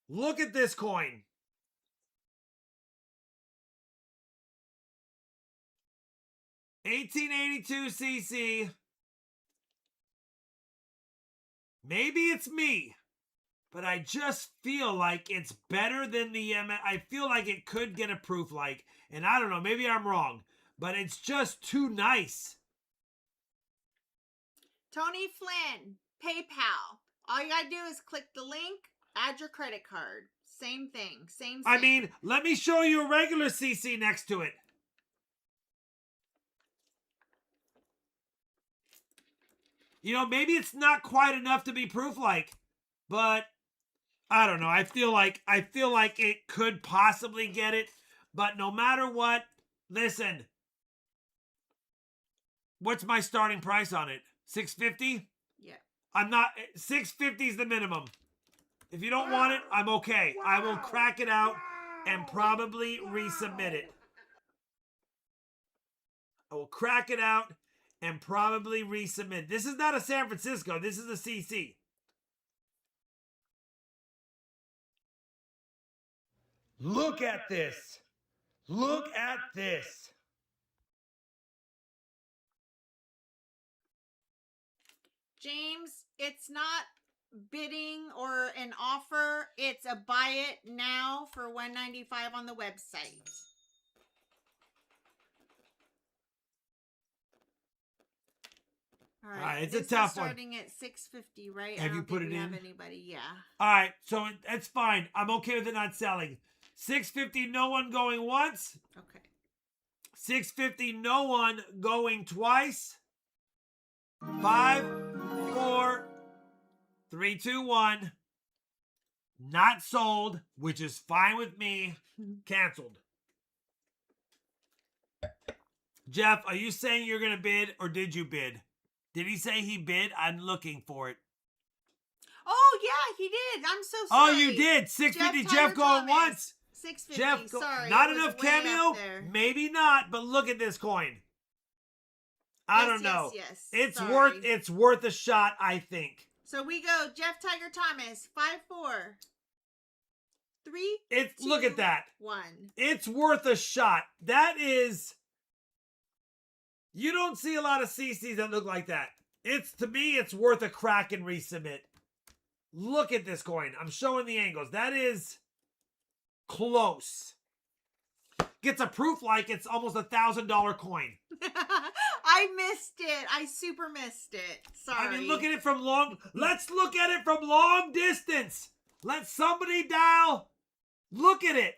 Look at this coin. $18.82 CC. Maybe it's me, but I just feel like it's better than the I feel like it could get a proof like, and I don't know, maybe I'm wrong, but it's just too nice. Tony Flynn, PayPal. All you gotta do is click the link, add your credit card. Same thing, same. I mean, let me show you a regular CC next to it. You know, maybe it's not quite enough to be proof-like, but I don't know. I feel like it could possibly get it, but no matter what, listen. What's my starting price on it? $650? Yeah. I'm not. $650 is the minimum. If you don't want it, I'm okay. I will crack it out and probably resubmit it. I will crack it out and probably resubmit. This is not a San Francisco. This is a CC. Look at this. Look at this. James, it's not bidding or an offer. It's a buy it now for $195 on the website. All right, it's a tough one. Starting at $650, right? Have you put it in? Have anybody? Yeah. All right, so that's fine. I'm okay with it not selling. $650, no one going once. Okay. $650, no one going twice. 5, 4, 3, 2, 1. Not sold, which is fine with me. Canceled. Jeff, are you saying you're going to bid or did you bid? Did he say he bid? I'm looking for it. Oh, yeah, he did. I'm so sorry. Oh, you did. $650, Jeff going once. $650, Jeff, sorry. not it was enough way up cameo? there. Maybe not, but look at this coin. I don't know. Yes. It's Sorry. worth a shot, I think. So we go Jeff Tiger Thomas, 5, 4, 3, It's 2, look at that. 1. It's worth a shot. That is, you don't see a lot of CCs that look like that. To me, it's worth a crack and resubmit. Look at this coin. I'm showing the angles. That is, close. Gets a proof like it's almost $1,000 coin. I missed it. I super missed it. Sorry. I mean, look at it from long. Let's look at it from long distance. Let somebody dial. Look at it.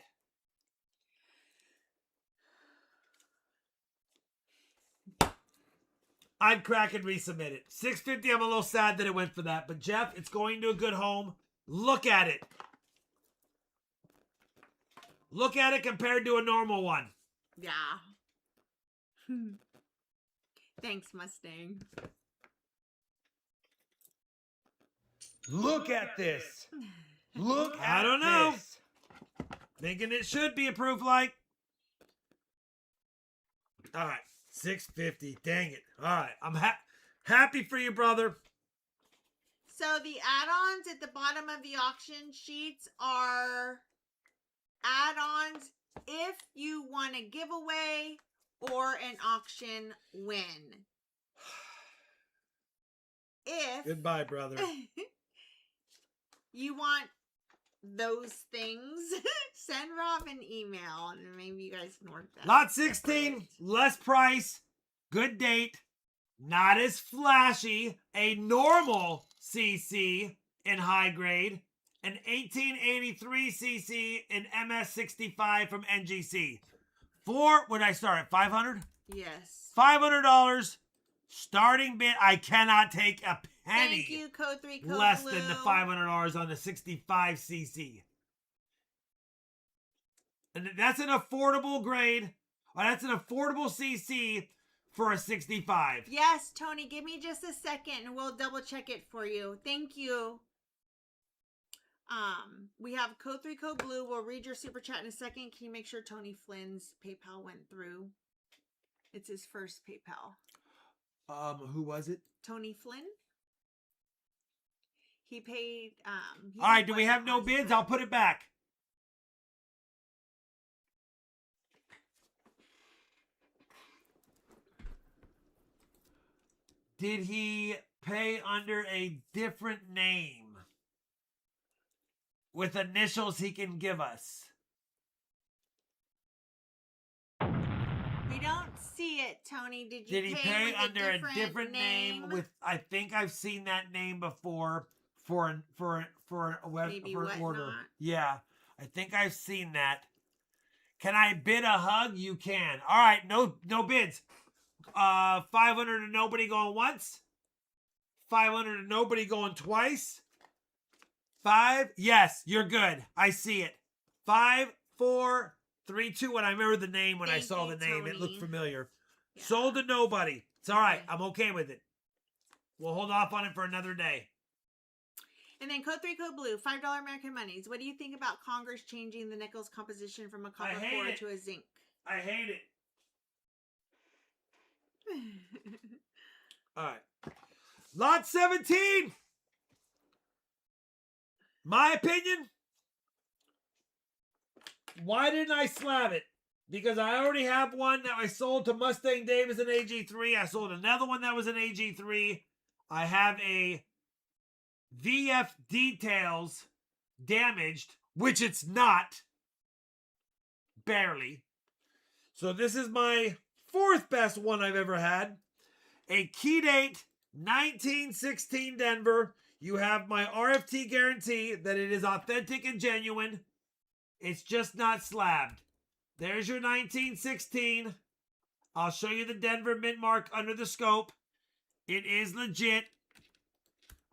I'd crack and resubmit it. $6.50. I'm a little sad that it went for that, but Jeff, it's going to a good home. Look at it. Look at it compared to a normal one. Yeah. Thanks, Mustang. Look at this. Look at I don't know. this. Thinking it should be a proof like. All right. $6.50. Dang it. All right. I'm happy for you, brother. So the add-ons at the bottom of the auction sheets are add-ons if you want a giveaway or an auction win. If Goodbye, brother. you want those things, send Rob an email and maybe you guys can work that. Lot 16, less price, good date, not as flashy, a normal CC in high grade, an 1883 CC in MS65 from NGC. What did I start at? 500? Yes. $500 starting bid. I cannot take a penny Thank you, Code 3 Code less Blue. than the $500 on the 65 CC. And that's an affordable grade. That's an affordable CC for a 65. Yes, Tony, give me just a second and we'll double check it for you. Thank you. We have Code 3 Code Blue. We'll read your super chat in a second. Can you make sure Tony Flynn's PayPal went through? It's his first PayPal. Who was it? Tony Flynn. He paid All right, do we have no bids? I'll put it back. Did he pay under a different name with initials he can give us? We don't see it, Tony. Did Did he pay with under a different name with? I think I've seen that name before for an Maybe for an order. Whatnot. Yeah, I think I've seen that. Can I bid a hug? You can. All right, no bids. 500 to nobody going once. 500 to nobody going twice. 5. Yes, you're good. I see it. 5, 4, 3, 2. And I remember the name when I Thank saw you, the name. Tony. It looked familiar. Yeah. Sold to nobody. It's all right. Okay. I'm okay with it. We'll hold off on it for another day. And then Code 3 Code Blue, $5 American monies. What do you think about Congress changing the nickel's composition from a copper hate core it. to a zinc? I hate it. All right. Lot 17. My opinion. Why didn't I slab it? Because I already have one that I sold to Mustang Dave as an AG3. I sold another one that was an AG3. I have a VF Details damaged, which it's not. Barely. So this is my fourth best one I've ever had. A key date 1916 Denver. You have my RFT guarantee that it is authentic and genuine. It's just not slabbed. There's your 1916. I'll show you the Denver mint mark under the scope. It is legit.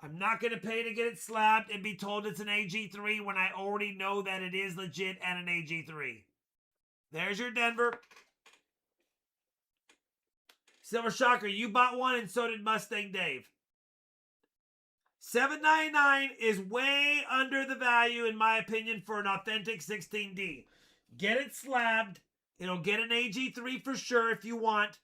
I'm not going to pay to get it slabbed and be told it's an AG3 when I already know that it is legit and an AG3. There's your Denver. Silver Shocker, you bought one and so did Mustang Dave. $7.99 is way under the value, in my opinion, for an authentic 16D. Get it slabbed. It'll get an AG3 for sure if you want.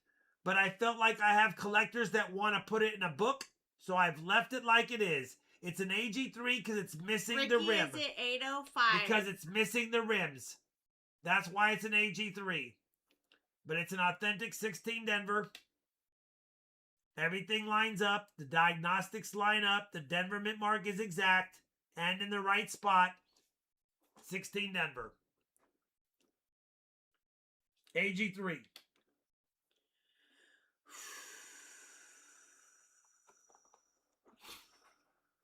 But I felt like I have collectors that want to put it in a book, so I've left it like it is. It's an AG3 because it's missing Ricky the rim. is at 805. Because it's missing the rims. That's why it's an AG3. But it's an authentic 16 Denver. Everything lines up. The diagnostics line up. The Denver mint mark is exact and in the right spot. 16 Denver. AG3.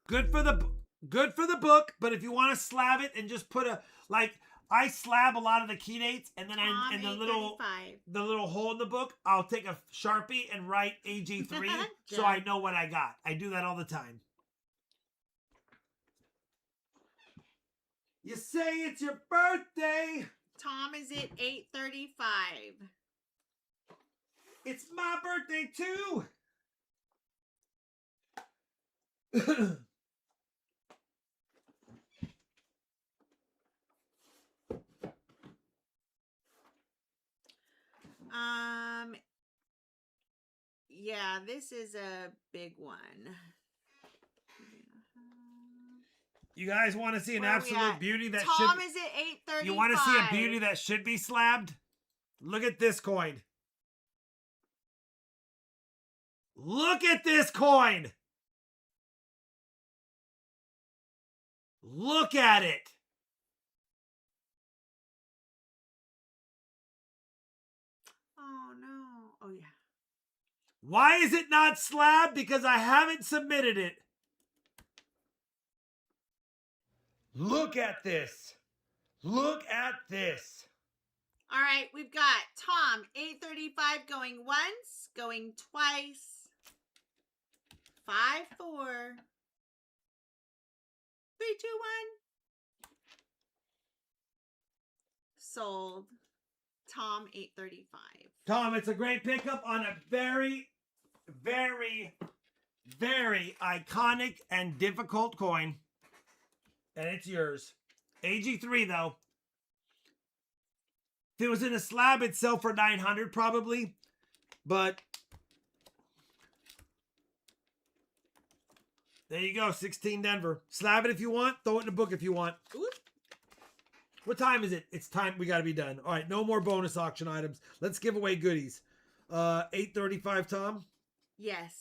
Good for the book, but if you want to slab it and just put a I slab a lot of the key dates, and then in the little hole in the book, I'll take a Sharpie and write AG3 so I know what I got. I do that all the time. You say it's your birthday. Tom is at 8:35. It's my birthday too. Yeah, this is a big one. You guys want to see an absolute beauty that Tom is at 8:35. You want to see a beauty that should be slabbed? Look at this coin. Look at this coin. Look at it. Oh, no. Oh, yeah. Why is it not slabbed? Because I haven't submitted it. Look at this. Look at this. All right, we've got Tom, 8:35 going once, going twice. 5, 4. 3, 2, 1. Sold. Tom, 8:35. Tom, it's a great pickup on a very, very, very iconic and difficult coin. And it's yours. AG3 though. If it was in a slab, it'd sell for 900 probably. But there you go, 16 Denver. Slab it if you want. Throw it in a book if you want. Ooh. What time is it? It's time. We got to be done. All right, no more bonus auction items. Let's give away goodies. 8:35, Tom. Yes.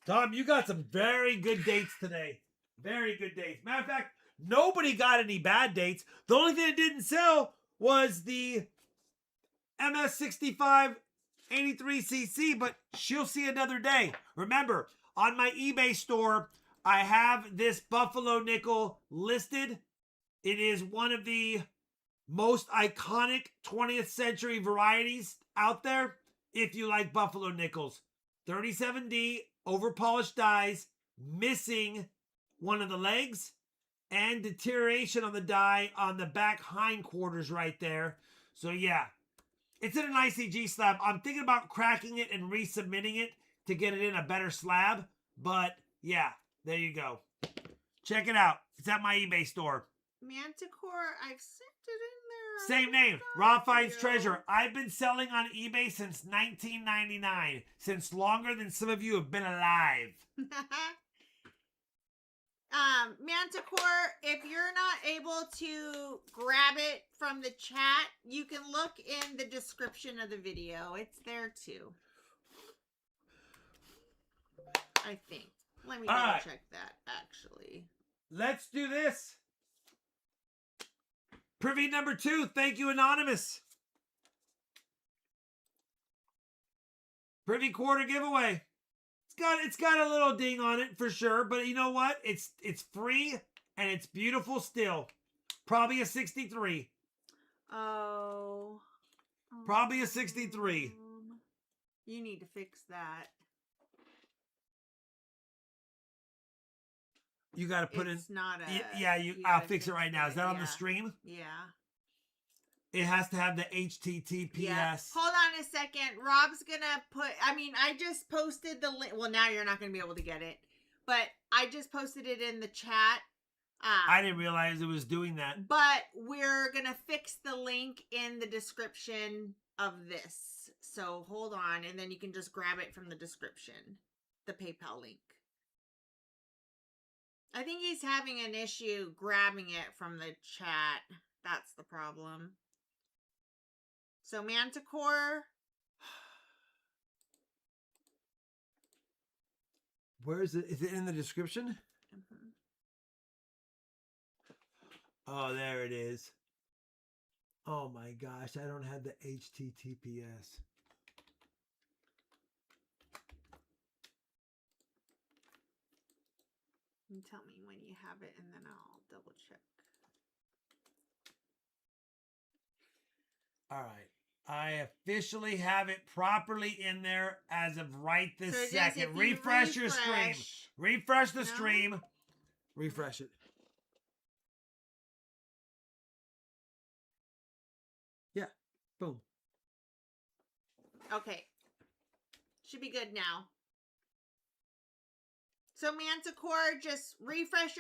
Tom, you got some very good dates today. Very good dates. Matter of fact, nobody got any bad dates. The only thing that didn't sell was the MS65 83cc, but she'll see another day. Remember, on my eBay store, I have this Buffalo nickel listed. It is one of the most iconic 20th century varieties out there if you like Buffalo nickels. 37D, over-polished dies, missing one of the legs, and deterioration on the die on the back hindquarters right there. So yeah, it's in an ICG slab. I'm thinking about cracking it and resubmitting it to get it in a better slab. But yeah, there you go. Check it out. It's at my eBay store. Manticore, I've sent it in there. Same name, RobFindsTreasure. I've been selling on eBay since 1999. Since longer than some of you have been alive. Manticore, if you're not able to grab it from the chat, you can look in the description of the video. It's there too. I think. Let me double check that actually. Let's do this. Privy number 2. Thank you, Anonymous. Privy quarter giveaway. It's got a little ding on it for sure, but you know what? It's free and it's beautiful still. Probably a 63. Oh. Probably a 63. You need to fix that. You got to put it's in. Not a. Yeah, I'll fix it right now. Is that on the stream? Yeah. It has to have the HTTPS. Yeah. Hold on a second. Rob's gonna put. I mean, I just posted the link. Well, now you're not gonna be able to get it, but I just posted it in the chat. I didn't realize it was doing that. But we're gonna fix the link in the description of this. So hold on, and then you can just grab it from the description, the PayPal link. I think he's having an issue grabbing it from the chat. That's the problem. So Manticore. Where is it? Is it in the description? Mm-hmm. Oh, there it is. Oh my gosh, I don't have the HTTPS. And tell me when you have it, and then I'll double check. All right. I officially have it properly in there as of right this So just second. if you Refresh your stream. Refresh the stream. Refresh it. Yeah. Boom. Okay. Should be good now. So Manticore, just refresh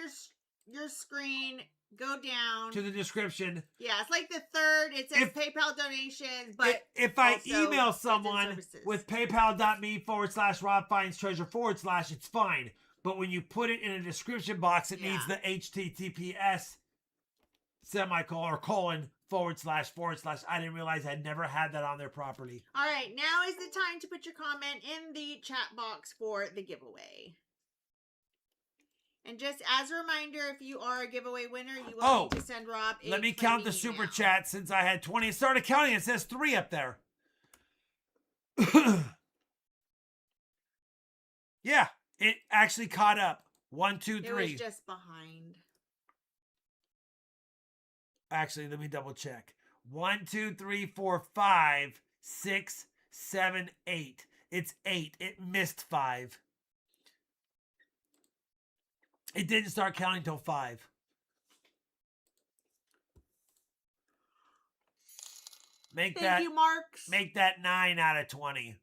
your screen. Go down To the description. Yeah, it's like the third. It says PayPal donations, but if I also email someone with paypal.me/RobFindsTreasure / it's fine. But when you put it in a description box, it needs the HTTPS semicolon or / I didn't realize I'd never had that on there properly. All right, now is the time to put your comment in the chat box for the giveaway. And just as a reminder, if you are a giveaway winner, you will need to send Rob a let me count the email. super chat since I had 20. It started counting. It says 3 up there. Yeah, it actually caught up. 1, 2, 3. It was just behind. Actually, let me double check. 1, 2, 3, 4, 5, 6, 7, 8. It's 8. It missed 5. It didn't start counting till 5. Thank you, Marks. Make that 9 out of 20.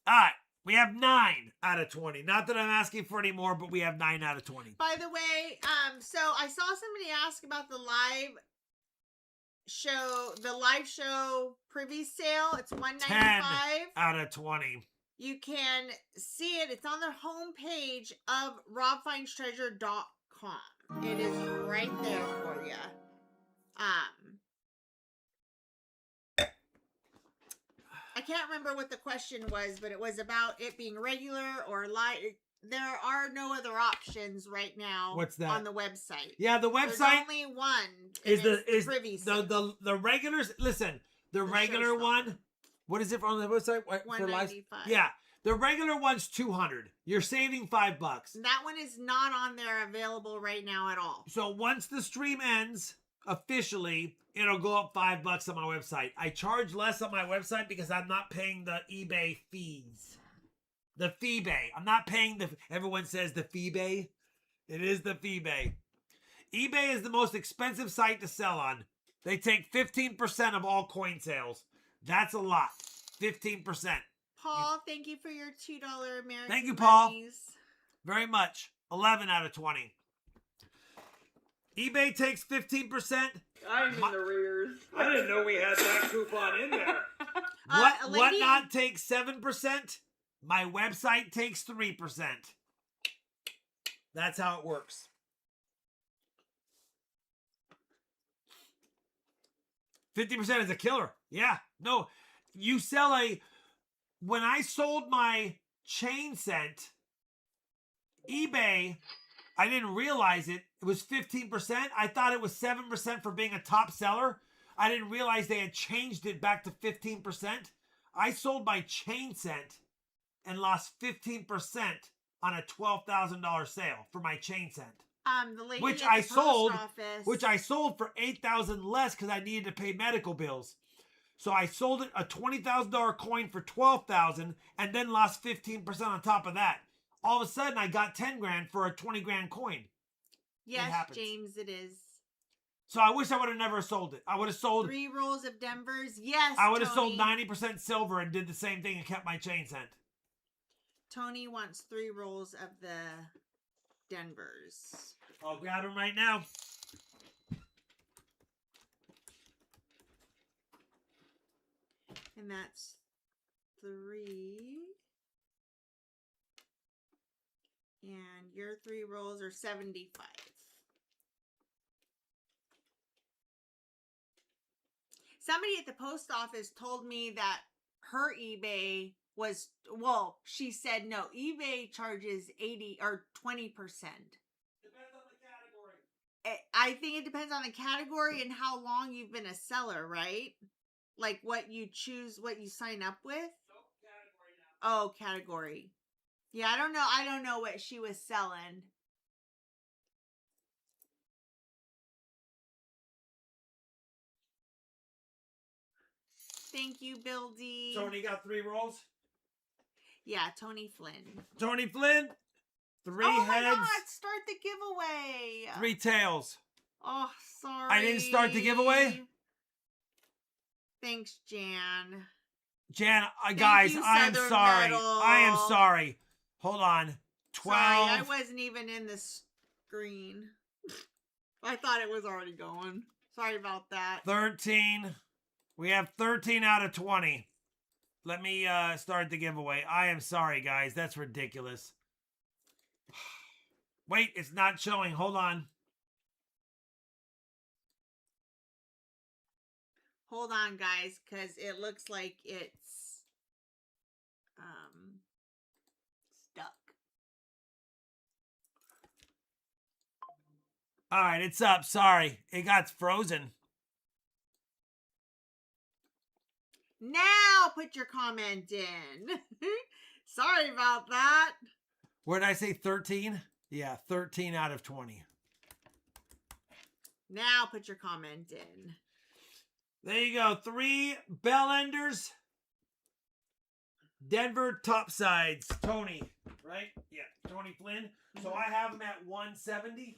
All right. We have 9 out of 20. Not that I'm asking for any more, but we have 9 out of 20. By the way, so I saw somebody ask about the live show privy sale. It's $195. 10 out of 20. You can see it. It's on the homepage of RobFindsTreasure.com. It is right there for you. I can't remember what the question was, but it was about it being regular or live. There are no other options right now. What's that? On the website? Yeah, the website. There's only one. Is the privy sale. the regulars? Listen, the regular one. What is it on the website? $195. Yeah, the regular one's $200. You're saving $5. That one is not on there available right now at all. So once the stream ends officially, it'll go up $5 on my website. I charge less on my website because I'm not paying the eBay fees. The FeeBay. I'm not paying the. Everyone says the FeeBay. It is the FeeBay. eBay is the most expensive site to sell on. They take 15% of all coin sales. That's a lot. 15%. Paul, thank you for your $2 American Thank you, Paul. monies. Very much. 11 out of 20. eBay takes 15%. I'm in the rears. I didn't know we had that coupon in there. Whatnot takes 7%. My website takes 3%. That's how it works. 50% is a killer. Yeah. No. You sell when I sold my chain scent, eBay, I didn't realize it. It was 15%. I thought it was 7% for being a top seller. I didn't realize they had changed it back to 15%. I sold my chain scent and lost 15% on a $12,000 sale for my chain scent. The lady which at I the post sold, office. which I sold for $8,000 less because I needed to pay medical bills. So I sold it a $20,000 coin for $12,000 and then lost 15% on top of that. All of a sudden, I got 10 grand for a 20 grand coin. Yes, James, it is. So I wish I would have never sold it. I would have sold 3 rolls of Denver's. Yes, I would have sold 90% silver and did the same thing and kept my chain scent. Tony wants 3 rolls of the Denver's. I'll grab them right now. And that's 3. And your 3 rolls are 75. Somebody at the post office told me that her eBay was, well, she said no, eBay charges 80 or 20%. Depends on the category. I think it depends on the category and how long you've been a seller, right? Like what you choose, what you sign up with. Oh, category. Yeah, I don't know. I don't know what she was selling. Thank you, Bill D. Tony got 3 rolls. Yeah, Tony Flynn. Tony Flynn, 3 oh heads. My God, start the giveaway. 3 tails. Oh, sorry. I didn't start the giveaway? Thanks, Jan. Jan, guys, I am sorry. Metal. I am sorry. Hold on. 12. Sorry, I wasn't even in the screen. I thought it was already going. Sorry about that. 13. We have 13 out of 20. Let me start the giveaway. I am sorry, guys. That's ridiculous. Wait, it's not showing. Hold on. Hold on, guys, because it looks like it's stuck. All right, it's up. Sorry. It got frozen. Now put your comment in. Sorry about that. Where did I say 13? Yeah, 13 out of 20. Now put your comment in. There you go. 3 bell enders. Denver topsides. Tony, right? Yeah, Tony Flynn. So I have him at 170.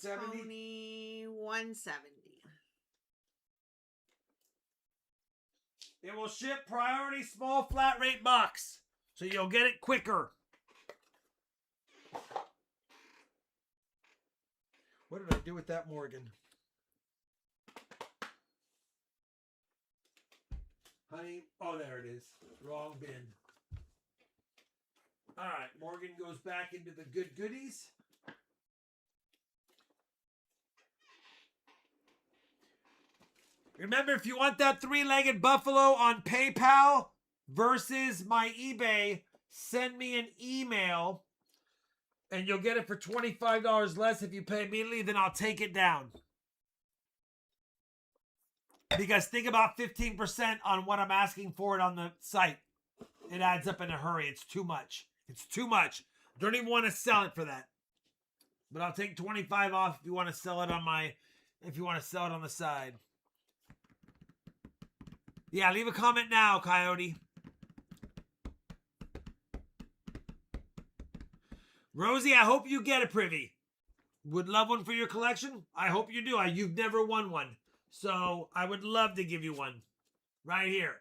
Tony 170. It will ship priority small flat rate box. So you'll get it quicker. What did I do with that Morgan? Honey, oh, there it is. Wrong bin. All right, Morgan goes back into the good goodies. Remember, if you want that 3-legged buffalo on PayPal versus my eBay, send me an email and you'll get it for $25 less if you pay immediately, then I'll take it down. Because think about 15% on what I'm asking for it on the site. It adds up in a hurry. It's too much. It's too much. Don't even want to sell it for that. But I'll take 25 off if you want to sell it on on the side. Yeah, leave a comment now, Coyote. Rosie, I hope you get a privy. Would love one for your collection. I hope you do. You've never won one. So I would love to give you one. Right here.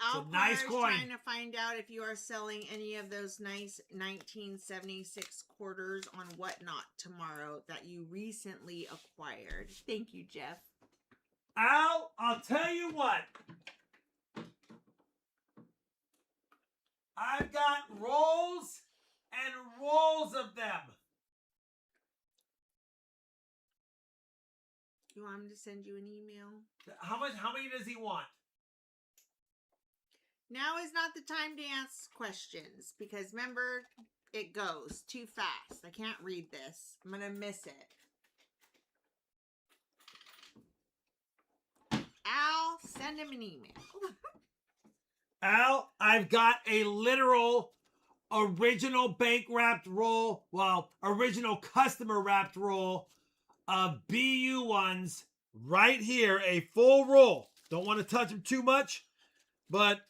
Alpar nice is coin. trying to find out if you are selling any of those nice 1976 quarters on Whatnot tomorrow that you recently acquired. Thank you, Jeff. Al, I'll tell you what. I've got rolls and rolls of them. You want him to send you an email? How many does he want? Now is not the time to ask questions because remember, it goes too fast. I can't read this. I'm going to miss it. Al, send him an email. Al, I've got a literal original bank wrapped roll, original customer wrapped roll of BU ones right here, a full roll. Don't want to touch them too much, but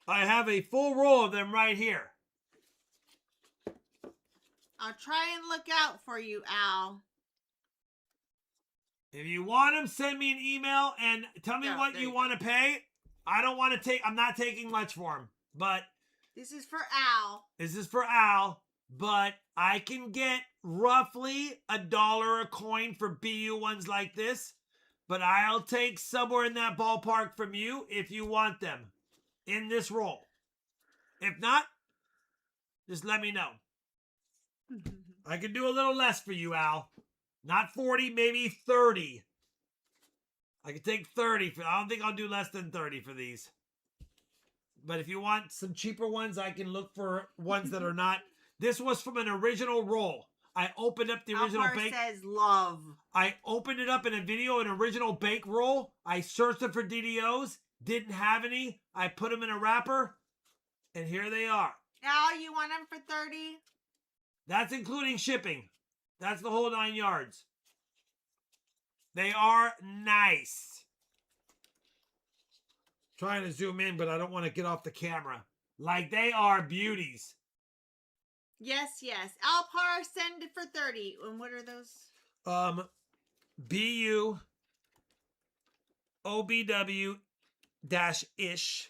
I have a full roll of them right here. I'll try and look out for you, Al. If you want them, send me an email and tell me what you want to pay. I'm not taking much for them, but this is for Al. But I can get roughly $1 a coin for BU ones like this, but I'll take somewhere in that ballpark from you if you want them in this roll. If not, just let me know. I can do a little less for you, Al. Not 40, maybe 30. I can take 30. I don't think I'll do less than 30 for these. But if you want some cheaper ones, I can look for ones that are not. This was from an original roll. I opened up the original Alpar bake. says love. I opened it up in a video, an original bake roll. I searched them for DDOs. Didn't have any. I put them in a wrapper. And here they are. Al, you want them for 30? That's including shipping. That's the whole 9 yards. They are nice. Trying to zoom in, but I don't want to get off the camera. Like, they are beauties. Yes, yes. Alpar, send it for 30. And what are those? BU OBW -ish.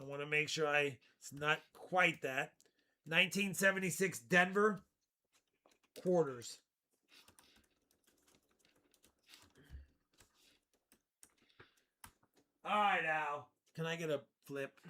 I want to make sure it's not quite that. 1976 Denver quarters. All right, Al. Can I get a flip?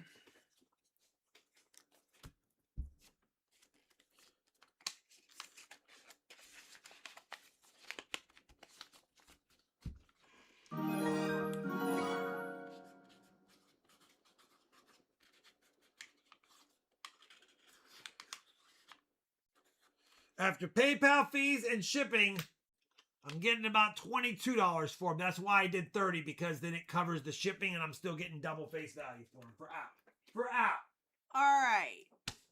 After PayPal fees and shipping, I'm getting about $22 for them. That's why I did 30, because then it covers the shipping and I'm still getting double face value for them for app. All right.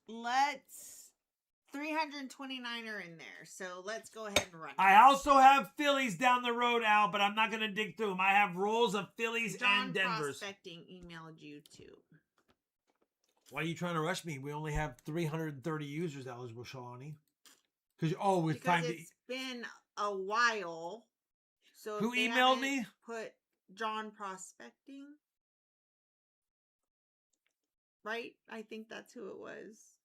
Let's 329 are in there. So let's go ahead and run it. I also have Phillies down the road, Al, but I'm not going to dig through them. I have rolls of Phillies John and Denvers. Prospecting emailed you too. Why are you trying to rush me? We only have 330 users eligible, Shalani. Because it's been a while. So Who if they emailed haven't me? Put John Prospecting. Right? I think that's who it was.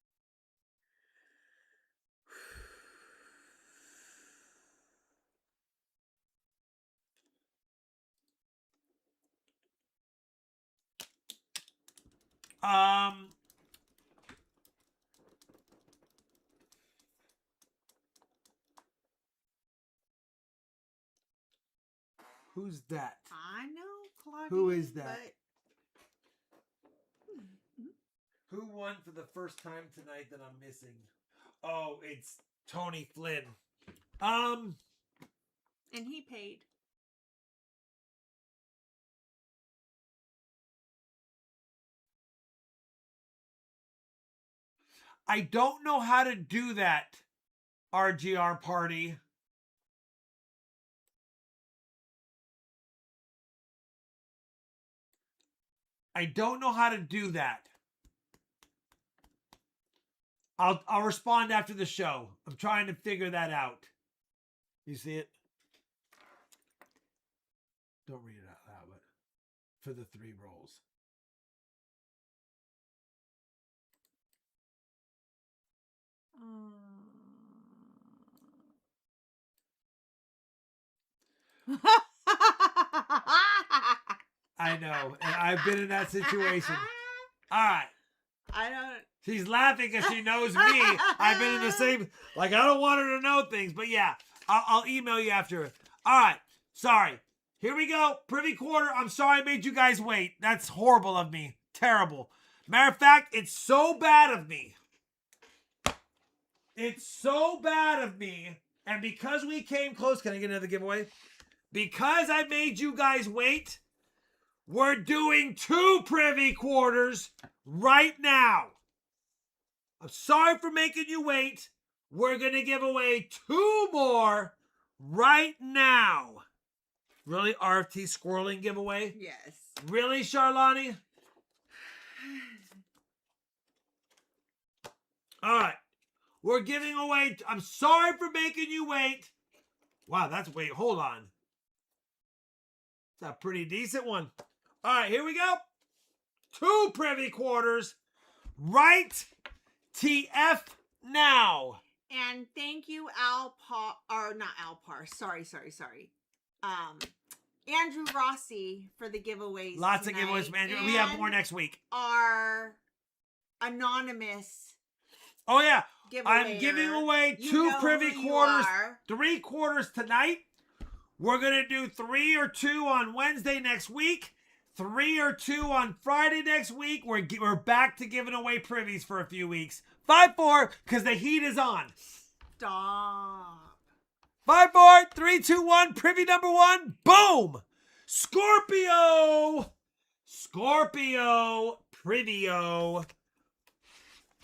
Who's that? I know, Claudia. Who is that? But... Who won for the first time tonight that I'm missing? Oh, it's Tony Flynn. And he paid. I don't know how to do that, RGR party. I don't know how to do that. I'll respond after the show. I'm trying to figure that out. You see it? Don't read it out loud, but for the 3 rolls. I know. And I've been in that situation. All right. I don't. She's laughing because she knows me. I've been in the same. Like, I don't want her to know things. But yeah, I'll email you after. All right. Sorry. Here we go. Privy Quarter. I'm sorry I made you guys wait. That's horrible of me. Terrible. Matter of fact, it's so bad of me. It's so bad of me. And because we came close, can I get another giveaway? Because I made you guys wait, we're doing 2 Privy Quarters right now. I'm sorry for making you wait. We're going to give away 2 more right now. Really? RFT squirreling giveaway? Yes. Really, Charlani? All right. We're giving away... I'm sorry for making you wait. Wow, that's... Wait, hold on. It's a pretty decent one. All right, here we go. 2 Privy Quarters. Right TF now. And thank you, Alpar, or not Alpar. Sorry. Andrew Rossi for the giveaways. Lots tonight. of giveaways from Andrew. We have more next week. Our anonymous. Oh yeah, giveawayer. I'm giving away 2 Privy Quarters, 3 quarters tonight. We're gonna do 3 or 2 on Wednesday next week. 3 or 2 on Friday next week. We're back to giving away privies for a few weeks. 5-4, because the heat is on. Stop. 5, 4, 3, 2, 1. Privy number 1. Boom. Scorpio. Scorpio. Privio.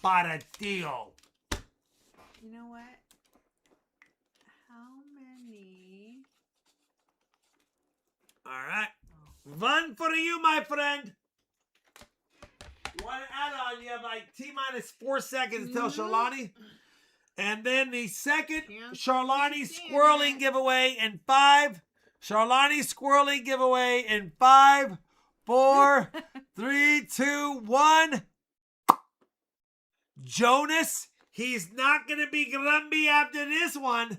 Para tío. You know what? How many? All right. One for you, my friend. You want to add on? You have like T-minus 4 seconds until Charlani. And then the second Charlani Squirreling giveaway in 5. Charlani Squirreling giveaway in 5, 4, 3, 2, 1. Jonas, he's not going to be grumpy after this one.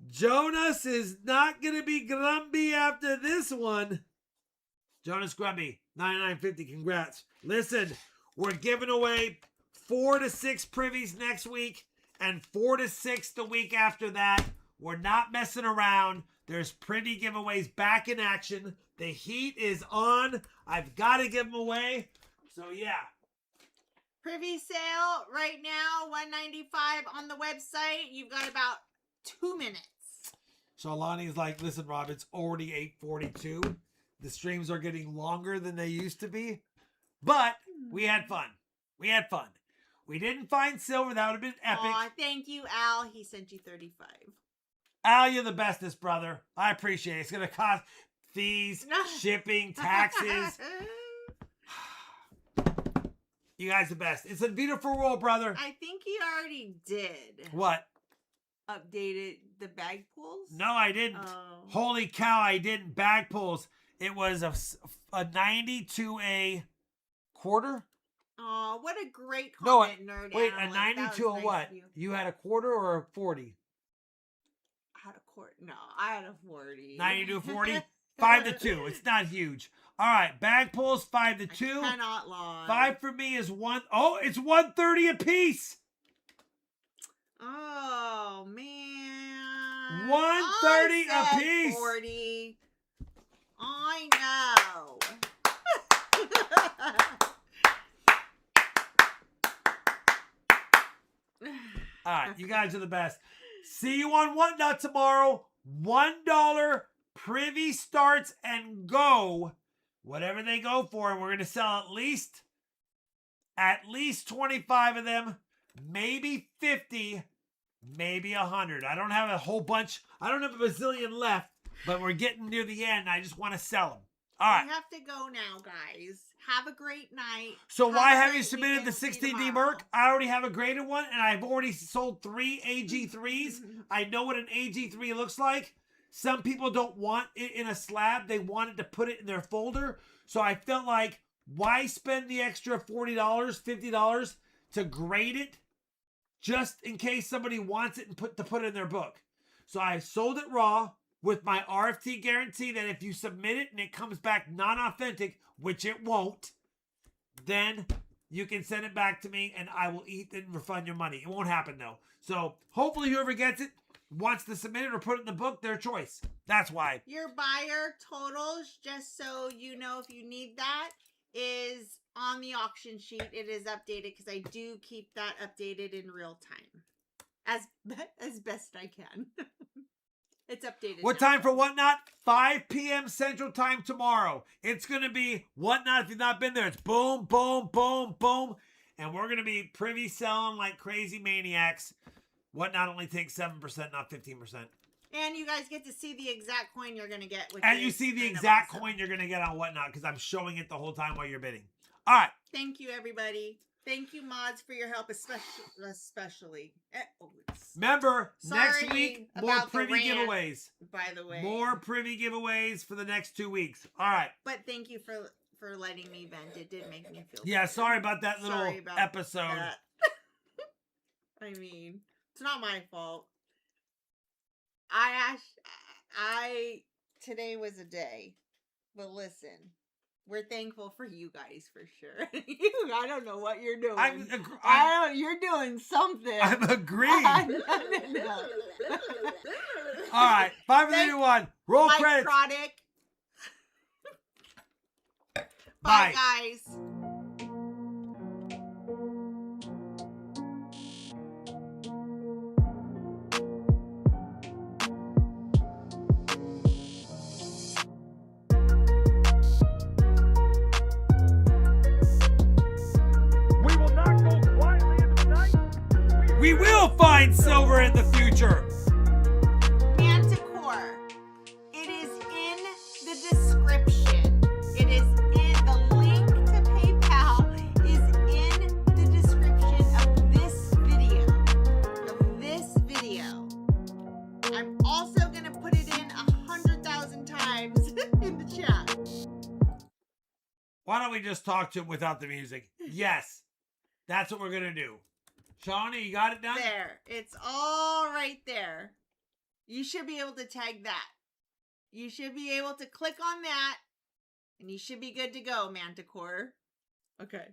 Jonas is not going to be grumpy after this one. Jonas Grumpy, $99.50. Congrats. Listen, we're giving away 4 to 6 privies next week and 4 to 6 the week after that. We're not messing around. There's privy giveaways back in action. The heat is on. I've got to give them away. So, yeah. Privy sale right now, $195 on the website. You've got about 2 minutes. Charlani's like, listen, Rob, it's already 8:42. The streams are getting longer than they used to be. But we had fun. We had fun. We didn't find silver. That would have been epic. Aw, thank you, Al. He sent you 35. Al, you're the bestest, brother. I appreciate it. It's going to cost fees, shipping, taxes. You guys the best. It's a beautiful world, brother. I think he already did. What? Updated the bag pulls? No, I didn't. Oh. Holy cow, I didn't. Bag pulls. It was a 90 to a quarter. Oh, what a great No, comment, nerd. wait, analyst. a 90 That to a was nice what? of you. You had a quarter or a 40? I had a quarter. No, I had a 40. 90 to 40? 5 to 2. It's not huge. All right, bag pulls 5 to 2. I cannot lie. 5 for me is 1. Oh, it's 130 apiece. Oh, man. 130 I said apiece. 40. I know. All right, you guys are the best. See you on Whatnot tomorrow. $1 privy starts and go. Whatever they go for, we're going to sell at least 25 of them, maybe 50, maybe 100. I don't have a whole bunch. I don't have a bazillion left, but we're getting near the end. I just want to sell them. All right. We have to go now, guys. Have a great night. So why Have a have you great submitted the weekend. See you 16D tomorrow. Merc? I already have a graded one, and I've already sold 3 AG3s. I know what an AG3 looks like. Some people don't want it in a slab. They wanted to put it in their folder. So I felt like, why spend the extra $40, $50 to grade it just in case somebody wants it and put it in their book? So I sold it raw with my RFT guarantee that if you submit it and it comes back non-authentic, which it won't, then you can send it back to me and I will eat and refund your money. It won't happen though. So hopefully whoever gets it wants to submit it or put it in the book, their choice. That's why. Your buyer totals, just so you know if you need that, is on the auction sheet. It is updated because I do keep that updated in real time. As best I can. It's updated. What now. time for Whatnot? 5 p.m. Central Time tomorrow. It's going to be Whatnot. If you've not been there, it's boom, boom, boom, boom. And we're going to be privy selling like crazy maniacs. Whatnot only takes 7%, not 15%. And you guys get to see the exact coin you're going to get. Which And you is see the kind of exact awesome. coin you're going to get on Whatnot because I'm showing it the whole time while you're bidding. All right. Thank you, everybody. Thank you, mods, for your help, especially. Remember, next Sorry week, more about the privy rant, giveaways. by the way. More privy giveaways for the next 2 weeks. All right. But thank you for letting me vent. It did make me feel Yeah, better. sorry about that little Sorry about episode. that. I mean, it's not my fault. Today was a day. But listen, we're thankful for you guys for sure. I don't know what you're doing. You're doing something. I'm agreeing. No. All right. 5, 4, 3, 2, 1. Roll credits. Product. Bye. guys. We will not go quietly into the night. We will find silver in the future. Manticore. It is in the description. It is in the link to PayPal is in the description of this video. I'm also gonna put it in 100,000 times in the chat. Why don't we just talk to him without the music? Yes. That's what we're going to do. Shawnee, you got it done? There. It's all right there. You should be able to tag that. You should be able to click on that. And you should be good to go, Manticore. Okay.